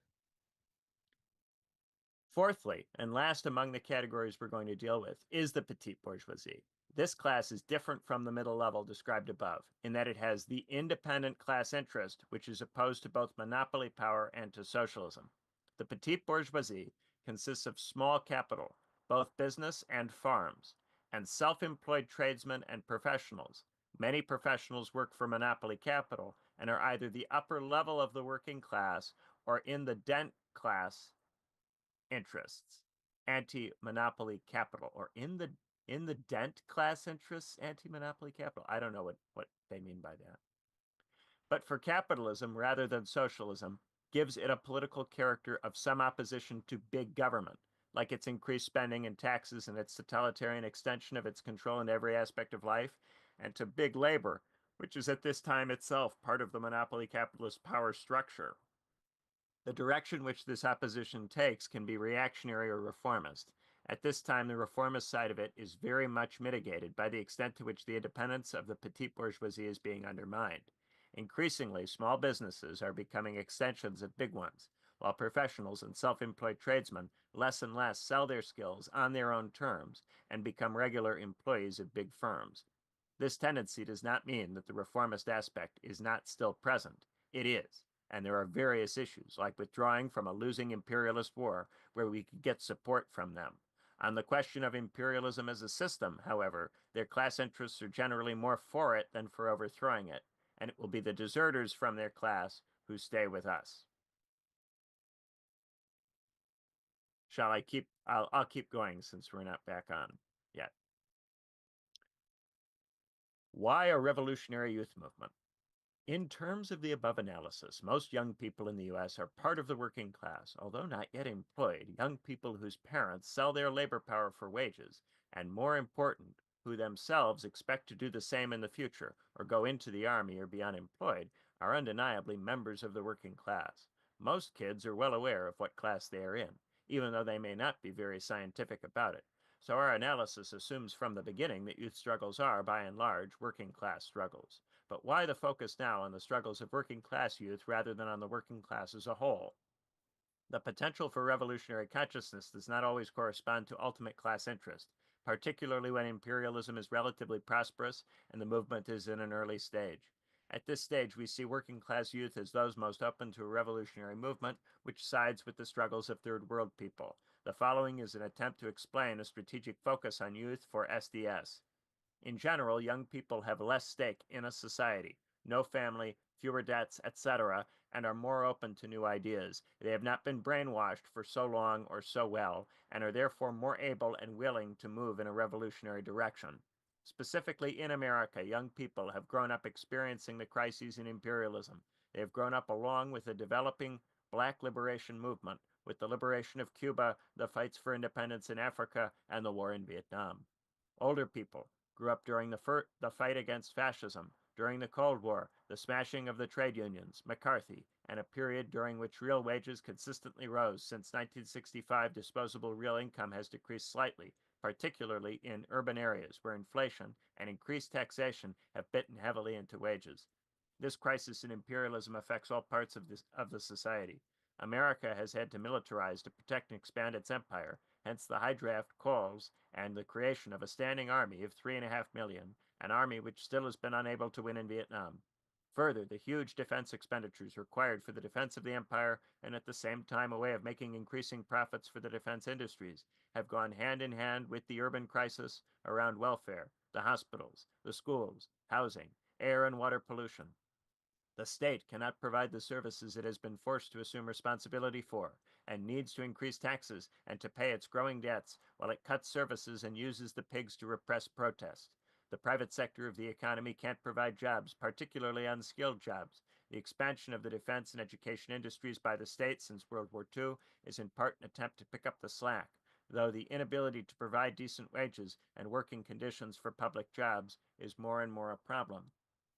Fourthly, and last among the categories we're going to deal with, is the petite bourgeoisie. This class is different from the middle level described above, in that it has the independent class interest, which is opposed to both monopoly power and to socialism. The petite bourgeoisie consists of small capital, both business and farms, and self-employed tradesmen and professionals. Many professionals work for monopoly capital and are either the upper level of the working class or in the dent class interests, anti-monopoly capital, or in the dent class interests, anti-monopoly capital. I don't know what they mean by that. But for capitalism, rather than socialism, gives it a political character of some opposition to big government, like its increased spending and taxes and its totalitarian extension of its control in every aspect of life, and to big labor, which is at this time itself part of the monopoly capitalist power structure. The direction which this opposition takes can be reactionary or reformist. At this time, the reformist side of it is very much mitigated by the extent to which the independence of the petite bourgeoisie is being undermined. Increasingly, small businesses are becoming extensions of big ones, while professionals and self-employed tradesmen less and less sell their skills on their own terms and become regular employees of big firms. This tendency does not mean that the reformist aspect is not still present. It is. And there are various issues, like withdrawing from a losing imperialist war, where we could get support from them. On the question of imperialism as a system, however, their class interests are generally more for it than for overthrowing it, and it will be the deserters from their class who stay with us. Shall I keep? I'll keep going since we're not back on yet. Why a revolutionary youth movement? In terms of the above analysis, most young people in the U.S. are part of the working class, although not yet employed, young people whose parents sell their labor power for wages, and more important, who themselves expect to do the same in the future, or go into the army or be unemployed, are undeniably members of the working class. Most kids are well aware of what class they are in, even though they may not be very scientific about it. So our analysis assumes from the beginning that youth struggles are, by and large, working class struggles. But why the focus now on the struggles of working class youth rather than on the working class as a whole? The potential for revolutionary consciousness does not always correspond to ultimate class interest, particularly when imperialism is relatively prosperous and the movement is in an early stage. At this stage, we see working class youth as those most open to a revolutionary movement which sides with the struggles of third world people. The following is an attempt to explain a strategic focus on youth for SDS. In general, young people have less stake in a society, no family, fewer debts, etc., and are more open to new ideas. They have not been brainwashed for so long or so well, and are therefore more able and willing to move in a revolutionary direction. Specifically in America, young people have grown up experiencing the crises in imperialism. They have grown up along with the developing Black liberation movement, with the liberation of Cuba, the fights for independence in Africa, and the war in Vietnam. Older people grew up during the fight against fascism, during the Cold War, the smashing of the trade unions, McCarthy, and a period during which real wages consistently rose. Since 1965, disposable real income has decreased slightly, particularly in urban areas where inflation and increased taxation have bitten heavily into wages. This crisis in imperialism affects all parts of the society. America has had to militarize to protect and expand its empire, hence the high draft calls and the creation of a standing army of 3.5 million, an army which still has been unable to win in Vietnam. Further, the huge defense expenditures required for the defense of the empire and at the same time a way of making increasing profits for the defense industries have gone hand in hand with the urban crisis around welfare, the hospitals, the schools, housing, air and water pollution. The state cannot provide the services it has been forced to assume responsibility for and needs to increase taxes and to pay its growing debts while it cuts services and uses the pigs to repress protest. The private sector of the economy can't provide jobs, particularly unskilled jobs. The expansion of the defense and education industries by the state since World War II is in part an attempt to pick up the slack, though the inability to provide decent wages and working conditions for public jobs is more and more a problem.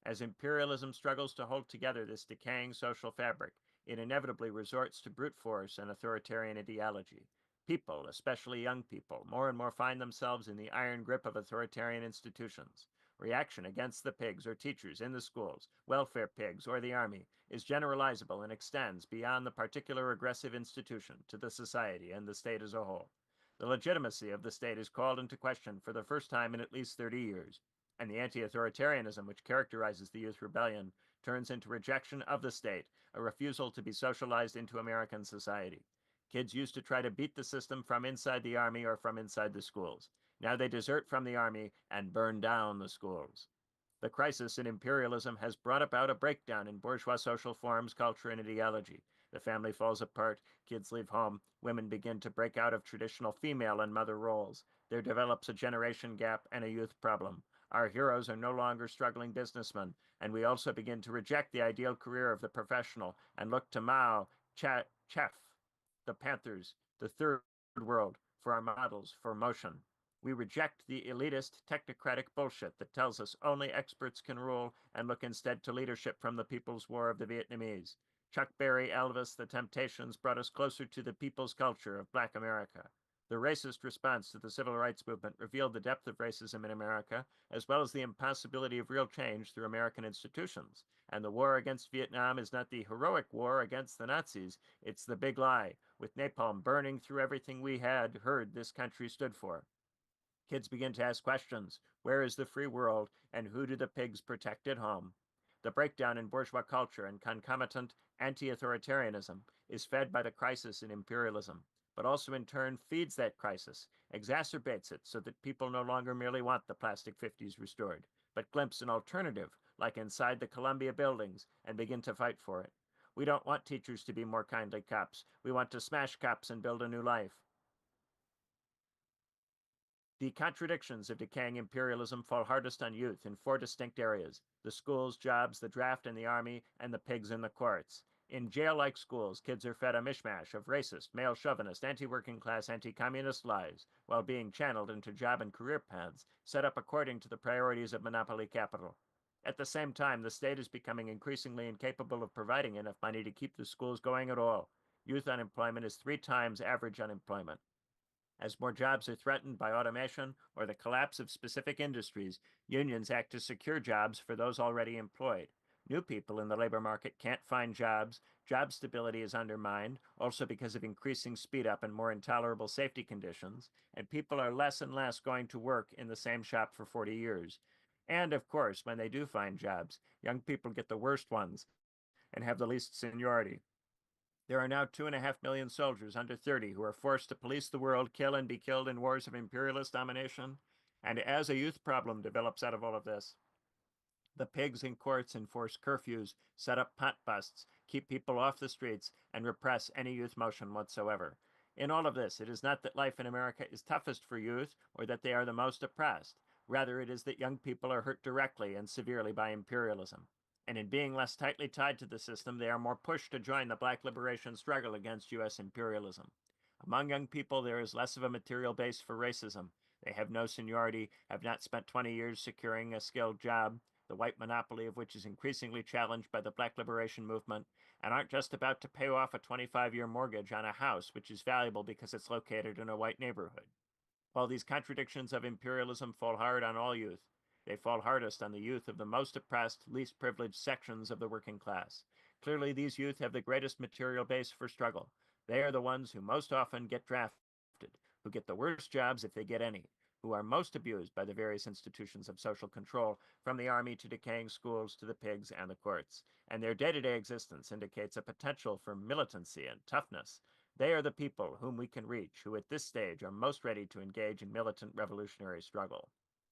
As imperialism struggles to hold together this decaying social fabric, it inevitably resorts to brute force and authoritarian ideology. People, especially young people, more and more find themselves in the iron grip of authoritarian institutions. Reaction against the pigs or teachers in the schools, welfare pigs, or the army is generalizable and extends beyond the particular aggressive institution to the society and the state as a whole. The legitimacy of the state is called into question for the first time in at least 30 years. And the anti-authoritarianism which characterizes the youth rebellion turns into rejection of the state, a refusal to be socialized into American society. Kids used to try to beat the system from inside the army or from inside the schools. Now they desert from the army and burn down the schools. The crisis in imperialism has brought about a breakdown in bourgeois social forms, culture, and ideology. The family falls apart, kids leave home, women begin to break out of traditional female and mother roles. There develops a generation gap and a youth problem. Our heroes are no longer struggling businessmen, and we also begin to reject the ideal career of the professional and look to Mao, Chef, the Panthers, the Third World for our models for motion. We reject the elitist, technocratic bullshit that tells us only experts can rule and look instead to leadership from the People's War of the Vietnamese. Chuck Berry, Elvis, The Temptations brought us closer to the people's culture of Black America. The racist response to the civil rights movement revealed the depth of racism in America, as well as the impossibility of real change through American institutions. And the war against Vietnam is not the heroic war against the Nazis, it's the big lie, with napalm burning through everything we had heard this country stood for. Kids begin to ask questions. Where is the free world, and who do the pigs protect at home? The breakdown in bourgeois culture and concomitant anti-authoritarianism is fed by the crisis in imperialism, but also in turn feeds that crisis, exacerbates it so that people no longer merely want the plastic 50s restored, but glimpse an alternative, like inside the Columbia buildings, and begin to fight for it. We don't want teachers to be more kindly cops. We want to smash cops and build a new life. The contradictions of decaying imperialism fall hardest on youth in 4 distinct areas: the schools, jobs, the draft and the army, and the pigs in the courts. In jail-like schools, kids are fed a mishmash of racist, male chauvinist, anti-working class, anti-communist lies, while being channeled into job and career paths set up according to the priorities of monopoly capital. At the same time, the state is becoming increasingly incapable of providing enough money to keep the schools going at all. Youth unemployment is 3 times average unemployment. As more jobs are threatened by automation or the collapse of specific industries, unions act to secure jobs for those already employed. New people in the labor market can't find jobs, job stability is undermined, also because of increasing speed up and more intolerable safety conditions, and people are less and less going to work in the same shop for 40 years. And of course, when they do find jobs, young people get the worst ones and have the least seniority. There are now 2.5 million soldiers under 30 who are forced to police the world, kill and be killed in wars of imperialist domination. And as a youth problem develops out of all of this, the pigs in courts enforce curfews, set up pot busts, keep people off the streets, and repress any youth motion whatsoever. In all of this, it is not that life in America is toughest for youth or that they are the most oppressed. Rather, it is that young people are hurt directly and severely by imperialism. And in being less tightly tied to the system, they are more pushed to join the Black liberation struggle against U.S. imperialism. Among young people, there is less of a material base for racism. They have no seniority, have not spent 20 years securing a skilled job. the white monopoly of which is increasingly challenged by the Black liberation movement, and aren't just about to pay off a 25-year mortgage on a house which is valuable because it's located in a white neighborhood. While these contradictions of imperialism fall hard on all youth, they fall hardest on the youth of the most oppressed, least privileged sections of the working class. Clearly, these youth have the greatest material base for struggle. They are the ones who most often get drafted, who get the worst jobs if they get any, who are most abused by the various institutions of social control, from the army to decaying schools to the pigs and the courts. And their day-to-day existence indicates a potential for militancy and toughness. They are the people whom we can reach, who at this stage are most ready to engage in militant revolutionary struggle.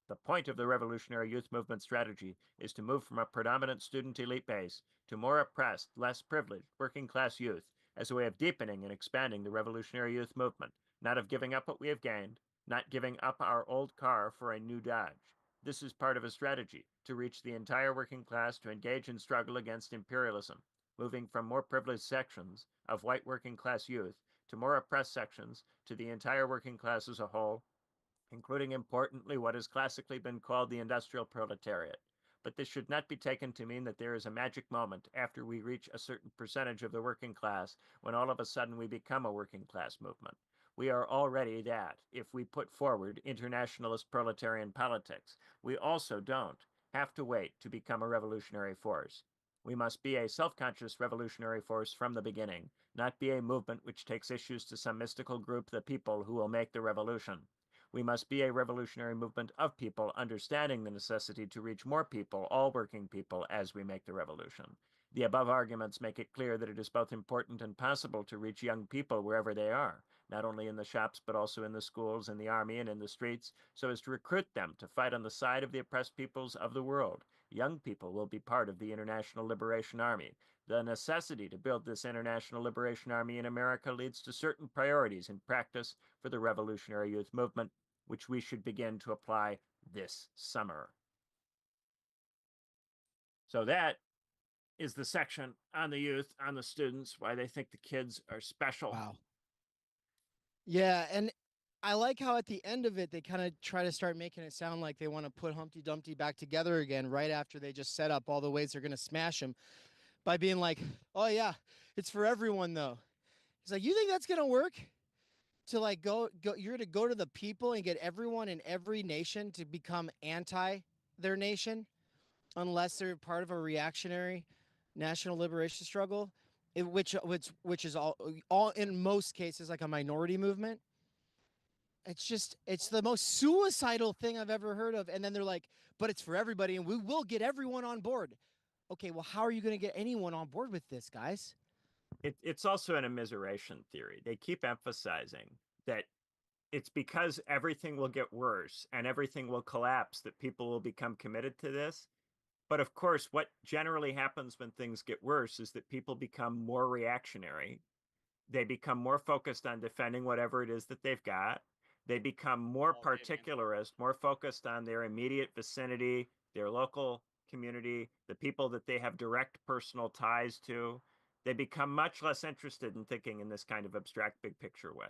The point of the revolutionary youth movement strategy is to move from a predominant student elite base to more oppressed, less privileged, working class youth as a way of deepening and expanding the revolutionary youth movement, not of giving up what we have gained, not giving up our old car for a new Dodge. This is part of a strategy to reach the entire working class to engage in struggle against imperialism, moving from more privileged sections of white working class youth to more oppressed sections to the entire working class as a whole, including importantly what has classically been called the industrial proletariat. But this should not be taken to mean that there is a magic moment after we reach a certain percentage of the working class when all of a sudden we become a working class movement. We are already that if we put forward internationalist proletarian politics. We also don't have to wait to become a revolutionary force. We must be a self-conscious revolutionary force from the beginning, not be a movement which takes issues to some mystical group, the people who will make the revolution. We must be a revolutionary movement of people understanding the necessity to reach more people, all working people, as we make the revolution. The above arguments make it clear that it is both important and possible to reach young people wherever they are, not only in the shops but also in the schools, in the army, and in the streets, so as to recruit them to fight on the side of the oppressed peoples of the world. Young people will be part of the International Liberation Army. The necessity to build this International Liberation Army in America leads to certain priorities in practice for the revolutionary youth movement, which we should begin to apply this summer. So that is the section on the youth, on the students, why they think the kids are special. Wow. Yeah, and I like how at the end of it, they kind of try to start making it sound like they want to put Humpty Dumpty back together again right after they just set up all the ways they're going to smash him by being like, oh, yeah, it's for everyone, though. He's like, you think that's going to work? To like you're to go to the people and get everyone in every nation to become anti their nation unless they're part of a reactionary national liberation struggle, which is all in most cases like a minority movement. It's the most suicidal thing I've ever heard of. And then they're like, but it's for everybody and we will get everyone on board. Okay, well, how are you going to get anyone on board with this, guys? It's also an immiseration theory. They keep emphasizing that it's because everything will get worse and everything will collapse that people will become committed to this. But of course, what generally happens when things get worse is that people become more reactionary. They become more focused on defending whatever it is that they've got. They become more particularist, more focused on their immediate vicinity, their local community, the people that they have direct personal ties to. They become much less interested in thinking in this kind of abstract big picture way.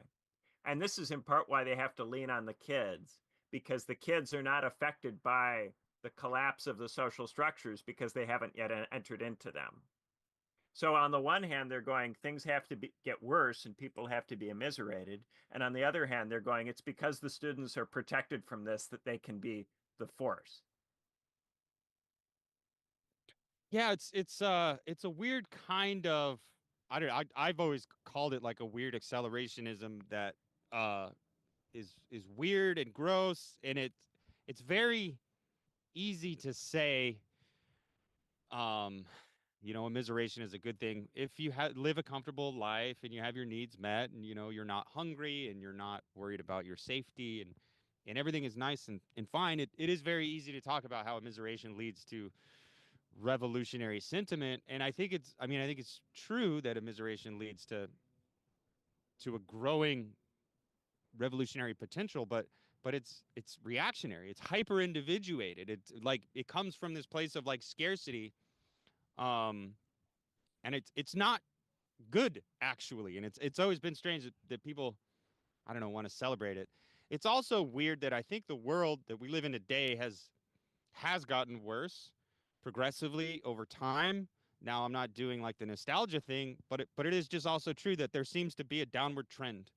And this is in part why they have to lean on the kids, because the kids are not affected by the collapse of the social structures because they haven't yet entered into them. So on the one hand, they're going, things have to get worse and people have to be immiserated. And on the other hand, they're going, it's because the students are protected from this that they can be the force. Yeah, it's a weird kind of I've always called it like a weird accelerationism that is weird and gross, and it's very easy to say immiseration is a good thing if you live a comfortable life and you have your needs met and you're not hungry and you're not worried about your safety and everything is nice and fine. It is very easy to talk about how immiseration leads to revolutionary sentiment, and I think it's true that immiseration leads to a growing revolutionary potential, but it's reactionary, it's hyper individuated, it's like it comes from this place of like scarcity, and it's not good actually, and it's always been strange that people, I don't know, want to celebrate it. It's also weird that I think the world that we live in today has gotten worse. progressively over time. Now I'm not doing like the nostalgia thing, but it is just also true that there seems to be a downward trend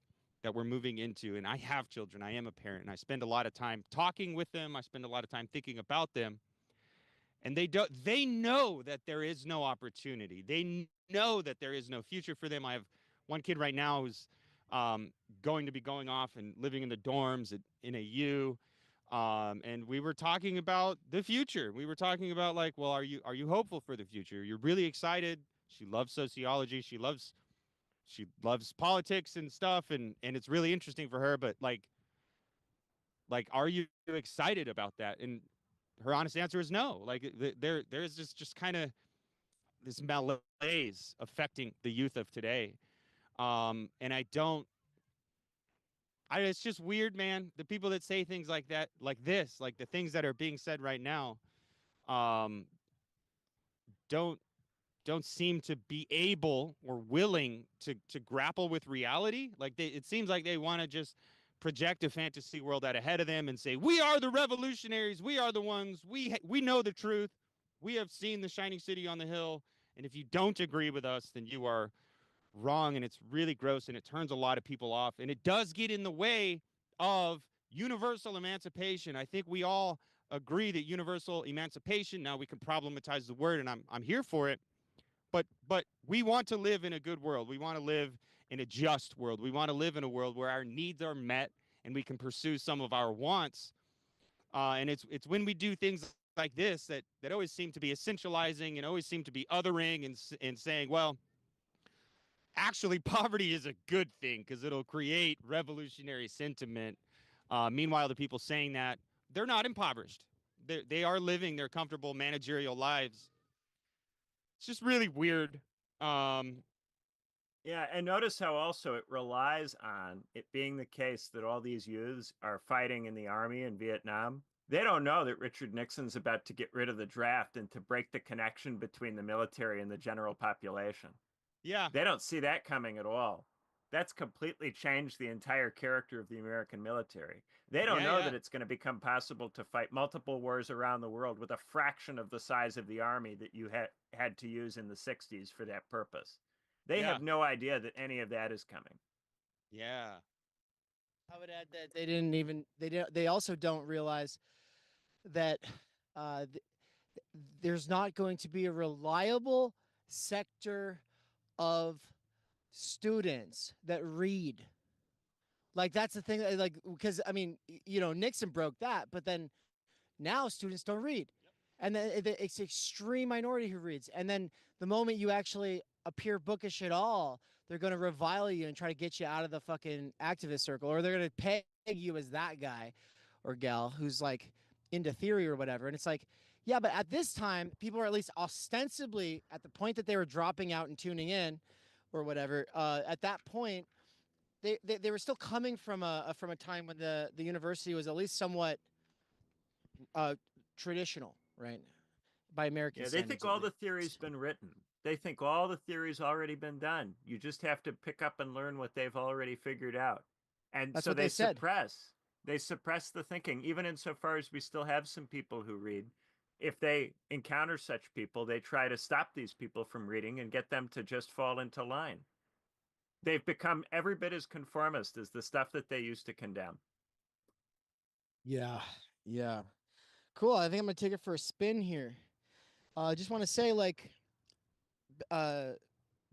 that we're moving into. And I have children. I am a parent, and I spend a lot of time talking with them. I spend a lot of time thinking about them. And they know that there is no opportunity. They know that there is no future for them. I have one kid right now who's going to be going off and living in the dorms in a U. And we were talking about the future. We were talking about like, well, are you hopeful for the future? You're really excited. She loves sociology. She loves politics and stuff, and it's really interesting for her. But like, are you excited about that? And her honest answer is no. Like there's just kind of this malaise affecting the youth of today. And it's just weird, man. The people that say things like that, like this, like the things that are being said right now, don't seem to be able or willing to grapple with reality. Like it seems like they want to just project a fantasy world out ahead of them and say, we are the revolutionaries. We are the ones. We know the truth. We have seen the shining city on the hill. And if you don't agree with us, then you are wrong. And it's really gross. And it turns a lot of people off. And it does get in the way of universal emancipation. I think we all agree that universal emancipation, now we can problematize the word, and I'm here for it. But we want to live in a good world. We want to live in a just world. We want to live in a world where our needs are met and we can pursue some of our wants. And it's when we do things like this that always seem to be essentializing and always seem to be othering and saying, well, actually, poverty is a good thing because it'll create revolutionary sentiment. Meanwhile, the people saying that, they're not impoverished. They are living their comfortable managerial lives. It's just really weird. Yeah, and notice how also it relies on it being the case that all these youths are fighting in the army in Vietnam. They don't know that Richard Nixon's about to get rid of the draft and to break the connection between the military and the general population. Yeah. They don't see that coming at all. That's completely changed the entire character of the American military. They don't know that it's going to become possible to fight multiple wars around the world with a fraction of the size of the army that you had to use in the 60s for that purpose. They have no idea that any of that is coming. Yeah. I would add that they also don't realize that there's not going to be a reliable sector of students that read. Like that's the thing, like, because I mean, Nixon broke that, but then now students don't read. And then it's an extreme minority who reads. And then the moment you actually appear bookish at all, they're going to revile you and try to get you out of the fucking activist circle, or they're going to peg you as that guy or gal who's like into theory or whatever. And it's like, yeah, but at this time, people are at least ostensibly at the point that they were dropping out and tuning in or whatever. At that point, they were still coming from a time when the university was at least somewhat traditional, right? By American standards. They think all the theory's been written. They think all the theory's already been done. You just have to pick up and learn what they've already figured out. And that's so what they said. They suppress the thinking, even insofar as we still have some people who read. If they encounter such people, they try to stop these people from reading and get them to just fall into line. They've become every bit as conformist as the stuff that they used to condemn. Yeah. Cool. I think I'm going to take it for a spin here. I just want to say, like,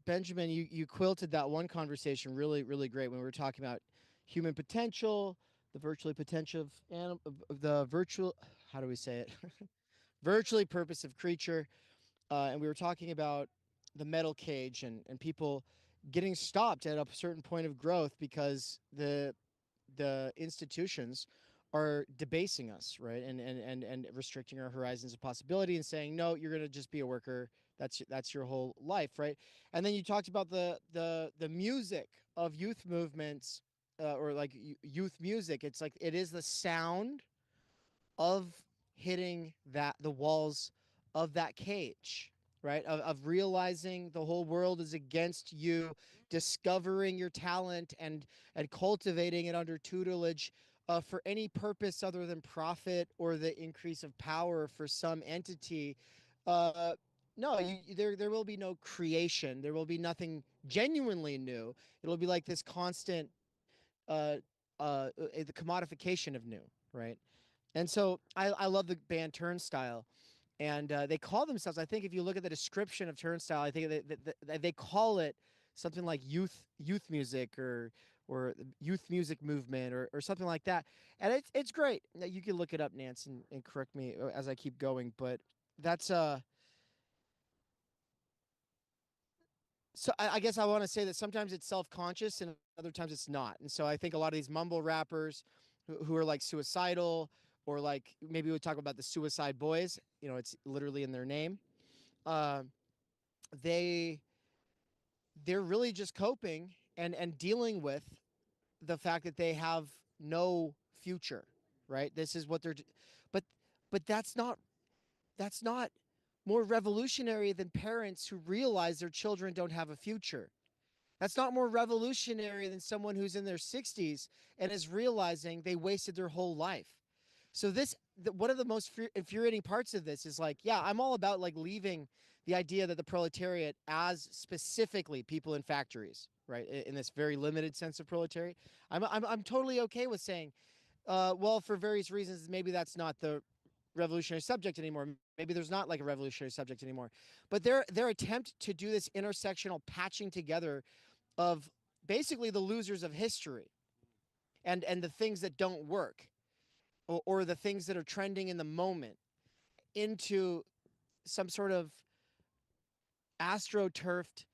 Benjamin, you quilted that one conversation really, really great when we were talking about human potential, the virtually potential of the virtual, how do we say it? Virtually purposive creature. And we were talking about the metal cage and people getting stopped at a certain point of growth because the institutions are debasing us, right? And restricting our horizons of possibility and saying, no, you're going to just be a worker. That's your whole life, right? And then you talked about the music of youth movements or like youth music. It's like it is the sound of hitting the walls of that cage, right? Of realizing the whole world is against you, discovering your talent and cultivating it under tutelage for any purpose other than profit or the increase of power for some entity. No, there will be no creation. There will be nothing genuinely new. It'll be like this constant the commodification of new, right? And so I love the band Turnstile, and they call themselves. I think if you look at the description of Turnstile, I think they call it something like youth music or youth music movement or something like that. And it's great. You can look it up, Nance, and correct me as I keep going. But that's So I guess I want to say that sometimes it's self-conscious and other times it's not. And so I think a lot of these mumble rappers who are like suicidal, or like maybe we talk about the Suicide Boys, it's literally in their name. Uh, they they're really just coping and dealing with the fact that they have no future, right? This is what but but that's not more revolutionary than parents who realize their children don't have a future. That's not more revolutionary than someone who's in their 60s and is realizing they wasted their whole life. So one of the most infuriating parts of this is like, yeah, I'm all about like leaving the idea that the proletariat as specifically people in factories, right? In this very limited sense of proletariat. I'm totally okay with saying, well, for various reasons, maybe that's not the revolutionary subject anymore. Maybe there's not like a revolutionary subject anymore. But their attempt to do this intersectional patching together of basically the losers of history and the things that don't work, or the things that are trending in the moment, into some sort of astroturfed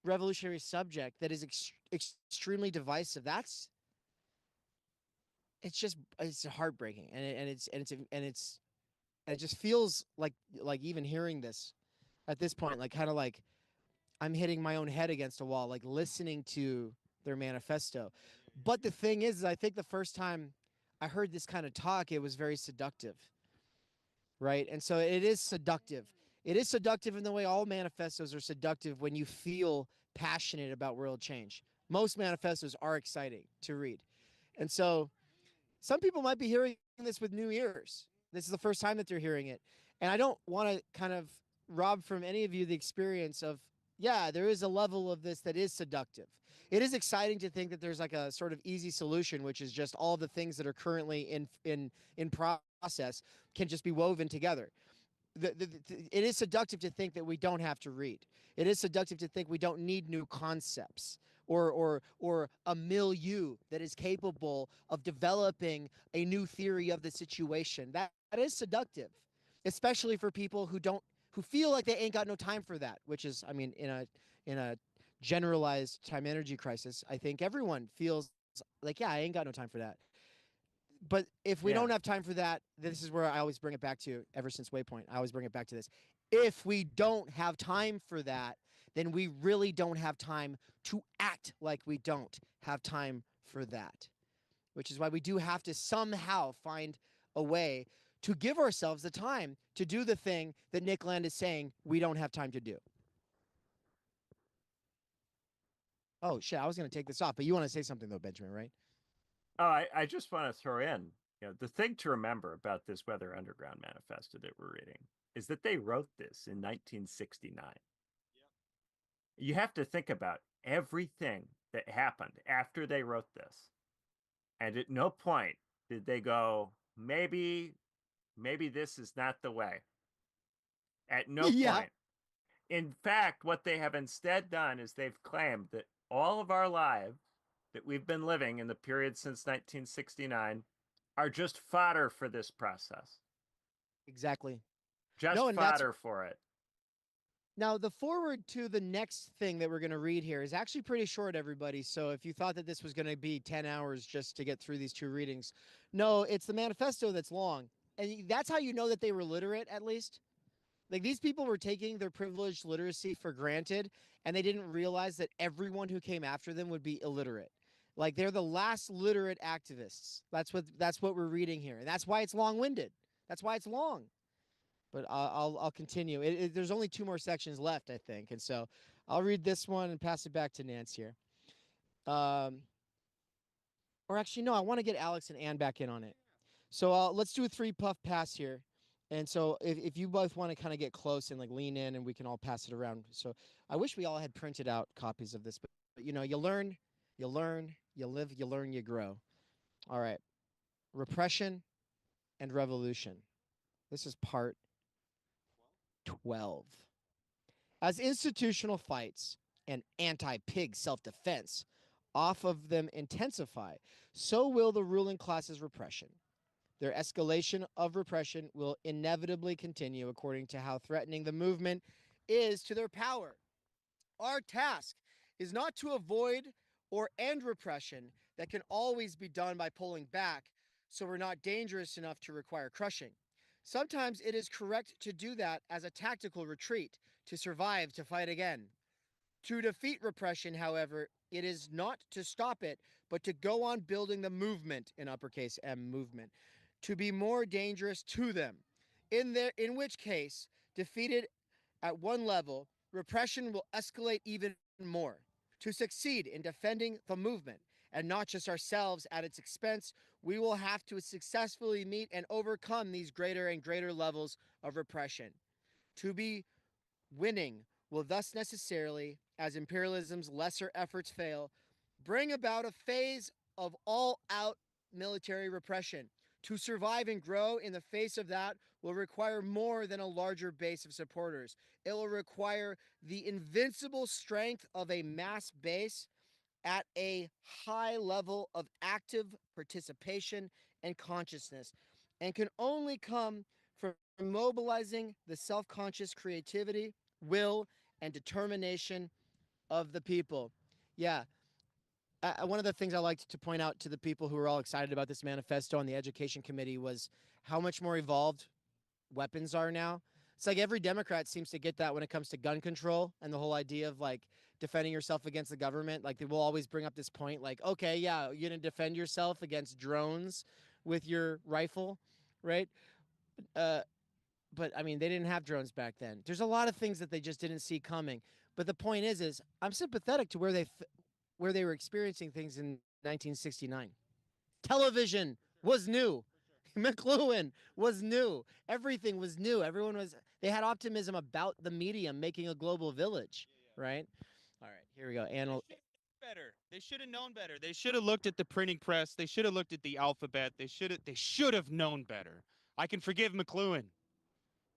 revolutionary subject that is extremely divisive. It's heartbreaking, and it just feels like even hearing this at this point, like kind of like I'm hitting my own head against a wall, like listening to their manifesto. But the thing is I think the first time I heard this kind of talk, it was very seductive, right? And so it is seductive. It is seductive in the way all manifestos are seductive when you feel passionate about world change. Most manifestos are exciting to read. And so some people might be hearing this with new ears. This is the first time that they're hearing it. And I don't want to kind of rob from any of you the experience of, yeah, there is a level of this that is seductive. It is exciting to think that there's like a sort of easy solution, which is just all the things that are currently in process can just be woven together. It is seductive to think that we don't have to read. It is seductive to think we don't need new concepts or a milieu that is capable of developing a new theory of the situation. That is seductive, especially for people who feel like they ain't got no time for that. Which is, I mean, in a generalized time energy crisis, I think everyone feels like, yeah, I ain't got no time for that. But if we don't have time for that, this is where I always bring it back to, ever since Waypoint, I always bring it back to this. If we don't have time for that, then we really don't have time to act like we don't have time for that. Which is why we do have to somehow find a way to give ourselves the time to do the thing that Nick Land is saying we don't have time to do. Oh, shit, I was going to take this off, but you want to say something, though, Benjamin, right? Oh, I just want to throw in, the thing to remember about this Weather Underground manifesto that we're reading is that they wrote this in 1969. Yep. You have to think about everything that happened after they wrote this. And at no point did they go, maybe this is not the way. At no point. In fact, what they have instead done is they've claimed that all of our lives that we've been living in the period since 1969 are just fodder for this process. Exactly. Just fodder for it. Now, the forward to the next thing that we're going to read here is actually pretty short, everybody. So if you thought that this was going to be 10 hours just to get through these two readings, no, it's the manifesto that's long. And that's how you know that they were literate, at least. Like, these people were taking their privileged literacy for granted, and they didn't realize that everyone who came after them would be illiterate. Like, they're the last literate activists. That's what we're reading here. And that's why it's long-winded. That's why it's long. But I'll continue. There's only 2 more sections left, I think. And so I'll read this one and pass it back to Nance here. Or actually, no, I want to get Alex and Ann back in on it. So let's do a 3-puff pass here. And so if you both want to kind of get close and like lean in and we can all pass it around. So I wish we all had printed out copies of this, but you know, you learn, you live, you learn, you grow. All right. Repression and revolution. This is part 12. As institutional fights and anti-pig self-defense off of them intensify, so will the ruling class's repression. Their escalation of repression will inevitably continue according to how threatening the movement is to their power. Our task is not to avoid or end repression that can always be done by pulling back, so we're not dangerous enough to require crushing. Sometimes it is correct to do that as a tactical retreat, to survive, to fight again. To defeat repression, however, it is not to stop it, but to go on building the movement, in uppercase M movement, to be more dangerous to them. In which case, defeated at one level, repression will escalate even more. To succeed in defending the movement, and not just ourselves at its expense, we will have to successfully meet and overcome these greater and greater levels of repression. To be winning will thus necessarily, as imperialism's lesser efforts fail, bring about a phase of all-out military repression. To survive and grow in the face of that will require more than a larger base of supporters. It will require the invincible strength of a mass base at a high level of active participation and consciousness, and can only come from mobilizing the self-conscious creativity, will, and determination of the people. Yeah. One of the things I liked to point out to the people who were all excited about this manifesto on the education committee was how much more evolved weapons are now. It's like every Democrat seems to get that when it comes to gun control and the whole idea of like defending yourself against the government. Like they will always bring up this point like, okay, yeah, you're going to defend yourself against drones with your rifle, right? But I mean, they didn't have drones back then. There's a lot of things that they just didn't see coming. But the point is I'm sympathetic to where they were experiencing things in 1969. Television was new. McLuhan was new. Everything was new. They had optimism about the medium making a global village, right? All right, here we go. Better. They should have known better. They should have looked at the printing press. They should have looked at the alphabet. They should have known better. I can forgive McLuhan,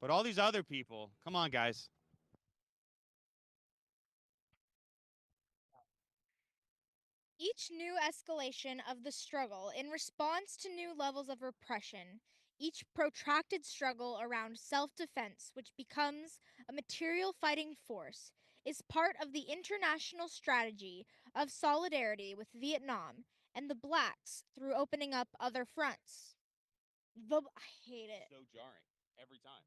but all these other people, come on, guys. Each new escalation of the struggle in response to new levels of repression, each protracted struggle around self-defense, which becomes a material fighting force, is part of the international strategy of solidarity with Vietnam and the blacks through opening up other fronts. I hate it. So jarring every time.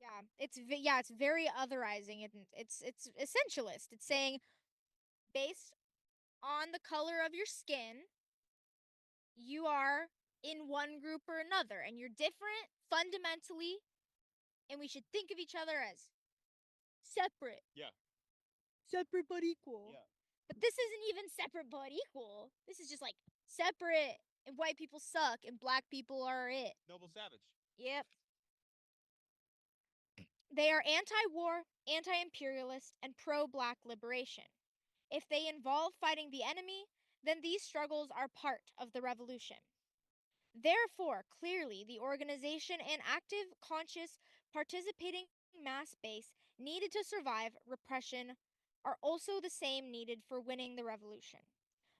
Yeah, it's very otherizing. It's essentialist. It's saying based on the color of your skin, you are in one group or another, and you're different fundamentally, and we should think of each other as separate. Yeah. Separate but equal. Yeah. But this isn't even separate but equal. This is just like separate, and white people suck, and black people are it. Noble savage. Yep. They are anti-war, anti-imperialist, and pro-black liberation. If they involve fighting the enemy, then these struggles are part of the revolution. Therefore, clearly, the organization and active, conscious, participating mass base needed to survive repression are also the same needed for winning the revolution.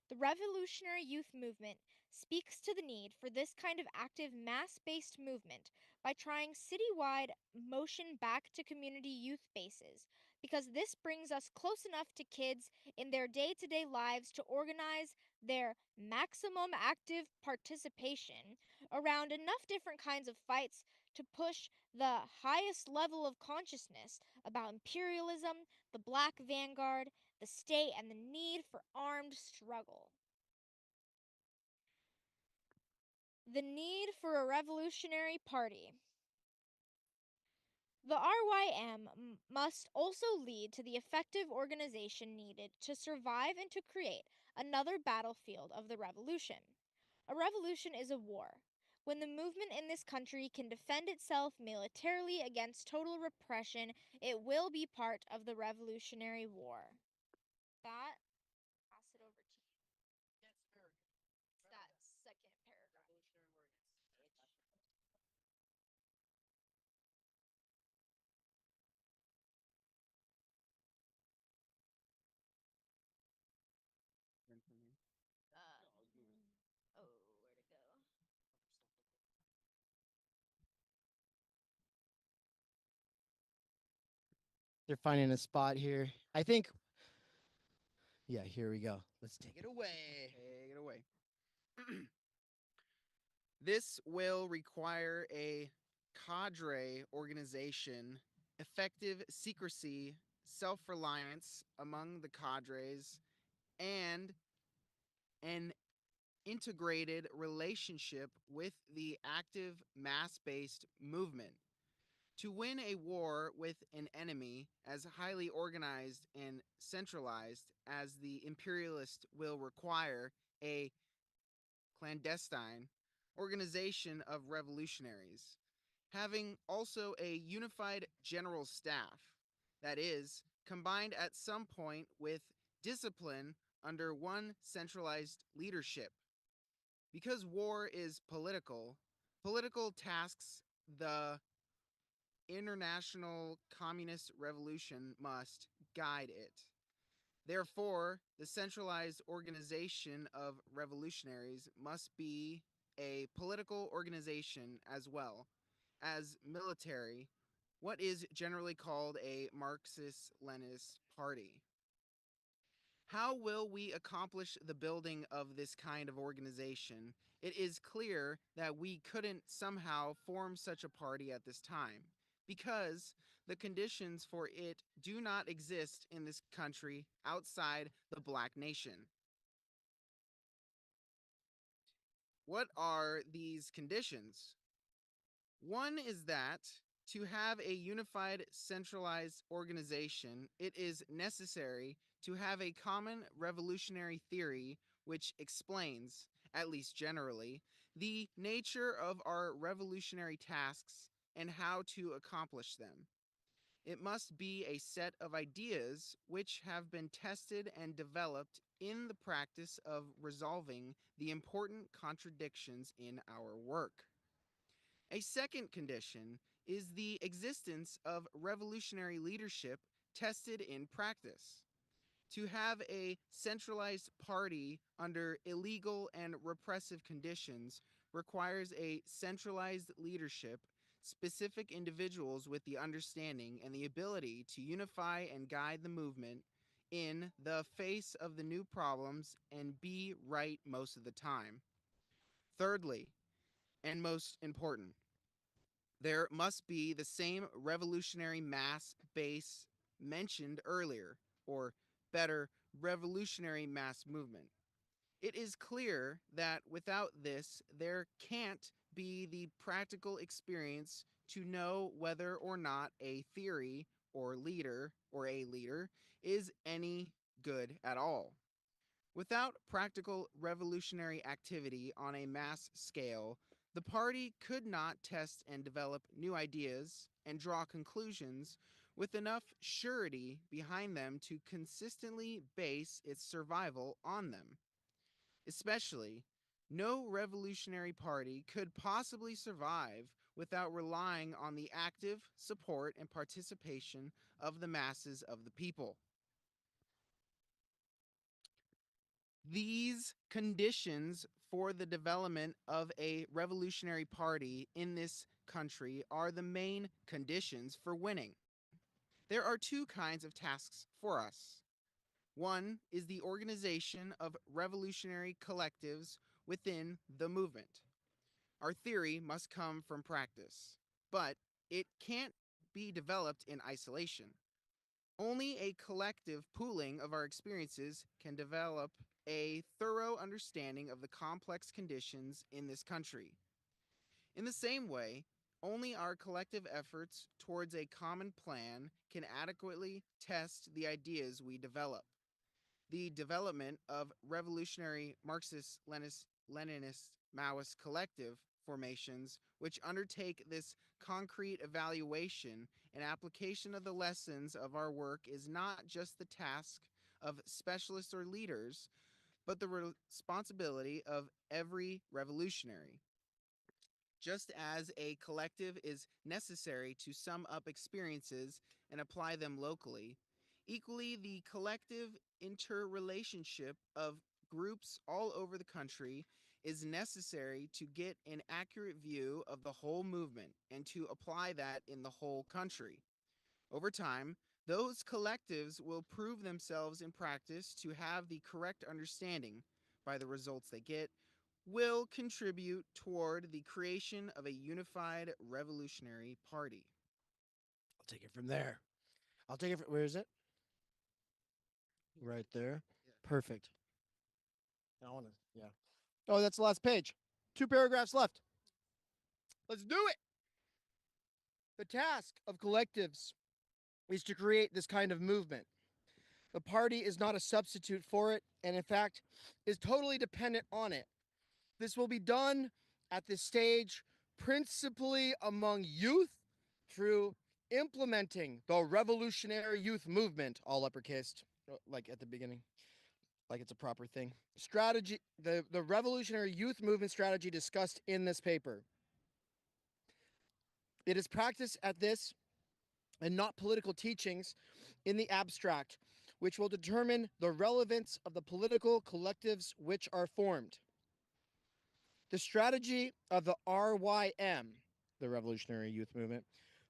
The revolutionary youth movement speaks to the need for this kind of active, mass-based movement by trying citywide motion back to community youth bases, because this brings us close enough to kids in their day-to-day lives to organize their maximum active participation around enough different kinds of fights to push the highest level of consciousness about imperialism, the Black Vanguard, the state, and the need for armed struggle. The need for a revolutionary party. The RYM must also lead to the effective organization needed to survive and to create another battlefield of the revolution. A revolution is a war. When the movement in this country can defend itself militarily against total repression, it will be part of the Revolutionary War. That, pass it over to you. It's that second paragraph. Where'd it go? They're finding a spot here. I think. Yeah, here we go. Let's take it away. Take it away. This will require a cadre organization, effective secrecy, self-reliance among the cadres, and an integrated relationship with the active mass-based movement. To win a war with an enemy as highly organized and centralized as the imperialist will require a clandestine organization of revolutionaries, having also a unified general staff, that is, combined at some point with discipline under one centralized leadership. Because war is political, political tasks the international communist revolution must guide it. Therefore, the centralized organization of revolutionaries must be a political organization as well as military, what is generally called a Marxist-Leninist party. How will we accomplish the building of this kind of organization? It is clear that we couldn't somehow form such a party at this time, because the conditions for it do not exist in this country outside the black nation. What are these conditions? One is that to have a unified centralized organization, it is necessary to have a common revolutionary theory which explains, at least generally, the nature of our revolutionary tasks and how to accomplish them. It must be a set of ideas which have been tested and developed in the practice of resolving the important contradictions in our work. A second condition is the existence of revolutionary leadership tested in practice. To have a centralized party under illegal and repressive conditions requires a centralized leadership, specific individuals with the understanding and the ability to unify and guide the movement in the face of the new problems and be right most of the time. Thirdly, and most important, there must be the same revolutionary mass base mentioned earlier, or better, revolutionary mass movement. It is clear that without this, there can't be the practical experience to know whether or not a theory or leader or a leader is any good at all. Without practical revolutionary activity on a mass scale, the party could not test and develop new ideas and draw conclusions with enough surety behind them to consistently base its survival on them. Especially, no revolutionary party could possibly survive without relying on the active support and participation of the masses of the people. These conditions for the development of a revolutionary party in this country are the main conditions for winning. There are two kinds of tasks for us. One is the organization of revolutionary collectives within the movement. Our theory must come from practice, but it can't be developed in isolation. Only a collective pooling of our experiences can develop a thorough understanding of the complex conditions in this country. In the same way, only our collective efforts towards a common plan can adequately test the ideas we develop. The development of revolutionary Marxist-Leninist Maoist collective formations which undertake this concrete evaluation and application of the lessons of our work is not just the task of specialists or leaders, but the responsibility of every revolutionary. Just as a collective is necessary to sum up experiences and apply them locally, equally the collective interrelationship of groups all over the country is necessary to get an accurate view of the whole movement and to apply that in the whole country. Over time, those collectives will prove themselves in practice to have the correct understanding by the results they get, will contribute toward the creation of a unified revolutionary party. I'll take it from there. I'll take it from, where is it? Right there. Yeah. Perfect. I want to, yeah. Oh, that's the last page. 2 paragraphs left. Let's do it. The task of collectives is to create this kind of movement. The party is not a substitute for it, and in fact, is totally dependent on it. This will be done at this stage principally among youth through implementing the revolutionary youth movement, all uppercased, like at the beginning, like it's a proper thing. Strategy, the revolutionary youth movement strategy discussed in this paper. It is practiced at this and not political teachings in the abstract, which will determine the relevance of the political collectives which are formed. The strategy of the RYM, the Revolutionary Youth Movement,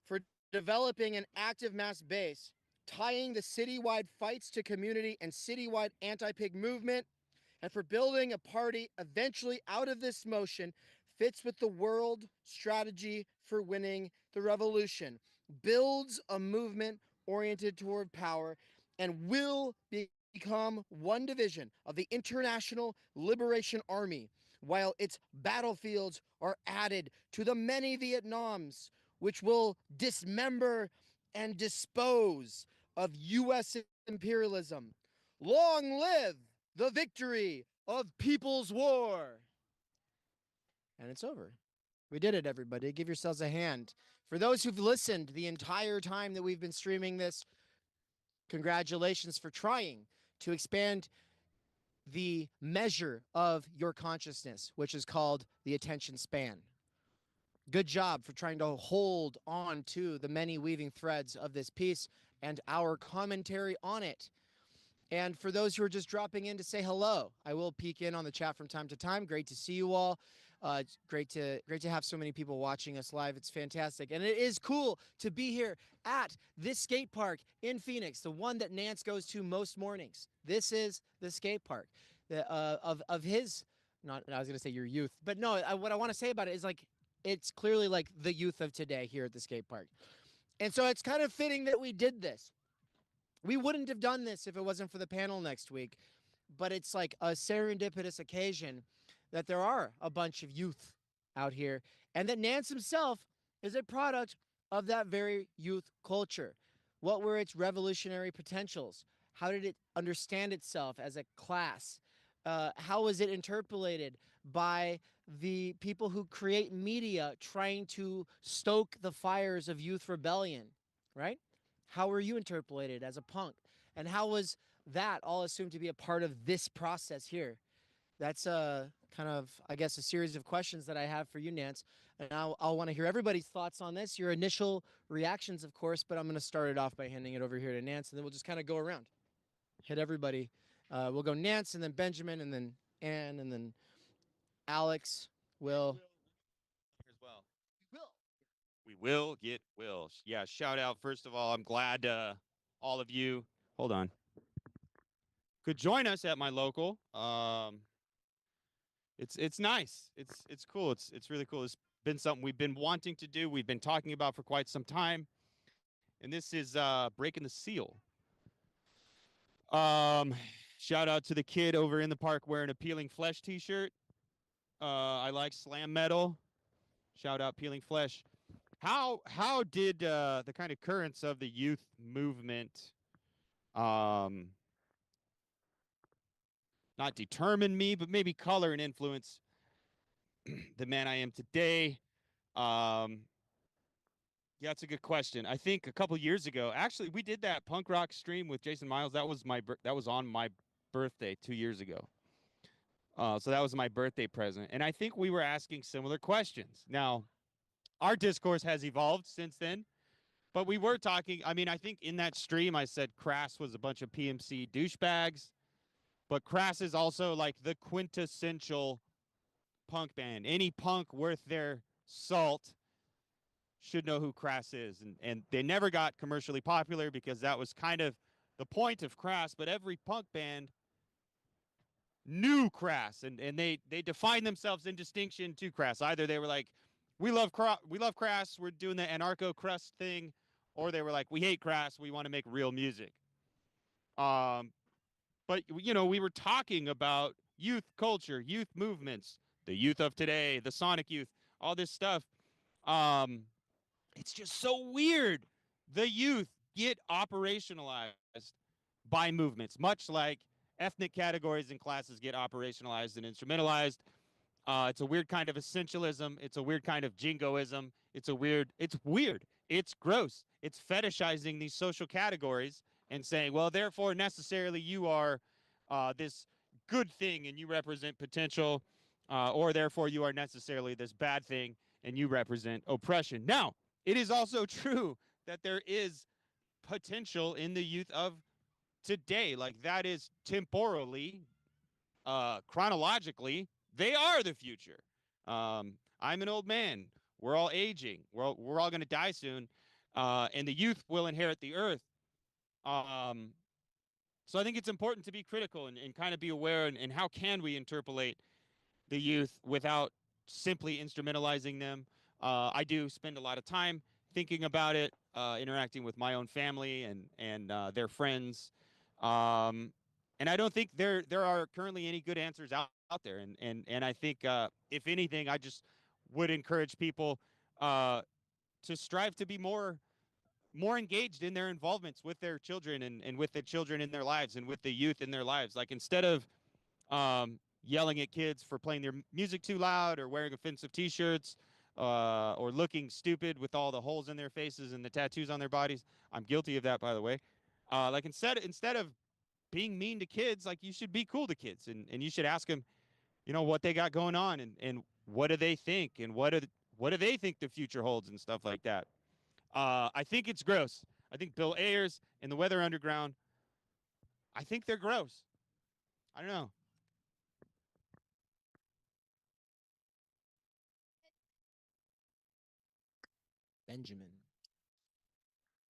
for developing an active mass base, tying the citywide fights to community and citywide anti-pig movement, and for building a party eventually out of this motion fits with the world strategy for winning the revolution, builds a movement oriented toward power, and will become one division of the International Liberation Army, while its battlefields are added to the many Vietnams, which will dismember and dispose of U.S. imperialism. Long live the victory of People's War! And it's over. We did it, everybody. Give yourselves a hand. For those who've listened the entire time that we've been streaming this, congratulations for trying to expand the measure of your consciousness, which is called the attention span. Good job for trying to hold on to the many weaving threads of this piece and our commentary on it. And for those who are just dropping in to say hello, I will peek in on the chat from time to time. Great to see you all. It's great to have so many people watching us live. It's fantastic. And it is cool to be here at this skate park in Phoenix, the one that Nance goes to most mornings. This is the skate park of his, not, I was going to say your youth, but no, what I want to say about it is like, it's clearly like the youth of today here at the skate park. And so it's kind of fitting that we did this. We wouldn't have done this if it wasn't for the panel next week, but it's like a serendipitous occasion that there are a bunch of youth out here, and that Nance himself is a product of that very youth culture. What were its revolutionary potentials? How did it understand itself as a class? How was it interpolated by the people who create media trying to stoke the fires of youth rebellion, right? How were you interpolated as a punk? And how was that all assumed to be a part of this process here? That's kind of, I guess, a series of questions that I have for you, Nance. And I'll want to hear everybody's thoughts on this, your initial reactions, of course, but I'm going to start it off by handing it over here to Nance, and then we'll just kind of go around. Hit everybody. We'll go Nance, and then Benjamin, and then Ann, and then Alex, Will. As well. We will get Will. Yeah, shout out. First of all, I'm glad all of you, hold on, could join us at my local. It's nice. It's cool. It's really cool. It's been something we've been wanting to do. We've been talking about for quite some time. And this is breaking the seal. Shout out to the kid over in the park wearing a Peeling Flesh t-shirt. I like slam metal. Shout out Peeling Flesh. How did the kind of currents of the youth movement not determine me, but maybe color and influence the man I am today. Yeah, that's a good question. I think a couple years ago, actually, we did that punk rock stream with Jason Miles. That was that was on my birthday 2 years ago. So that was my birthday present, and I think we were asking similar questions. Now, our discourse has evolved since then, but we were talking. I mean, I think in that stream, I said Crass was a bunch of PMC douchebags, but Crass is also like the quintessential punk band. Any punk worth their salt should know who Crass is. And they never got commercially popular because that was kind of the point of Crass, but every punk band knew Crass and they defined themselves in distinction to Crass. Either they were like, we love Crass, we're doing the anarcho crust thing, or they were like, we hate Crass, we want to make real music. But you know, we were talking about youth culture, youth movements, the youth of today, the Sonic Youth, all this stuff. It's just so weird. The youth get operationalized by movements, much like ethnic categories and classes get operationalized and instrumentalized. It's a weird kind of essentialism. It's a weird kind of jingoism. It's weird. It's gross. It's fetishizing these social categories and saying, well, therefore, necessarily you are this good thing and you represent potential, or therefore you are necessarily this bad thing and you represent oppression. Now, it is also true that there is potential in the youth of today. Like that is temporally, chronologically, they are the future. I'm an old man. We're all aging. We're all going to die soon, and the youth will inherit the earth. So I think it's important to be critical and kind of be aware. And how can we interpolate the youth without simply instrumentalizing them? I do spend a lot of time thinking about it, interacting with my own family and their friends. And I don't think there are currently any good answers out there. And I think if anything, I just would encourage people to strive to be more engaged in their involvements with their children and with the children in their lives and with the youth in their lives. Like instead of yelling at kids for playing their music too loud or wearing offensive T-shirts or looking stupid with all the holes in their faces and the tattoos on their bodies. I'm guilty of that, by the way. Like instead of being mean to kids, like you should be cool to kids and you should ask them, you know, what they got going on and what do they think and what do they think the future holds and stuff like that. I think it's gross. I think Bill Ayers and the Weather Underground, I think they're gross. I don't know. Benjamin.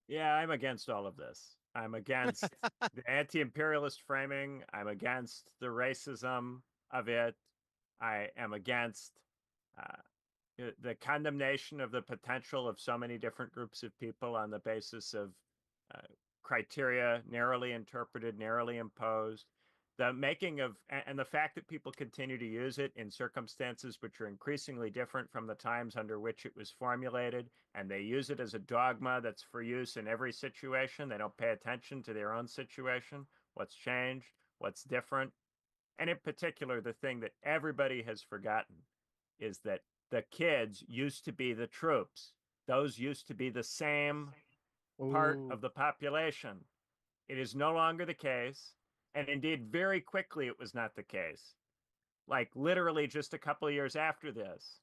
Yeah, I'm against all of this. I'm against the anti-imperialist framing. I'm against the racism of it. I am against the condemnation of the potential of so many different groups of people on the basis of criteria narrowly interpreted, narrowly imposed. The making of, and the fact that people continue to use it in circumstances which are increasingly different from the times under which it was formulated, and they use it as a dogma that's for use in every situation. They don't pay attention to their own situation, what's changed, what's different. And in particular, the thing that everybody has forgotten is that the kids used to be the troops. Those used to be the same part of the population. It is no longer the case. And indeed, very quickly, it was not the case. Like literally just a couple of years after this,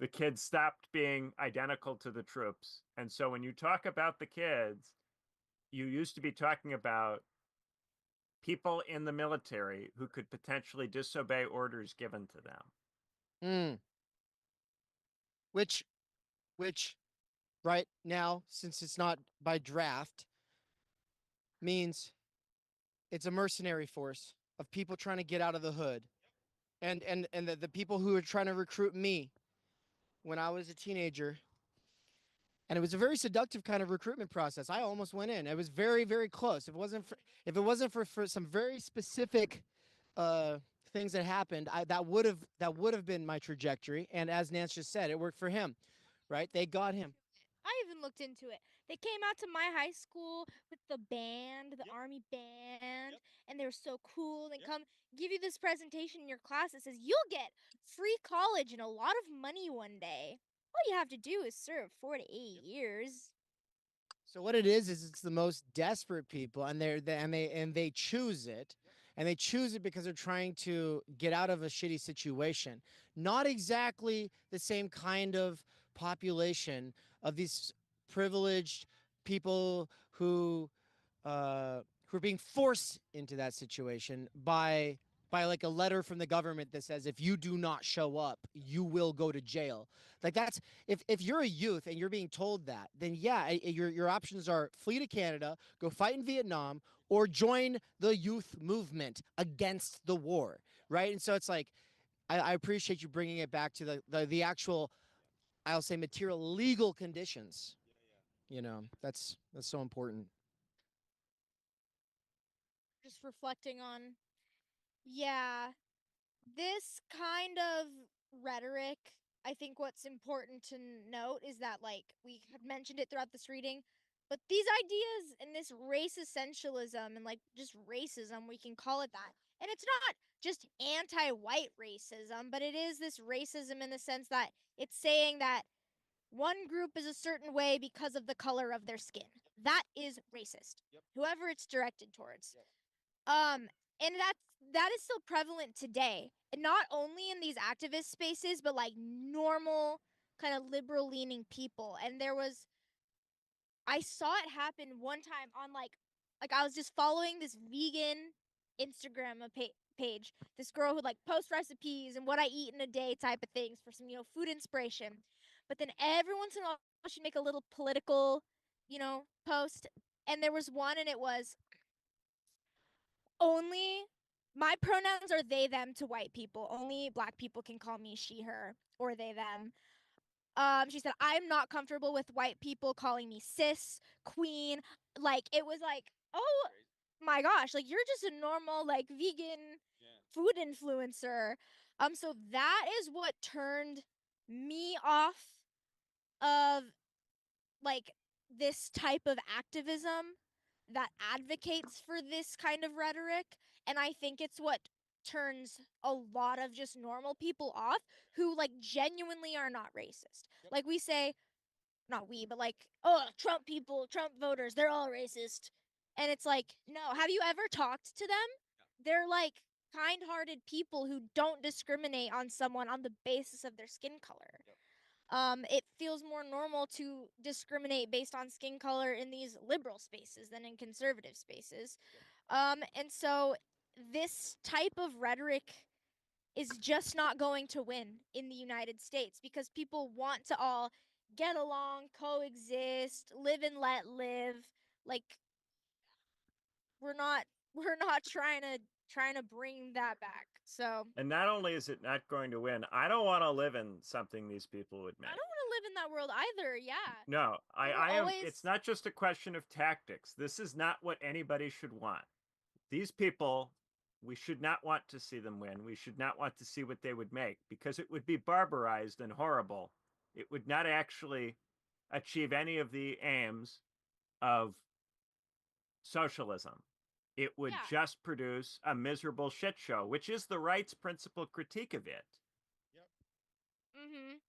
the kids stopped being identical to the troops. And so when you talk about the kids, you used to be talking about people in the military who could potentially disobey orders given to them. Which right now, since it's not by draft, means it's a mercenary force of people trying to get out of the hood. And the people who were trying to recruit me when I was a teenager. And it was a very seductive kind of recruitment process. I almost went in. It was very, very close. If it wasn't for some very specific things that happened, that would have been my trajectory. And as Nance just said, it worked for him, right? They got him. I even looked into it. They came out to my high school with the band, the Army band, and and they're so cool and Yep. come give you this presentation in your class that says you'll get free college and a lot of money one day. All you have to do is serve 4 to 8 years. So what it is it's the most desperate people, and they choose it, and they choose it because they're trying to get out of a shitty situation. Not exactly the same kind of population of these privileged people who are being forced into that situation by like a letter from the government that says if you do not show up, you will go to jail. Like that's if you're a youth and you're being told that, then yeah, your options are flee to Canada, go fight in Vietnam, or join the youth movement against the war, right? And so it's like I appreciate you bringing it back to the actual, I'll say, material legal conditions. You know, that's so important. Just reflecting on, yeah, this kind of rhetoric, I think what's important to note is that, like, we had mentioned it throughout this reading, but these ideas and this race essentialism and, like, just racism, we can call it that. And it's not just anti white racism, but it is this racism in the sense that it's saying that one group is a certain way because of the color of their skin. That is racist. Yep. Whoever it's directed towards. Yep. And that is still prevalent today. And not only in these activist spaces, but like normal kind of liberal leaning people. And I saw it happen one time on like I was just following this vegan Instagram page. This girl who like posts recipes and what I eat in a day type of things for some, food inspiration. But then every once in a while she'd make a little political, post. And there was one and it was only my pronouns are they them to white people. Only black people can call me she her or they them. She said I'm not comfortable with white people calling me sis, queen. Like it was like, oh my gosh, like you're just a normal like vegan food influencer. So that is what turned me off of like this type of activism that advocates for this kind of rhetoric. And I think it's what turns a lot of just normal people off who like genuinely are not racist. Yep. Like we say, not we, but like, oh, Trump people, Trump voters, they're all racist. And it's like, no, have you ever talked to them? They're like kind-hearted people who don't discriminate on someone on the basis of their skin color. It feels more normal to discriminate based on skin color in these liberal spaces than in conservative spaces. And so this type of rhetoric is just not going to win in the United States because people want to all get along, coexist, live and let live. Like we're not trying to bring that back. So And not only is it not going to win, I don't want to live in something these people would make. I don't want to live in that world either. Yeah. No, We're I am. always- It's not just a question of tactics. This is not what anybody should want. These people, we should not want to see them win. We should not want to see what they would make because it would be barbarized and horrible. It would not actually achieve any of the aims of socialism. It would Yeah. just produce a miserable shit show, which is the right's principal critique of it. Mhm.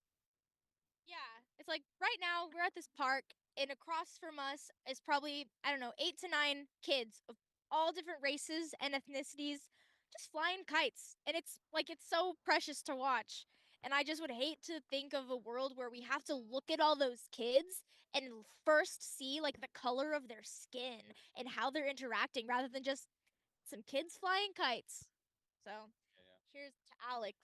Yeah, it's like right now we're at this park, and across from us is probably, I don't know, 8 to 9 kids of all different races and ethnicities just flying kites, and it's like it's so precious to watch. And I just would hate to think of a world where we have to look at all those kids and first see like the color of their skin and how they're interacting rather than just some kids flying kites. So, here's to Alex.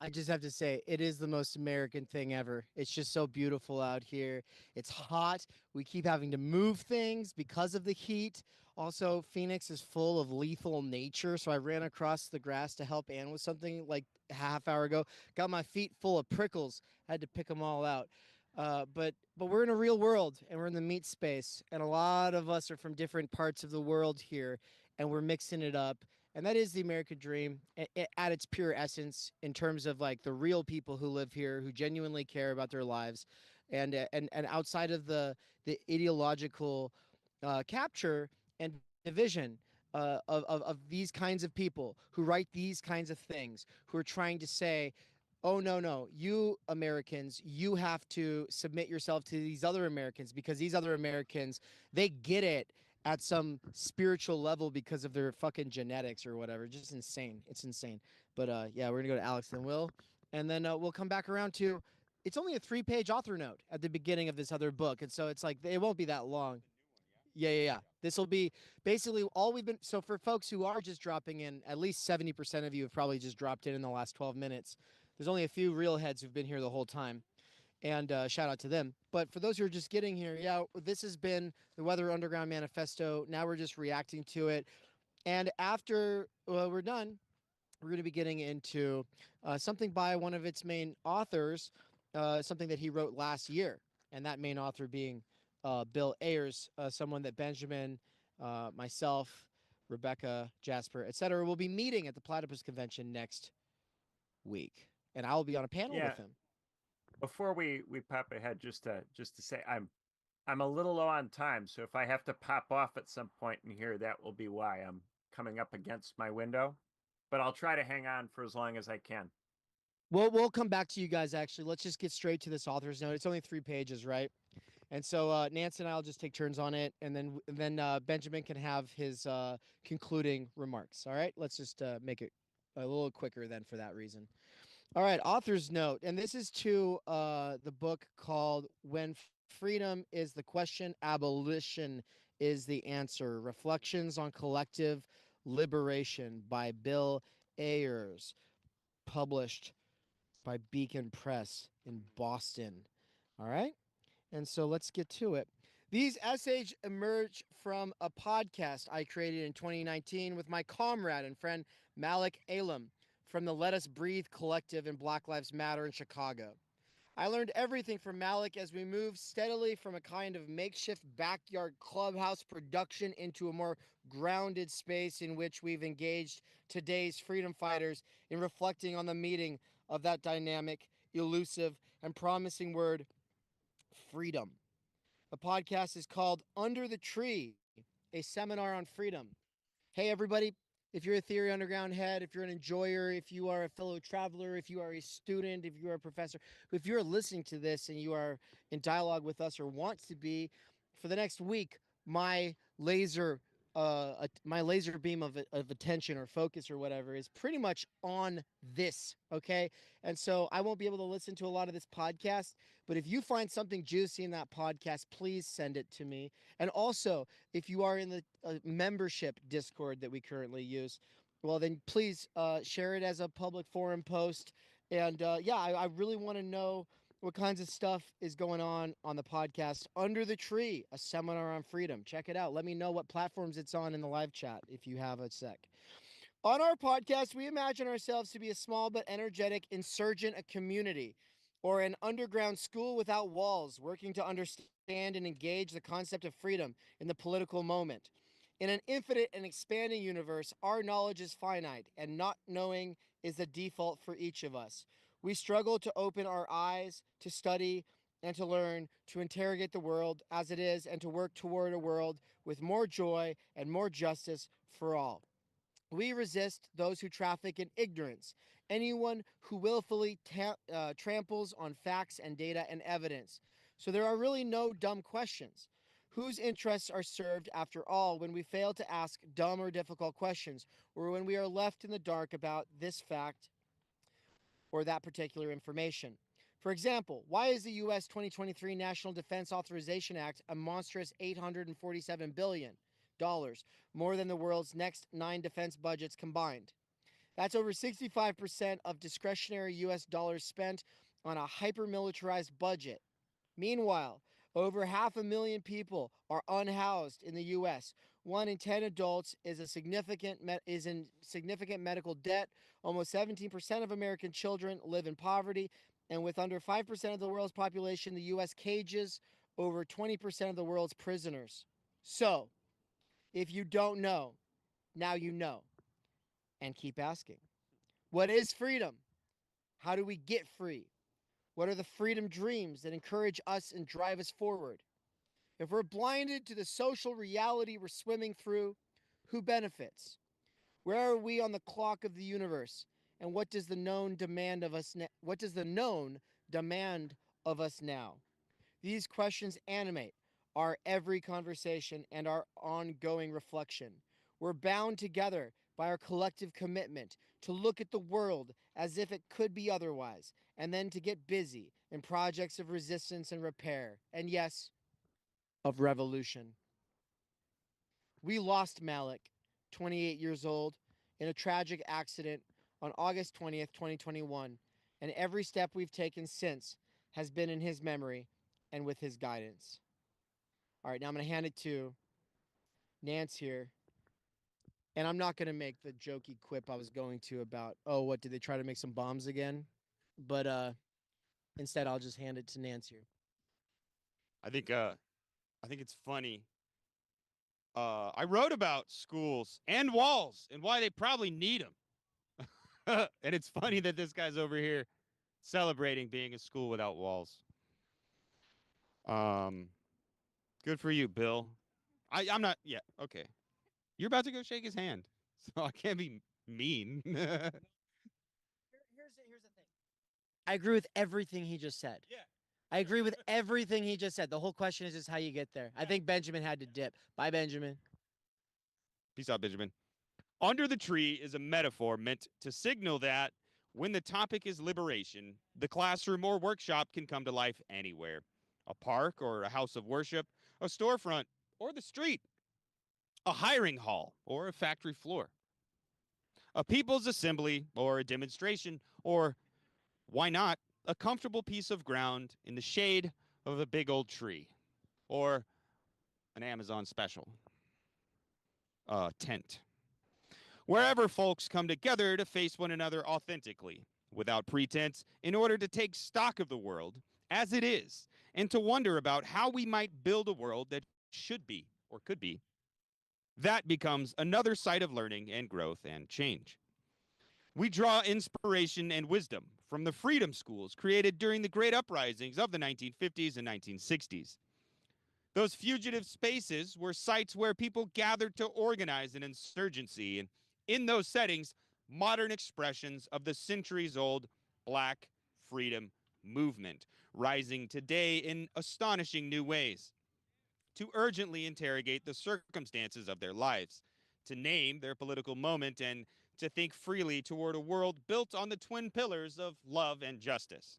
I just have to say, it is the most American thing ever. It's just so beautiful out here. It's hot. We keep having to move things because of the heat. Also, Phoenix is full of lethal nature. So I ran across the grass to help Ann with something like a half hour ago. Got my feet full of prickles. Had to pick them all out. But we're in a real world and we're in the meat space. And a lot of us are from different parts of the world here. And we're mixing it up. And that is the American dream at its pure essence in terms of like the real people who live here, who genuinely care about their lives. And outside of the ideological capture and division of these kinds of people who write these kinds of things, who are trying to say, oh, no, you Americans, you have to submit yourself to these other Americans because these other Americans, they get it at some spiritual level because of their fucking genetics or whatever. Just insane. It's insane. But yeah, we're gonna go to Alex and Will, and then we'll come back around to. It's only a 3-page author note at the beginning of this other book, and so it's like it won't be that long. Yeah. This will be basically all we've been. So for folks who are just dropping in, at least 70% of you have probably just dropped in the last 12 minutes. There's only a few real heads who've been here the whole time, and shout out to them. But for those who are just getting here, yeah, this has been the Weather Underground Manifesto. Now we're just reacting to it, and after we're done, we're going to be getting into something by one of its main authors, something that he wrote last year, and that main author being Bill Ayers, someone that Benjamin, myself, Rebecca, Jasper, etc., will be meeting at the Platypus Convention next week, and I will be on a panel Yeah. with him. Before we pop ahead, just to say, I'm a little low on time, so if I have to pop off at some point in here, that will be why. I'm coming up against my window, but I'll try to hang on for as long as I can. We'll come back to you guys. Actually, let's just get straight to this author's note. It's only 3 pages, right? And so Nancy and I will just take turns on it, and then Benjamin can have his concluding remarks. All right, let's just make it a little quicker then for that reason. All right, author's note, and this is to the book called "When Freedom is the Question, Abolition is the Answer: Reflections on Collective Liberation" by Bill Ayers, published by Beacon Press in Boston. All right. And so let's get to it. These essays emerge from a podcast I created in 2019 with my comrade and friend Malik Alam from the Let Us Breathe Collective and Black Lives Matter in Chicago. I learned everything from Malik as we moved steadily from a kind of makeshift backyard clubhouse production into a more grounded space in which we've engaged today's freedom fighters in reflecting on the meaning of that dynamic, elusive, and promising word, freedom. The podcast is called Under the Tree, a seminar on freedom. Hey, everybody. If you're a Theory Underground head, if you're an enjoyer, if you are a fellow traveler, if you are a student, if you're a professor, if you're listening to this and you are in dialogue with us or want to be, for the next week, my laser beam of attention or focus or whatever is pretty much on this, okay? And so I won't be able to listen to a lot of this podcast, but if you find something juicy in that podcast, please send it to me. And also, if you are in the membership Discord that we currently use, well, then please share it as a public forum post. And yeah, I really want to know what kinds of stuff is going on the podcast Under the Tree, a seminar on freedom. Check it out. Let me know what platforms it's on in the live chat if you have a sec. On our podcast, we imagine ourselves to be a small but energetic insurgent, a community, or an underground school without walls, working to understand and engage the concept of freedom in the political moment. In an infinite and expanding universe, our knowledge is finite, and not knowing is the default for each of us. We struggle to open our eyes, to study, and to learn, to interrogate the world as it is, and to work toward a world with more joy and more justice for all. We resist those who traffic in ignorance, anyone who willfully tramples on facts and data and evidence. So there are really no dumb questions. Whose interests are served, after all, when we fail to ask dumb or difficult questions, or when we are left in the dark about this fact or that particular information? For example, why is the U.S. 2023 National Defense Authorization Act a monstrous $847 billion, more than the world's next 9 defense budgets combined? That's over 65% of discretionary U.S. dollars spent on a hyper-militarized budget. Meanwhile, over 500,000 people are unhoused in the U.S. 1 in 10 adults is in significant medical debt. Almost 17% of American children live in poverty. And with under 5% of the world's population, the U.S. cages over 20% of the world's prisoners. So, if you don't know, now you know. And keep asking. What is freedom? How do we get free? What are the freedom dreams that encourage us and drive us forward? If we're blinded to the social reality we're swimming through, Who benefits? Where are we on the clock of the universe? And what does the known demand of us what does the known demand of us now? These questions animate our every conversation and our ongoing reflection. We're bound together by our collective commitment to look at the world as if it could be otherwise, and then to get busy in projects of resistance and repair, and yes, of revolution. We lost Malik, 28 years old, in a tragic accident on August 20th, 2021, and every step we've taken since has been in his memory and with his guidance. All right, now I'm going to hand it to Nance here. And I'm not going to make the jokey quip I was going to about, oh, what, did they try to make some bombs again? But instead, I'll just hand it to Nance here. I think it's funny. I wrote about schools and walls and why they probably need them. And it's funny that this guy's over here celebrating being a school without walls. Good for you, Bill. I'm not. Yeah, okay. You're about to go shake his hand, so I can't be mean. Here's the thing. I agree with everything he just said. Yeah. I agree with everything he just said. The whole question is just how you get there. I think Benjamin had to dip. Bye, Benjamin. Peace out, Benjamin. Under the tree is a metaphor meant to signal that when the topic is liberation, the classroom or workshop can come to life anywhere. A park or a house of worship, a storefront or the street, a hiring hall or a factory floor, a people's assembly or a demonstration, or why not a comfortable piece of ground in the shade of a big old tree, or an Amazon special tent. Wherever folks come together to face one another authentically, without pretense, in order to take stock of the world as it is, and to wonder about how we might build a world that should be or could be. That becomes another site of learning and growth and change. We draw inspiration and wisdom from the freedom schools created during the great uprisings of the 1950s and 1960s. Those fugitive spaces were sites where people gathered to organize an insurgency, and in those settings, modern expressions of the centuries-old Black freedom movement, rising today in astonishing new ways, to urgently interrogate the circumstances of their lives, to name their political moment, and to think freely toward a world built on the twin pillars of love and justice.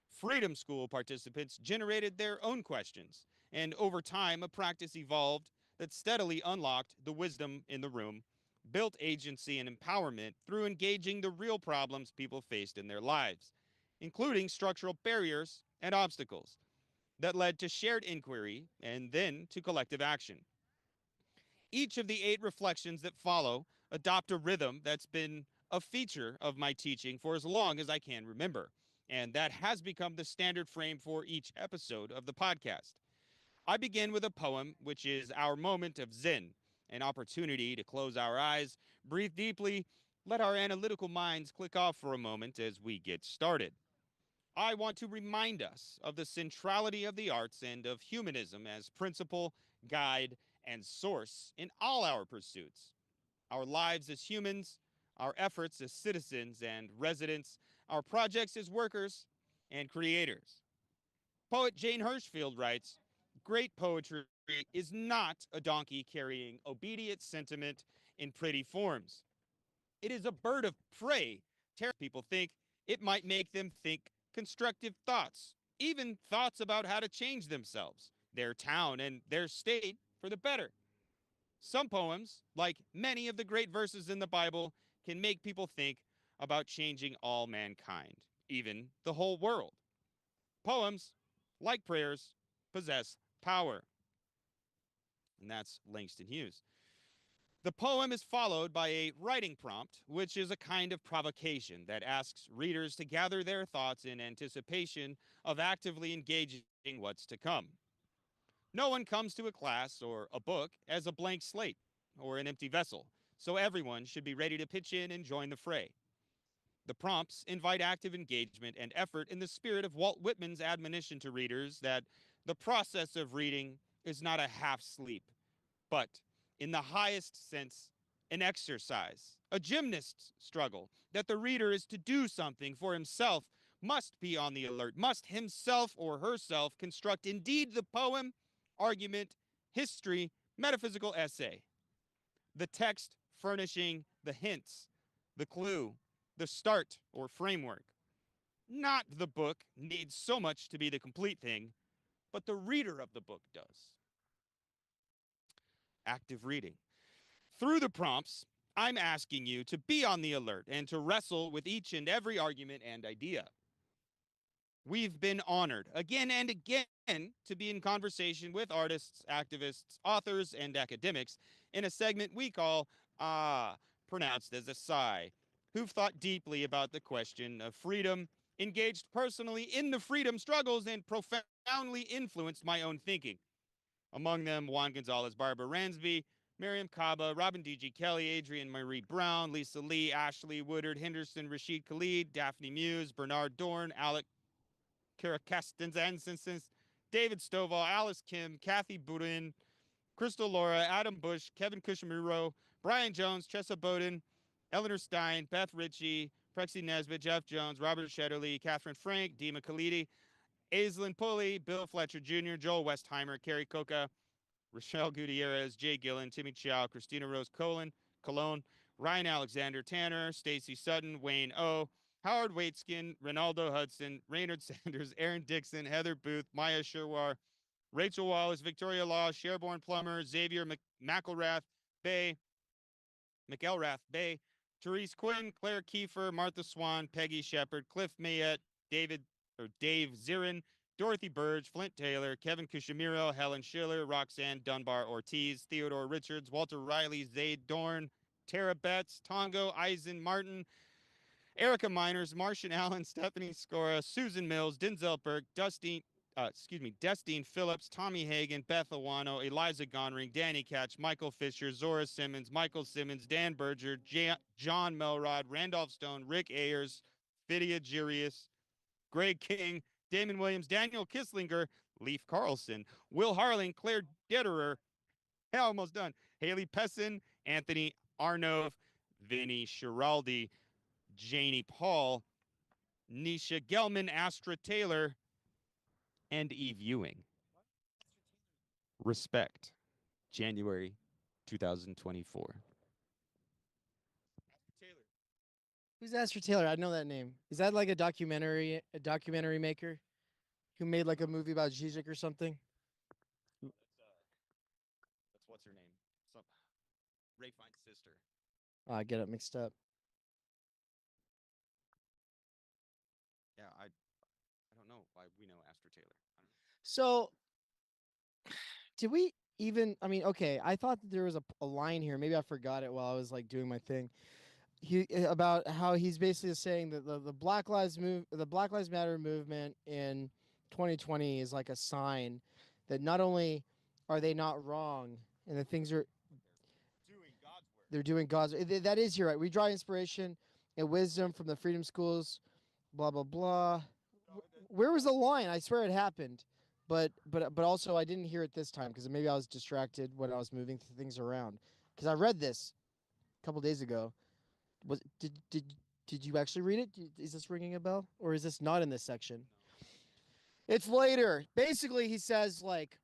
Freedom School participants generated their own questions, and over time, a practice evolved that steadily unlocked the wisdom in the room, built agency and empowerment through engaging the real problems people faced in their lives, including structural barriers and obstacles that led to shared inquiry and then to collective action. Each of the 8 reflections that follow adopt a rhythm that's been a feature of my teaching for as long as I can remember, and that has become the standard frame for each episode of the podcast. I begin with a poem, which is our moment of Zen, an opportunity to close our eyes, breathe deeply, let our analytical minds click off for a moment as we get started. I want to remind us of the centrality of the arts and of humanism as principle, guide, and source in all our pursuits. Our lives as humans, our efforts as citizens and residents, our projects as workers and creators. Poet Jane Hirshfield writes, "Great poetry is not a donkey carrying obedient sentiment in pretty forms. It is a bird of prey. People think it might make them think constructive thoughts, even thoughts about how to change themselves, their town, and their state for the better. Some poems, like many of the great verses in the Bible, can make people think about changing all mankind, even the whole world. Poems, like prayers, possess power." And that's Langston Hughes. The poem is followed by a writing prompt, which is a kind of provocation that asks readers to gather their thoughts in anticipation of actively engaging what's to come. No one comes to a class or a book as a blank slate or an empty vessel, so everyone should be ready to pitch in and join the fray. The prompts invite active engagement and effort in the spirit of Walt Whitman's admonition to readers that the process of reading is not a half sleep, but in the highest sense, an exercise, a gymnast's struggle, that the reader is to do something for himself, must be on the alert, must himself or herself construct indeed the poem, argument, history, metaphysical essay, the text furnishing the hints, the clue, the start or framework. Not the book needs so much to be the complete thing, but the reader of the book does. Active reading. Through the prompts, I'm asking you to be on the alert and to wrestle with each and every argument and idea. We've been honored again and again to be in conversation with artists, activists, authors, and academics in a segment we call pronounced as a sigh, who've thought deeply about the question of freedom, engaged personally in the freedom struggles, and profoundly influenced my own thinking. Among them, Juan Gonzalez, Barbara Ransby, Miriam Kaba, Robin D.G. Kelly, Adrienne Marie Brown, Lisa Lee, Ashley Woodard, Henderson, Rashid Khalid, Daphne Muse, Bernard Dorn, Alec Karakastens, David Stovall, Alice Kim, Kathy Boudin, Crystal Laura, Adam Bush, Kevin Cushimuro, Brian Jones, Chessa Bowden, Eleanor Stein, Beth Ritchie, Prexy Nesbitt, Jeff Jones, Robert Shetterly, Catherine Frank, Dima Khalidi, Aislinn Pulley, Bill Fletcher Jr., Joel Westheimer, Carrie Coca, Rochelle Gutierrez, Jay Gillen, Timmy Chow, Christina Rose Cologne, Ryan Alexander Tanner, Stacy Sutton, Wayne O., Howard Waitskin, Ronaldo Hudson, Raynard Sanders, Aaron Dixon, Heather Booth, Maya Sherwar, Rachel Wallace, Victoria Law, Sherborne Plummer, Xavier McElrath Bay, Therese Quinn, Claire Kiefer, Martha Swan, Peggy Shepard, Cliff Mayette, Dave Zirin, Dorothy Burge, Flint Taylor, Kevin Cushimiro, Helen Schiller, Roxanne Dunbar Ortiz, Theodore Richards, Walter Riley, Zaid Dorn, Tara Betts, Tongo, Eisen Martin, Erica Miners, Martian Allen, Stephanie Scora, Susan Mills, Denzel Burke, Destine Phillips, Tommy Hagen, Beth Awano, Eliza Gonring, Danny Catch, Michael Fisher, Zora Simmons, Michael Simmons, Dan Berger, John Melrod, Randolph Stone, Rick Ayers, Fidia Jirius, Greg King, Damon Williams, Daniel Kisslinger, Leif Carlson, Will Harling, Claire Detterer, almost done, Haley Pessin, Anthony Arnove, Vinny Schiraldi, Janie Paul, Nisha Gelman, Astra Taylor, and Eve Ewing. Respect, January 2024. Who's Astor Taylor? I know that name. Is that like a documentary maker who made like a movie about Zizek or something? That's what's her name? Ray Fine's sister. Oh, I get it mixed up. Yeah, I don't know why we know Astor Taylor. So, did we even? I mean, okay. I thought that there was a line here. Maybe I forgot it while I was like doing my thing. About how he's basically saying that the Black Lives Matter movement in 2020 is like a sign that not only are they not wrong and the things are Doing God's work. they're doing God's. That is, you're right. We draw inspiration and wisdom from the freedom schools. Blah blah blah. Where was the line? I swear it happened, but also I didn't hear it this time because maybe I was distracted when I was moving things around. Because I read this a couple days ago. Did you actually read it? Is this ringing a bell, or is this not in this section? It's later. Basically, he says like,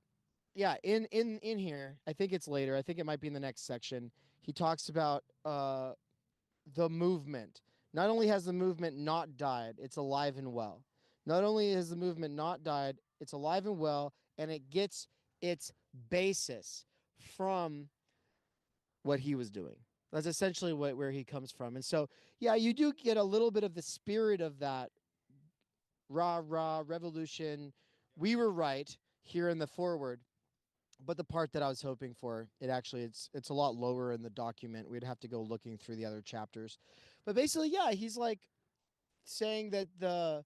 yeah, in here. I think it's later. I think it might be in the next section. He talks about the movement. Not only has the movement not died, it's alive and well. Not only has the movement not died, it's alive and well, and it gets its basis from what he was doing. That's essentially where he comes from. And so, yeah, you do get a little bit of the spirit of that rah, revolution. We were right here in the forward. But the part that I was hoping for, it's a lot lower in the document. We'd have to go looking through the other chapters. But basically, yeah, he's like saying that the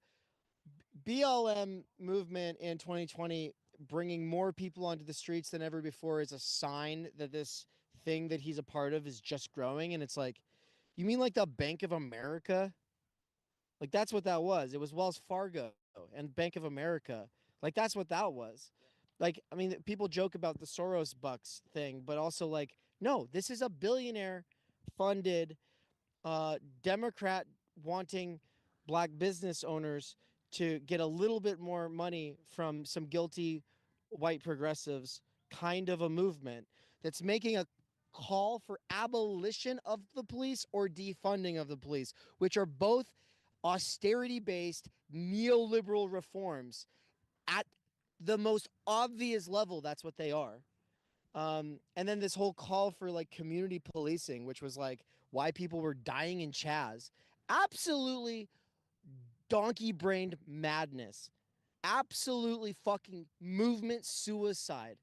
BLM movement in 2020 bringing more people onto the streets than ever before is a sign that this thing that he's a part of is just growing. And it's like, you mean like the Bank of America? Like that's what that was. It was Wells Fargo and Bank of America. Like that's what that was. Like, I mean, people joke about the Soros bucks thing, but also like No, this is a billionaire funded Democrat wanting black business owners to get a little bit more money from some guilty white progressives kind of a movement that's making a call for abolition of the police or defunding of the police, which are both austerity based neoliberal reforms at the most obvious level. That's what they are. And then this whole call for like community policing, which was like why people were dying in Chaz. Absolutely donkey brained madness. Absolutely fucking movement suicide.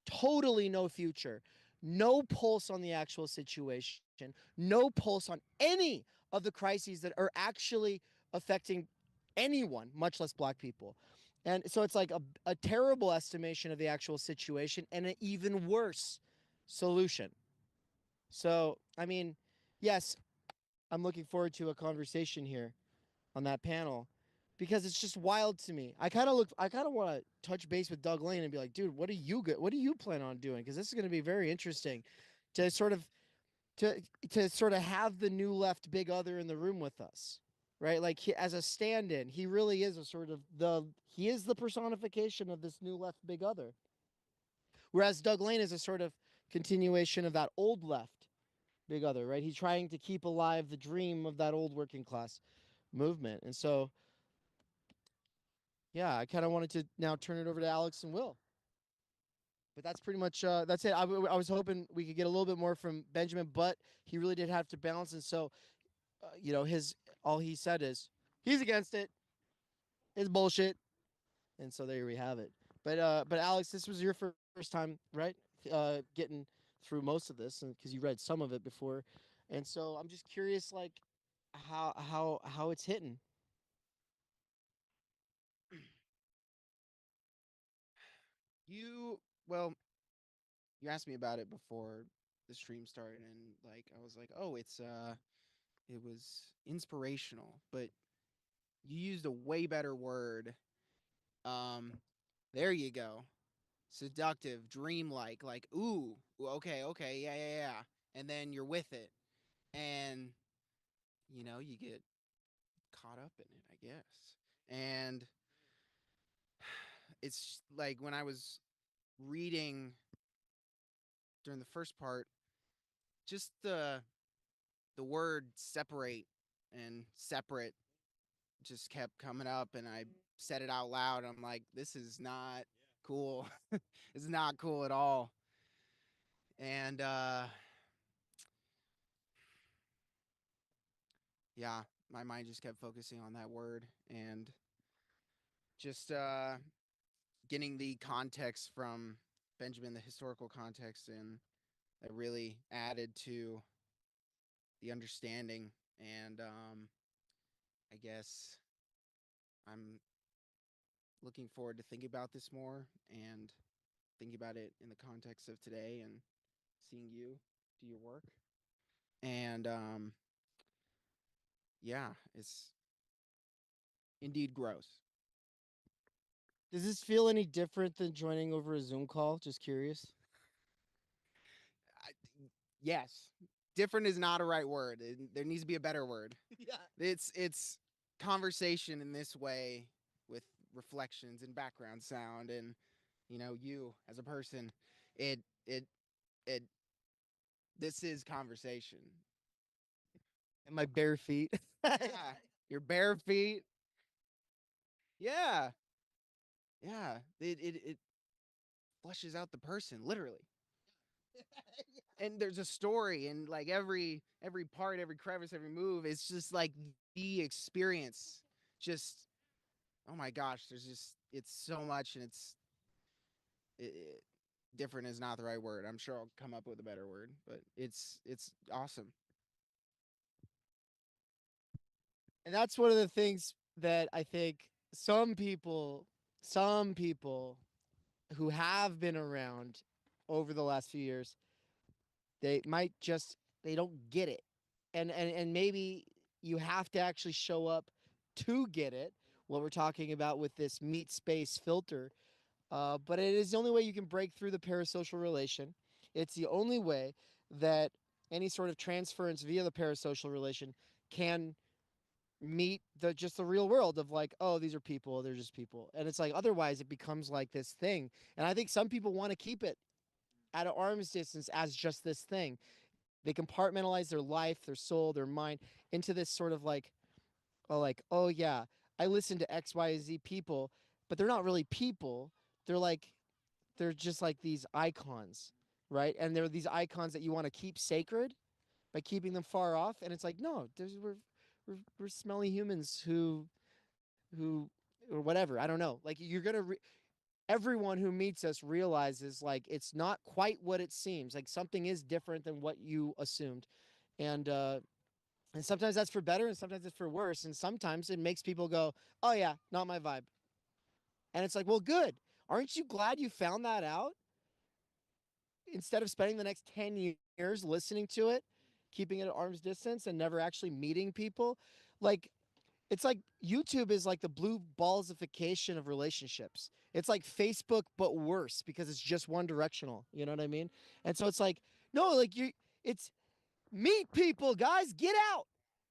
Totally no future. No pulse on the actual situation. No pulse on any of the crises that are actually affecting anyone, much less black people. And so it's like a terrible estimation of the actual situation and an even worse solution. So, I mean, yes, I'm looking forward to a conversation here on that panel because it's just wild to me. I kind of want to touch base with Doug Lane and be like, dude, what do you plan on doing? Because this is going to be very interesting to sort of to sort of have the new left big other in the room with us, right? Like as a stand-in, he really is a sort of he is the personification of this new left big other. Whereas Doug Lane is a sort of continuation of that old left big other, right? He's trying to keep alive the dream of that old working class movement. And so, yeah, I kind of wanted to now turn it over to Alex and Will. But that's pretty much that's it. I was hoping we could get a little bit more from Benjamin, but he really did have to balance. And so, you know, all he said is he's against it. It's bullshit. And so there we have it. But Alex, this was your first time, right? Getting through most of this, and because you read some of it before, and so I'm just curious, like how it's hitting. Well, you asked me about it before the stream started, and like I was like, oh, it was inspirational, but you used a way better word. There you go. Seductive, dreamlike, like, ooh, okay, yeah. And then you're with it. And, you get caught up in it, I guess. And it's like when I was reading during the first part, just the word separate and separate just kept coming up, and I said it out loud. I'm like, this is not cool. It's not cool at all. And yeah, my mind just kept focusing on that word and just getting the context from Benjamin, the historical context, and that really added to the understanding. And I guess I'm looking forward to thinking about this more and thinking about it in the context of today and seeing you do your work. And yeah, it's indeed gross. Does this feel any different than joining over a Zoom call? Just curious. Yes, different is not a right word. There needs to be a better word. Yeah. It's conversation in this way with reflections and background sound, and you as a person. It this is conversation. And my bare feet. Yeah, your bare feet. Yeah, yeah. It flushes out the person literally. And there's a story, and like every part, every crevice, every move, it's just like the experience. Just oh my gosh, it's so much, and different is not the right word. I'm sure I'll come up with a better word, but it's awesome. And that's one of the things that I think some people who have been around over the last few years, they don't get it. And maybe you have to actually show up to get it, what we're talking about with this meat space filter. But it is the only way you can break through the parasocial relation. It's the only way that any sort of transference via the parasocial relation can meet just the real world of like, oh, these are people, they're just people. And it's like, otherwise it becomes like this thing. And I think some people want to keep it at an arm's distance as just this thing. They compartmentalize their life, their soul, their mind into this sort of like, oh yeah, I listen to X, Y, Z people, but they're not really people. They're just like these icons, right? And they're these icons that you want to keep sacred by keeping them far off. And it's like, no, we're smelly humans who or whatever. I don't know. Like you're gonna everyone who meets us realizes like it's not quite what it seems. Like something is different than what you assumed, and sometimes that's for better, and sometimes it's for worse, and sometimes it makes people go, "Oh yeah, not my vibe," and it's like, well, good. Aren't you glad you found that out? Instead of spending the next 10 years listening to it, keeping it at arm's distance, and never actually meeting people, like it's like YouTube is like the blue ballsification of relationships. It's like Facebook, but worse because it's just one directional. You know what I mean? And so it's like, no, like it's meet people, guys, get out,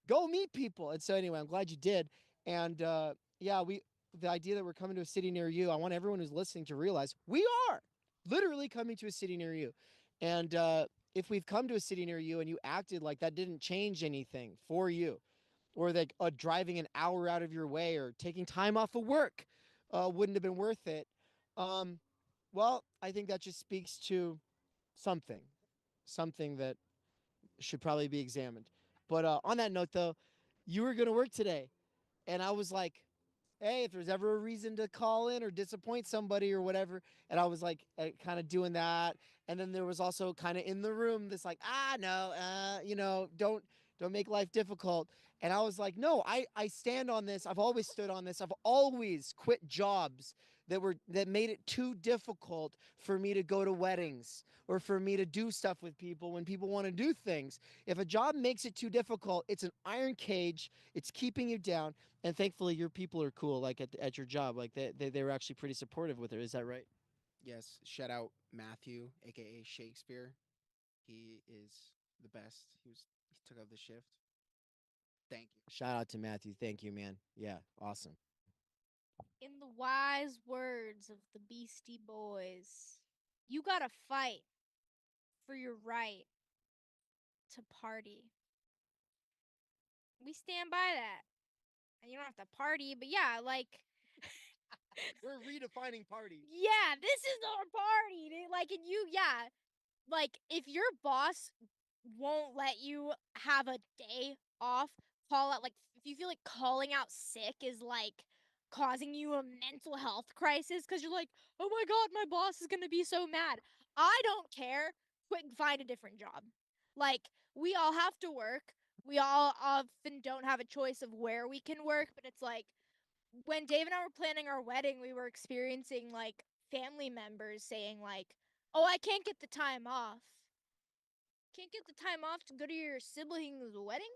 go meet people. And so anyway, I'm glad you did. And yeah, the idea that we're coming to a city near you, I want everyone who's listening to realize we are literally coming to a city near you. And if we've come to a city near you and you acted like that didn't change anything for you, or that driving an hour out of your way or taking time off of work wouldn't have been worth it. Well, I think that just speaks to something that should probably be examined. But on that note, though, you were going to work today. And I was like, hey, if there's ever a reason to call in or disappoint somebody or whatever. And I was like, kind of doing that. And then there was also kind of in the room this like, no, don't make life difficult. And I was like, no, I stand on this. I've always stood on this. I've always quit jobs that made it too difficult for me to go to weddings or for me to do stuff with people when people want to do things. If a job makes it too difficult, it's an iron cage. It's keeping you down. And thankfully, your people are cool. Like at your job, like they were actually pretty supportive with it. Is that right? Yes. Shout out Matthew, aka Shakespeare. He is the best. He took up the shift. Thank you. Shout out to Matthew. Thank you, man. Yeah, awesome. In the wise words of the Beastie Boys, you gotta fight for your right to party. We stand by that. And you don't have to party, but yeah, like We're redefining party. yeah, this is our party. Like, and yeah, like if your boss won't let you have a day off, call out, like if you feel like calling out sick is like causing you a mental health crisis because you're like, oh my god, my boss is gonna be so mad. I don't care. Quit and find a different job. Like we all have to work. We all often don't have a choice of where we can work, but it's like when Dave and I were planning our wedding, we were experiencing like family members saying like, "Oh, I can't get the time off. Can't get the time off to go to your sibling's wedding?"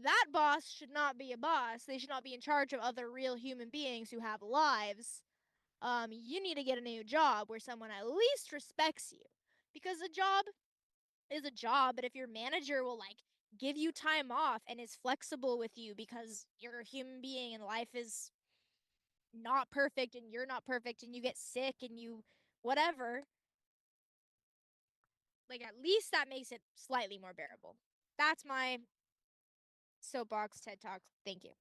That boss should not be a boss. They should not be in charge of other real human beings who have lives. You need to get a new job where someone at least respects you. Because a job is a job, but if your manager will like give you time off and is flexible with you because you're a human being and life is not perfect and you're not perfect and you get sick and you whatever, like at least that makes it slightly more bearable. That's my soapbox TED Talk. Thank you.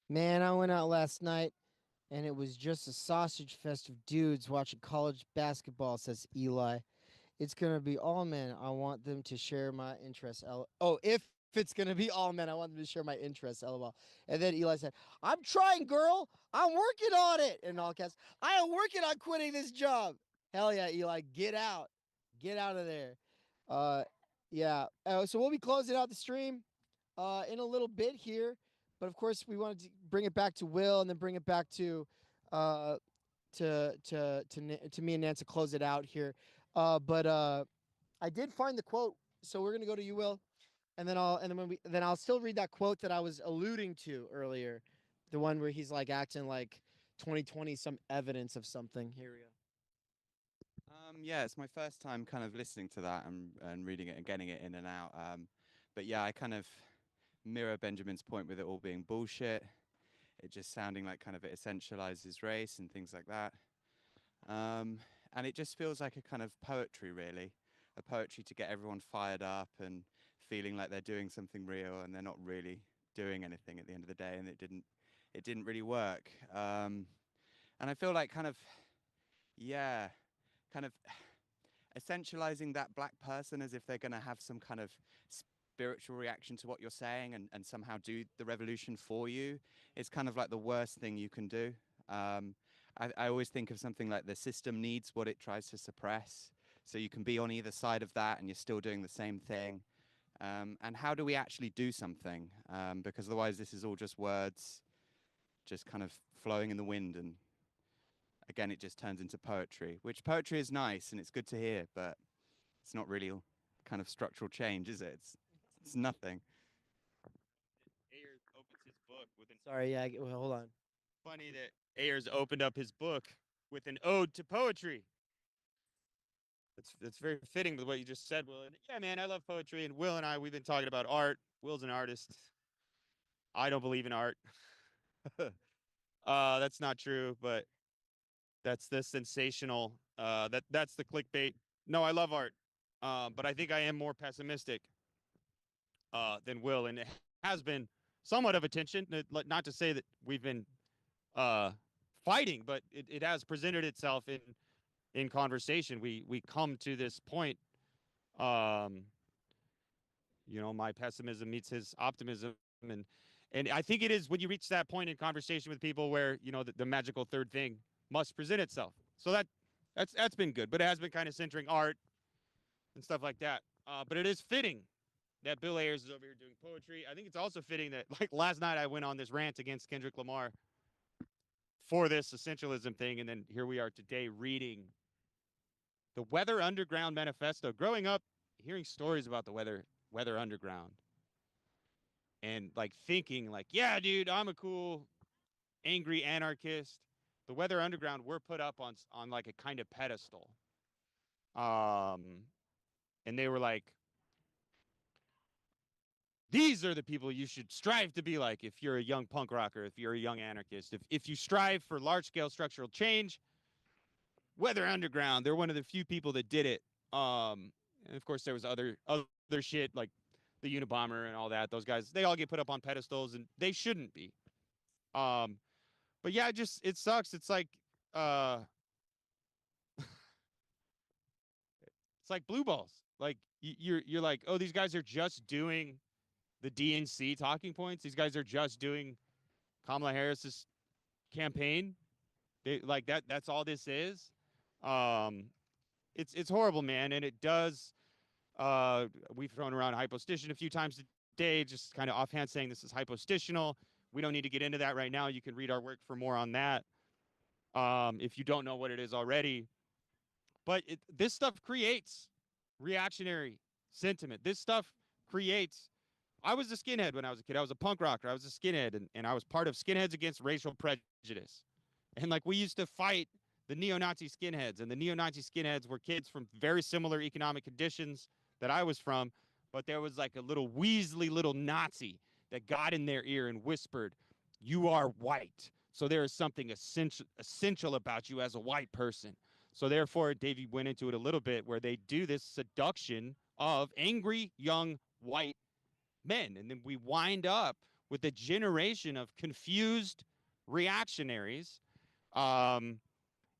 Man, I went out last night and it was just a sausage fest of dudes watching college basketball, says Eli. It's going to be all men. I want them to share my interests. If it's going to be all men, I want them to share my interests. LOL. And then Eli said, I'm trying, girl. I'm working on it. In all caps, I am working on quitting this job. Hell yeah, Eli. Get out. Get out of there. Yeah. So we'll be closing out the stream in a little bit here. But of course, we wanted to bring it back to Will and then bring it back to me and Nance to close it out here. But I did find the quote, so we're gonna go to you, Will, and then I'll still read that quote that I was alluding to earlier, the one where he's like acting like 2020 some evidence of something. Here we go. Yeah, it's my first time kind of listening to that and reading it and getting it in and out. But yeah, I kind of mirror Benjamin's point with it all being bullshit. It just sounding like kind of it essentializes race and things like that. And it just feels like a kind of poetry, really, a poetry to get everyone fired up and feeling like they're doing something real, and they're not really doing anything at the end of the day, and it didn't really work. And I feel like kind of, yeah, kind of essentializing that black person as if they're going to have some kind of spiritual reaction to what you're saying and somehow do the revolution for you is kind of like the worst thing you can do. I always think of something like the system needs what it tries to suppress. So you can be on either side of that and you're still doing the same thing. And how do we actually do something? Because otherwise this is all just words, just kind of flowing in the wind. And again, it just turns into poetry, which poetry is nice and it's good to hear, but it's not really kind of structural change, is it? It's nothing. Ayers opens his book with an Sorry, yeah. Well, hold on. funny that Ayers opened up his book with an ode to poetry. That's very fitting with what you just said, Will. And yeah, man, I love poetry. And Will and I, we've been talking about art. Will's an artist. I don't believe in art. That's not true, but that's the sensational. That's the clickbait. No, I love art, but I think I am more pessimistic than Will, and it has been somewhat of a tension. Not to say that we've been fighting, but it has presented itself in conversation. We come to this point. My pessimism meets his optimism, and I think it is when you reach that point in conversation with people where the magical third thing must present itself. So that's been good, but it has been kind of centering art and stuff like that. But it is fitting that Bill Ayers is over here doing poetry. I think it's also fitting that, like, last night I went on this rant against Kendrick Lamar for this essentialism thing, and then here we are today reading the Weather Underground Manifesto. Growing up, hearing stories about the Weather Underground, and like thinking like, yeah, dude, I'm a cool, angry anarchist. The Weather Underground were put up on like a kind of pedestal, and they were like, these are the people you should strive to be like if you're a young punk rocker, if you're a young anarchist, if you strive for large-scale structural change. Weather Underground, they're one of the few people that did it. And of course, there was other shit like the Unabomber and all that. Those guys, they all get put up on pedestals, and they shouldn't be. But yeah, it sucks. It's like it's like blue balls. Like you're like, oh, these guys are just doing the DNC talking points. These guys are just doing Kamala Harris's campaign. They like that. That's all this is. It's horrible, man, and it does. We've thrown around hypostition a few times today, just kind of offhand saying this is hypostitional. We don't need to get into that right now. You can read our work for more on that if you don't know what it is already. But this stuff creates reactionary sentiment. This stuff creates. I was a skinhead when I was a kid. I was a punk rocker. I was a skinhead, and I was part of Skinheads Against Racial Prejudice. And like we used to fight the neo-Nazi skinheads, and the neo-Nazi skinheads were kids from very similar economic conditions that I was from, but there was like a little Weasley little Nazi that got in their ear and whispered, "You are white, so there is something essential about you as a white person." So therefore, Davey went into it a little bit where they do this seduction of angry young white men, and then we wind up with a generation of confused reactionaries.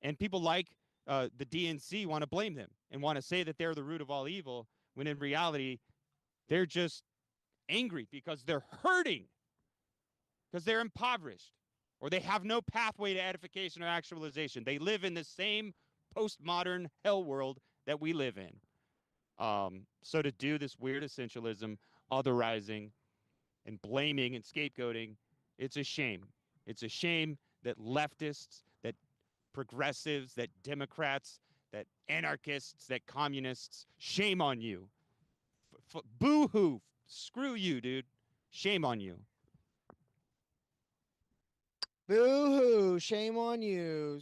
And people like the DNC want to blame them and want to say that they're the root of all evil, when in reality, they're just angry because they're hurting, because they're impoverished, or they have no pathway to edification or actualization. They live in the same postmodern hell world that we live in. So to do this weird essentialism, otherizing, and blaming and scapegoating, it's a shame. It's a shame that leftists, that progressives, that Democrats, that anarchists, that communists, shame on you. Boo-hoo. Screw you, dude. Shame on you. Boo hoo! Shame on you.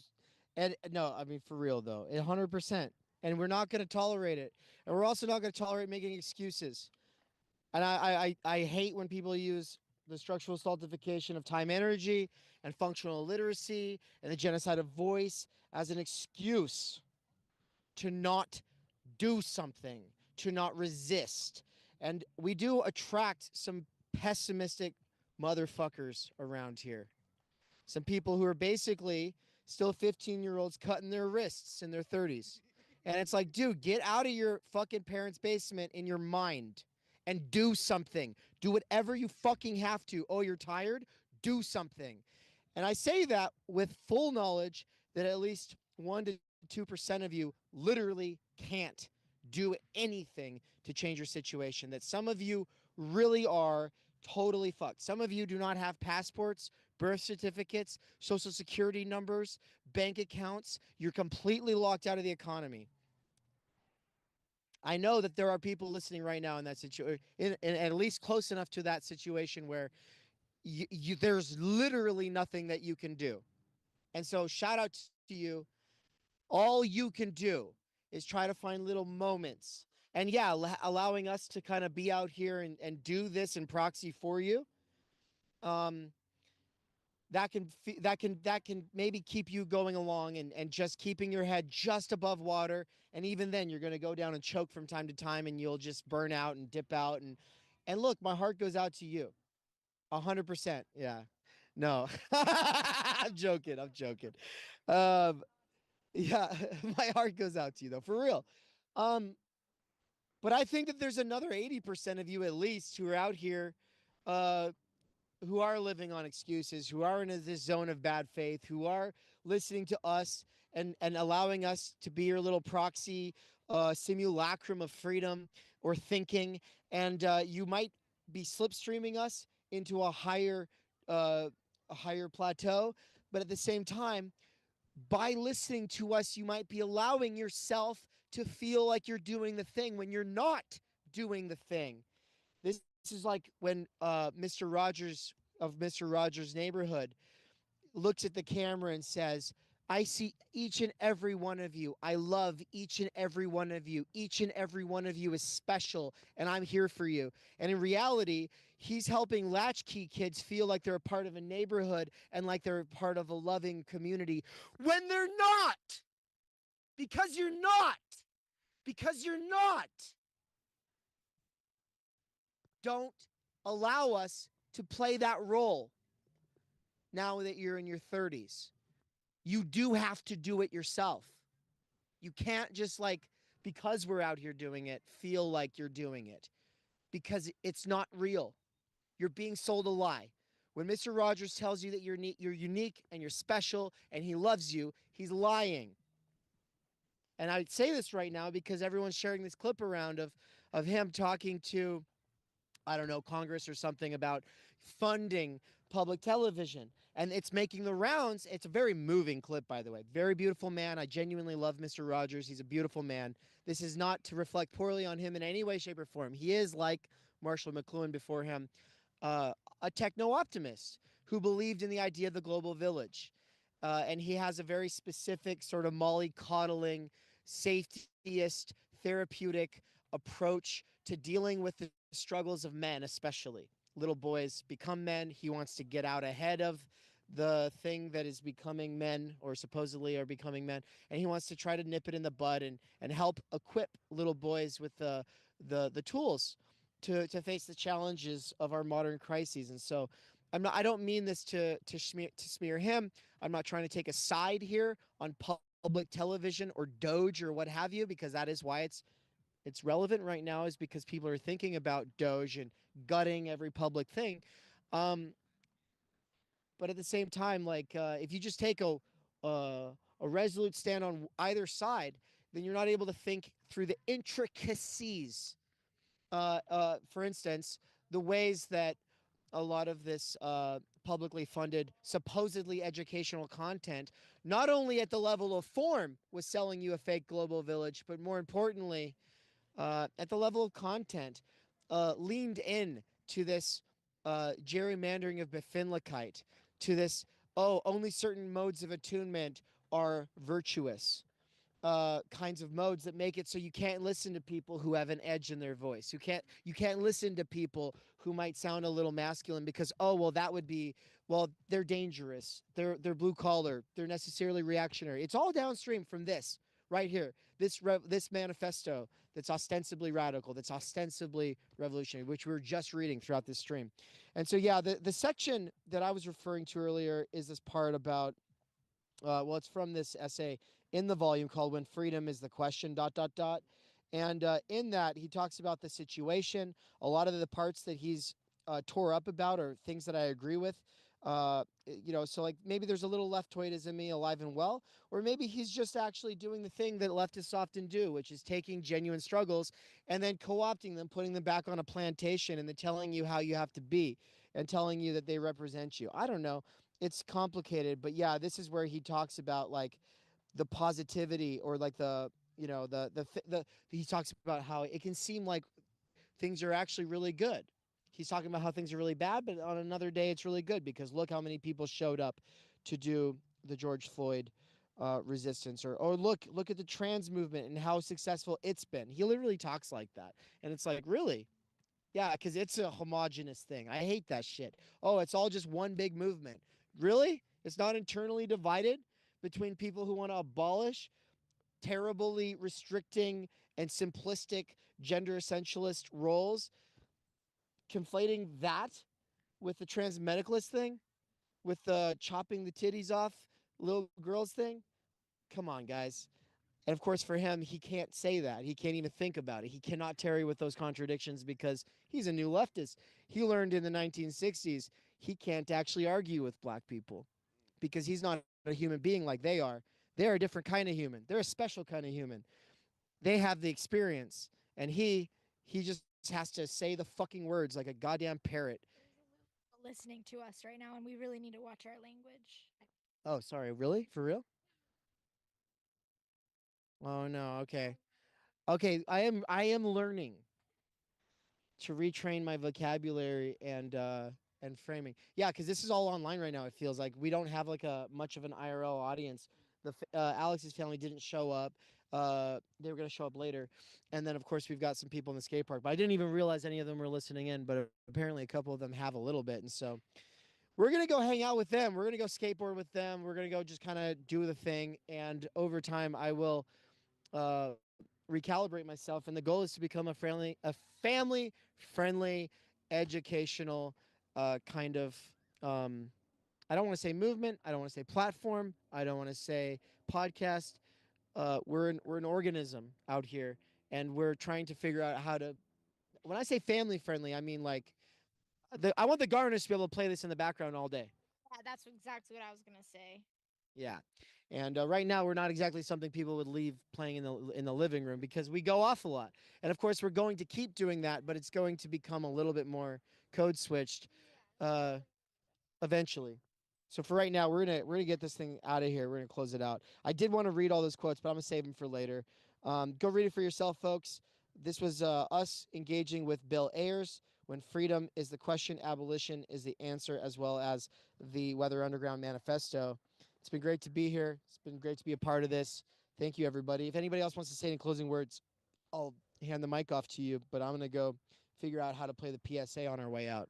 And no, I mean for real though, 100%. and we're not going to tolerate it. And we're also not going to tolerate making excuses. And I hate when people use the structural stultification of time energy and functional illiteracy and the genocide of voice as an excuse to not do something, to not resist. And we do attract some pessimistic motherfuckers around here. Some people who are basically still 15-year-olds cutting their wrists in their 30s. And it's like, dude, get out of your fucking parents' basement in your mind and do something. Do whatever you fucking have to. Oh, you're tired? Do something. And I say that with full knowledge that at least 1 to 2% of you literally can't do anything to change your situation. That some of you really are totally fucked. Some of you do not have passports, birth certificates, social security numbers, bank accounts. You're completely locked out of the economy. I know that there are people listening right now in that situation, at least close enough to that situation where there's literally nothing that you can do. And so shout out to you. All you can do is try to find little moments. And yeah, allowing us to kind of be out here and do this in proxy for you. That can maybe keep you going along and just keeping your head just above water. And even then you're going to go down and choke from time to time and you'll just burn out and dip out. And look, my heart goes out to you. 100%. Yeah. No. I'm joking. Yeah, my heart goes out to you though, for real. But I think that there's another 80% of you at least who are out here who are living on excuses, who are in this zone of bad faith, who are listening to us and allowing us to be your little proxy simulacrum of freedom or thinking. And you might be slipstreaming us into a higher plateau. But at the same time, by listening to us, you might be allowing yourself to feel like you're doing the thing when you're not doing the thing. This is like when Mr. Rogers of Mr. Rogers' Neighborhood looks at the camera and says, I see each and every one of you. I love each and every one of you. Each and every one of you is special, and I'm here for you. And in reality, he's helping latchkey kids feel like they're a part of a neighborhood and like they're a part of a loving community when they're not. Because you're not. Because you're not. Don't allow us to play that role now that you're in your 30s. You do have to do it yourself. You can't just because we're out here doing it, feel like you're doing it. Because it's not real. You're being sold a lie. When Mr. Rogers tells you that you're unique and you're special and he loves you, he's lying. And I say this right now because everyone's sharing this clip around of him talking to, I don't know, Congress or something about funding public television. And it's making the rounds. It's a very moving clip, by the way. Very beautiful man. I genuinely love Mr. Rogers. He's a beautiful man. This is not to reflect poorly on him in any way, shape, or form. He is, like Marshall McLuhan before him, a techno-optimist who believed in the idea of the global village. And he has a very specific sort of mollycoddling, safetyist, therapeutic approach to dealing with the struggles of men, especially. Little boys become men. He wants to get out ahead of the thing that is becoming men or supposedly are becoming men. And he wants to try to nip it in the bud and help equip little boys with the tools to face the challenges of our modern crises. And so I don't mean this to smear him. I'm not trying to take a side here on public television or Doge or what have you, because that is why it's relevant right now, is because people are thinking about Doge and gutting every public thing. But at the same time, if you just take a resolute stand on either side, then you're not able to think through the intricacies. For instance, the ways that a lot of this publicly funded, supposedly educational content, not only at the level of form was selling you a fake global village, but more importantly, at the level of content, leaned in to this gerrymandering of Befindlichkeit, to this, only certain modes of attunement are virtuous. kinds of modes that make it so you can't listen to people who have an edge in their voice. You can't listen to people who might sound a little masculine because, oh well, that would be, well, they're dangerous, they're blue collar, they're necessarily reactionary. It's all downstream from this right here, this manifesto that's ostensibly radical, that's ostensibly revolutionary, which we were just reading throughout this stream. And so yeah, the section that I was referring to earlier is this part about well, it's from this essay in the volume called "When Freedom is the Question." ... And in that, he talks about the situation. A lot of the parts that he's tore up about are things that I agree with. You know, so like maybe there's a little leftoidism in me alive and well, or maybe he's just actually doing the thing that leftists often do, which is taking genuine struggles and then co-opting them, putting them back on a plantation, and then telling you how you have to be and telling you that they represent you. I don't know, it's complicated, but yeah, this is where he talks about like the positivity, or like the, you know, he talks about how it can seem like things are actually really good. He's talking about how things are really bad, but on another day it's really good because look how many people showed up to do the George Floyd resistance, or look at the trans movement and how successful it's been. He literally talks like that, and it's like, really? Yeah, because it's a homogenous thing. I hate that shit. Oh, it's all just one big movement. Really? It's not internally divided between people who want to abolish terribly restricting and simplistic gender essentialist roles, conflating that with the trans medicalist thing, with the chopping the titties off little girls thing. Come on, guys. And of course, for him, he can't say that. He can't even think about it. He cannot tarry with those contradictions because he's a new leftist. He learned in the 1960s he can't actually argue with black people because he's not a human being like they are. They're a different kind of human. They're a special kind of human. They have the experience, and he just has to say the fucking words like a goddamn parrot. Listening to us right now, and we really need to watch our language. Oh, sorry. Really? For real? Oh no. Okay. Okay. I am learning to retrain my vocabulary and framing. Yeah, because this is all online right now. It feels like we don't have like a much of an IRL audience. Alex's family didn't show up. They were gonna show up later, and then of course we've got some people in the skate park. But I didn't even realize any of them were listening in. But apparently a couple of them have a little bit, and so we're gonna go hang out with them. We're gonna go skateboard with them. We're gonna go just kind of do the thing, and over time I will uh, recalibrate myself, and the goal is to become a family friendly, educational kind of I don't want to say movement, I don't want to say platform, I don't want to say podcast. We're an organism out here, and we're trying to figure out how to. When I say family friendly, I mean like I want the gardeners to be able to play this in the background all day. Yeah, that's exactly what I was gonna say. Yeah. And right now, we're not exactly something people would leave playing in the living room because we go off a lot. And of course, we're going to keep doing that, but it's going to become a little bit more code switched uh, eventually. So for right now, we're gonna get this thing out of here. We're gonna close it out. I did want to read all those quotes, but I'm gonna save them for later. Go read it for yourself, folks. This was us engaging with Bill Ayers. When freedom is the question, abolition is the answer, as well as the Weather Underground Manifesto. It's been great to be here. It's been great to be a part of this. Thank you, everybody. If anybody else wants to say any closing words, I'll hand the mic off to you, but I'm going to go figure out how to play the PSA on our way out.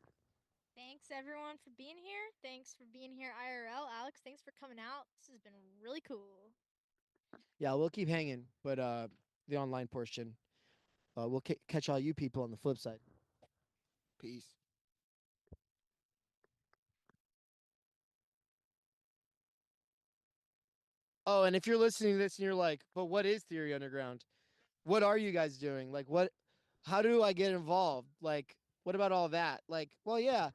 Thanks everyone for being here. Thanks for being here IRL. Alex, thanks for coming out. This has been really cool. Yeah, we'll keep hanging, but the online portion, we'll catch all you people on the flip side. Peace. Oh, and if you're listening to this and you're like, but what is Theory Underground? What are you guys doing? Like, how do I get involved? Like, what about all that? Like, well, yeah,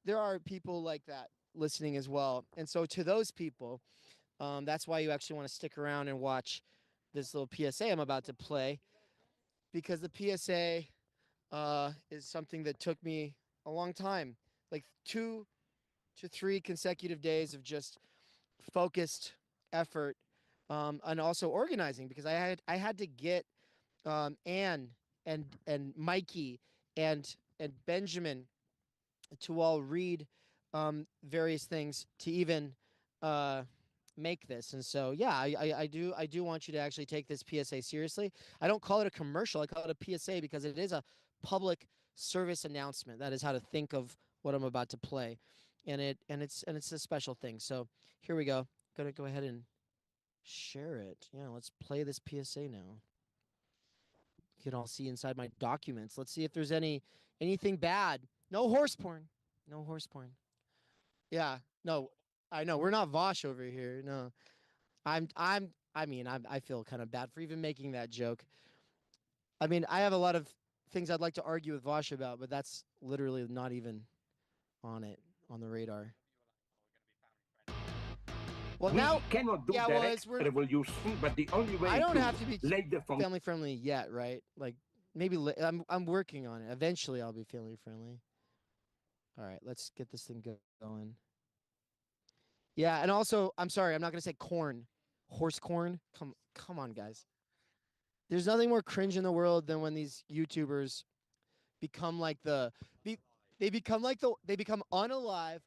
there are people like that listening as well. And so to those people, that's why you actually want to stick around and watch this little PSA I'm about to play, because the PSA is something that took me a long time, like 2 to 3 consecutive days of just focused effort, and also organizing, because I had to get Anne and Mikey and Benjamin to all read various things to even make this. And so, yeah, I do want you to actually take this PSA seriously. I don't call it a commercial. I call it a PSA because it is a public service announcement. That is how to think of what I'm about to play. And it's a special thing. So here we go. Gonna go ahead and share it. Yeah, let's play this PSA now. You can all see inside my documents. Let's see if there's anything bad. No horse porn. No horse porn. Yeah, no, I know we're not Vosh over here. No, I feel kind of bad for even making that joke. I mean, I have a lot of things I'd like to argue with Vosh about, but that's literally not even on the radar. Well, we now cannot do yeah, well, it's revolution, but the only way I don't to have to be lay the foundation. family friendly yet, right? Like maybe I'm working on it. Eventually, I'll be family friendly. All right, let's get this thing going. Yeah, and also, I'm sorry, I'm not gonna say corn, horse corn. Come on, guys. There's nothing more cringe in the world than when these YouTubers become like they become unalive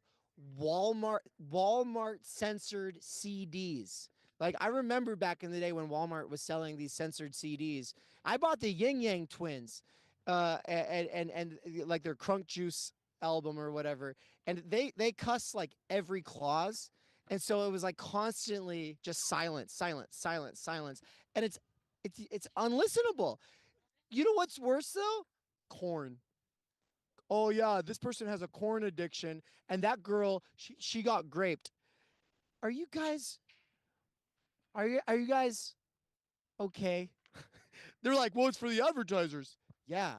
Walmart censored CDs. Like I remember back in the day when Walmart was selling these censored CDs. I bought the Yin Yang Twins, and like their Crunk Juice album or whatever, and they cuss like every clause, and so it was like constantly just silence, and it's unlistenable. You know what's worse though? Corn. Oh yeah, this person has a corn addiction, and that girl, she got graped. Are you guys okay? They're like, well, it's for the advertisers. Yeah,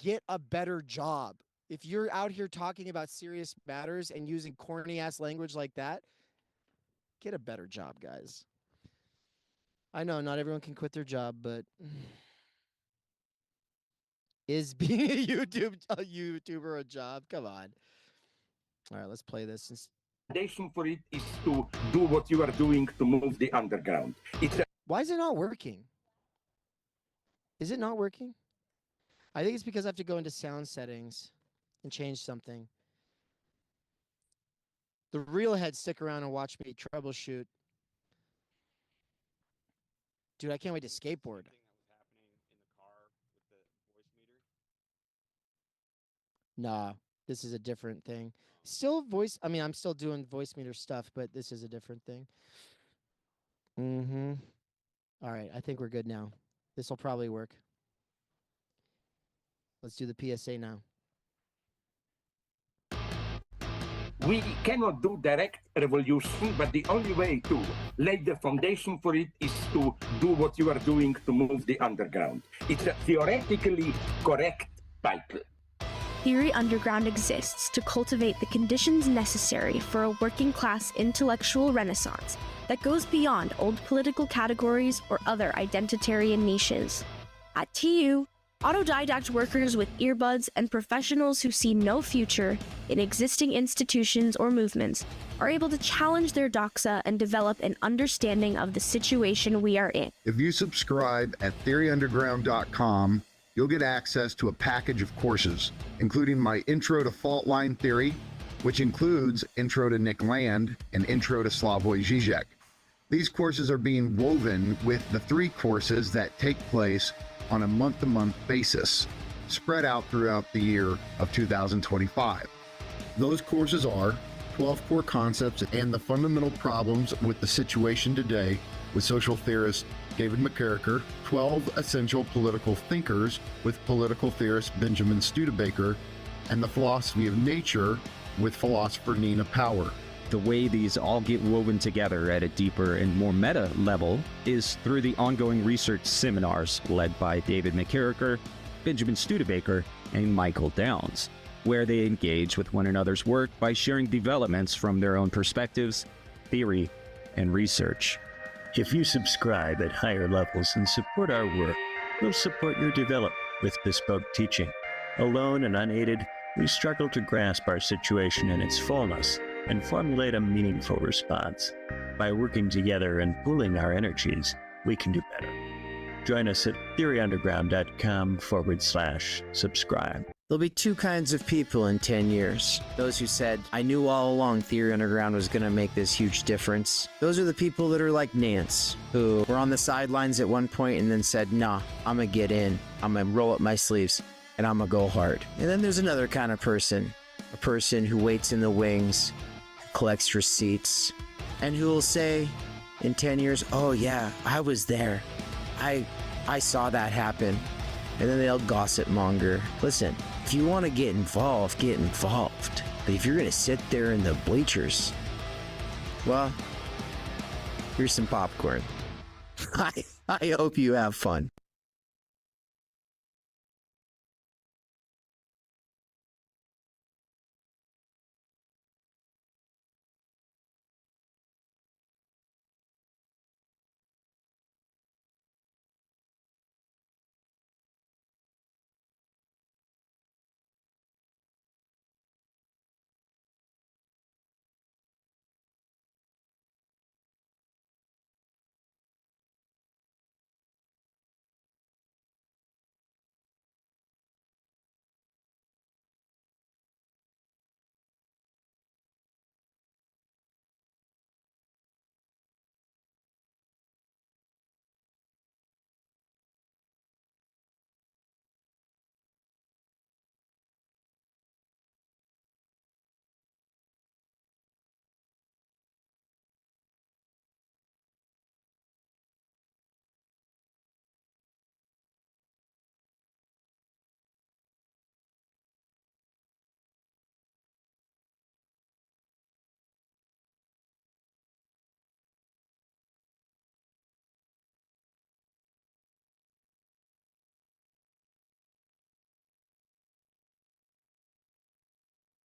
get a better job. If you're out here talking about serious matters and using corny ass language like that, get a better job, guys. I know not everyone can quit their job, but is being a YouTuber a job? Come on. All right, let's play this. Foundation for it is to do what you are doing to move the underground. Why is it not working? Is it not working? I think it's because I have to go into sound settings and change something. The real heads stick around and watch me troubleshoot. Dude, I can't wait to skateboard. Nah, this is a different thing. Still voice, I mean, I'm still doing voice meter stuff, but this is a different thing. All right, I think we're good now. This will probably work. Let's do the PSA now. We cannot do direct revolution, but the only way to lay the foundation for it is to do what you are doing to move the underground. It's a theoretically correct title. Theory Underground exists to cultivate the conditions necessary for a working-class intellectual renaissance that goes beyond old political categories or other identitarian niches. At TU, autodidact workers with earbuds and professionals who see no future in existing institutions or movements are able to challenge their doxa and develop an understanding of the situation we are in. If you subscribe at theoryunderground.com, you'll get access to a package of courses, including my Intro to Fault Line Theory, which includes Intro to Nick Land and Intro to Slavoj Žižek. These courses are being woven with the 3 courses that take place on a month-to-month basis, spread out throughout the year of 2025. Those courses are 12 Core Concepts and the Fundamental Problems with the Situation Today with social theorist David McKerracher, 12 Essential Political Thinkers with political theorist Benjamin Studebaker, and The Philosophy of Nature with philosopher Nina Power. The way these all get woven together at a deeper and more meta level is through the ongoing research seminars led by David McKerracher, Benjamin Studebaker, and Michael Downs, where they engage with one another's work by sharing developments from their own perspectives, theory, and research. If you subscribe at higher levels and support our work, we'll support your development with bespoke teaching. Alone and unaided, we struggle to grasp our situation in its fullness and formulate a meaningful response. By working together and pooling our energies, we can do better. Join us at theoryunderground.com/subscribe. There'll be two kinds of people in 10 years. Those who said, I knew all along Theory Underground was going to make this huge difference. Those are the people that are like Nance, who were on the sidelines at one point and then said, nah, I'm going to get in. I'm going to roll up my sleeves and I'm going to go hard. And then there's another kind of person, a person who waits in the wings, collects receipts, and who will say in 10 years, oh yeah, I was there. I saw that happen. And then they'll gossip monger. Listen, if you want to get involved, get involved. But if you're going to sit there in the bleachers, well, here's some popcorn. I hope you have fun.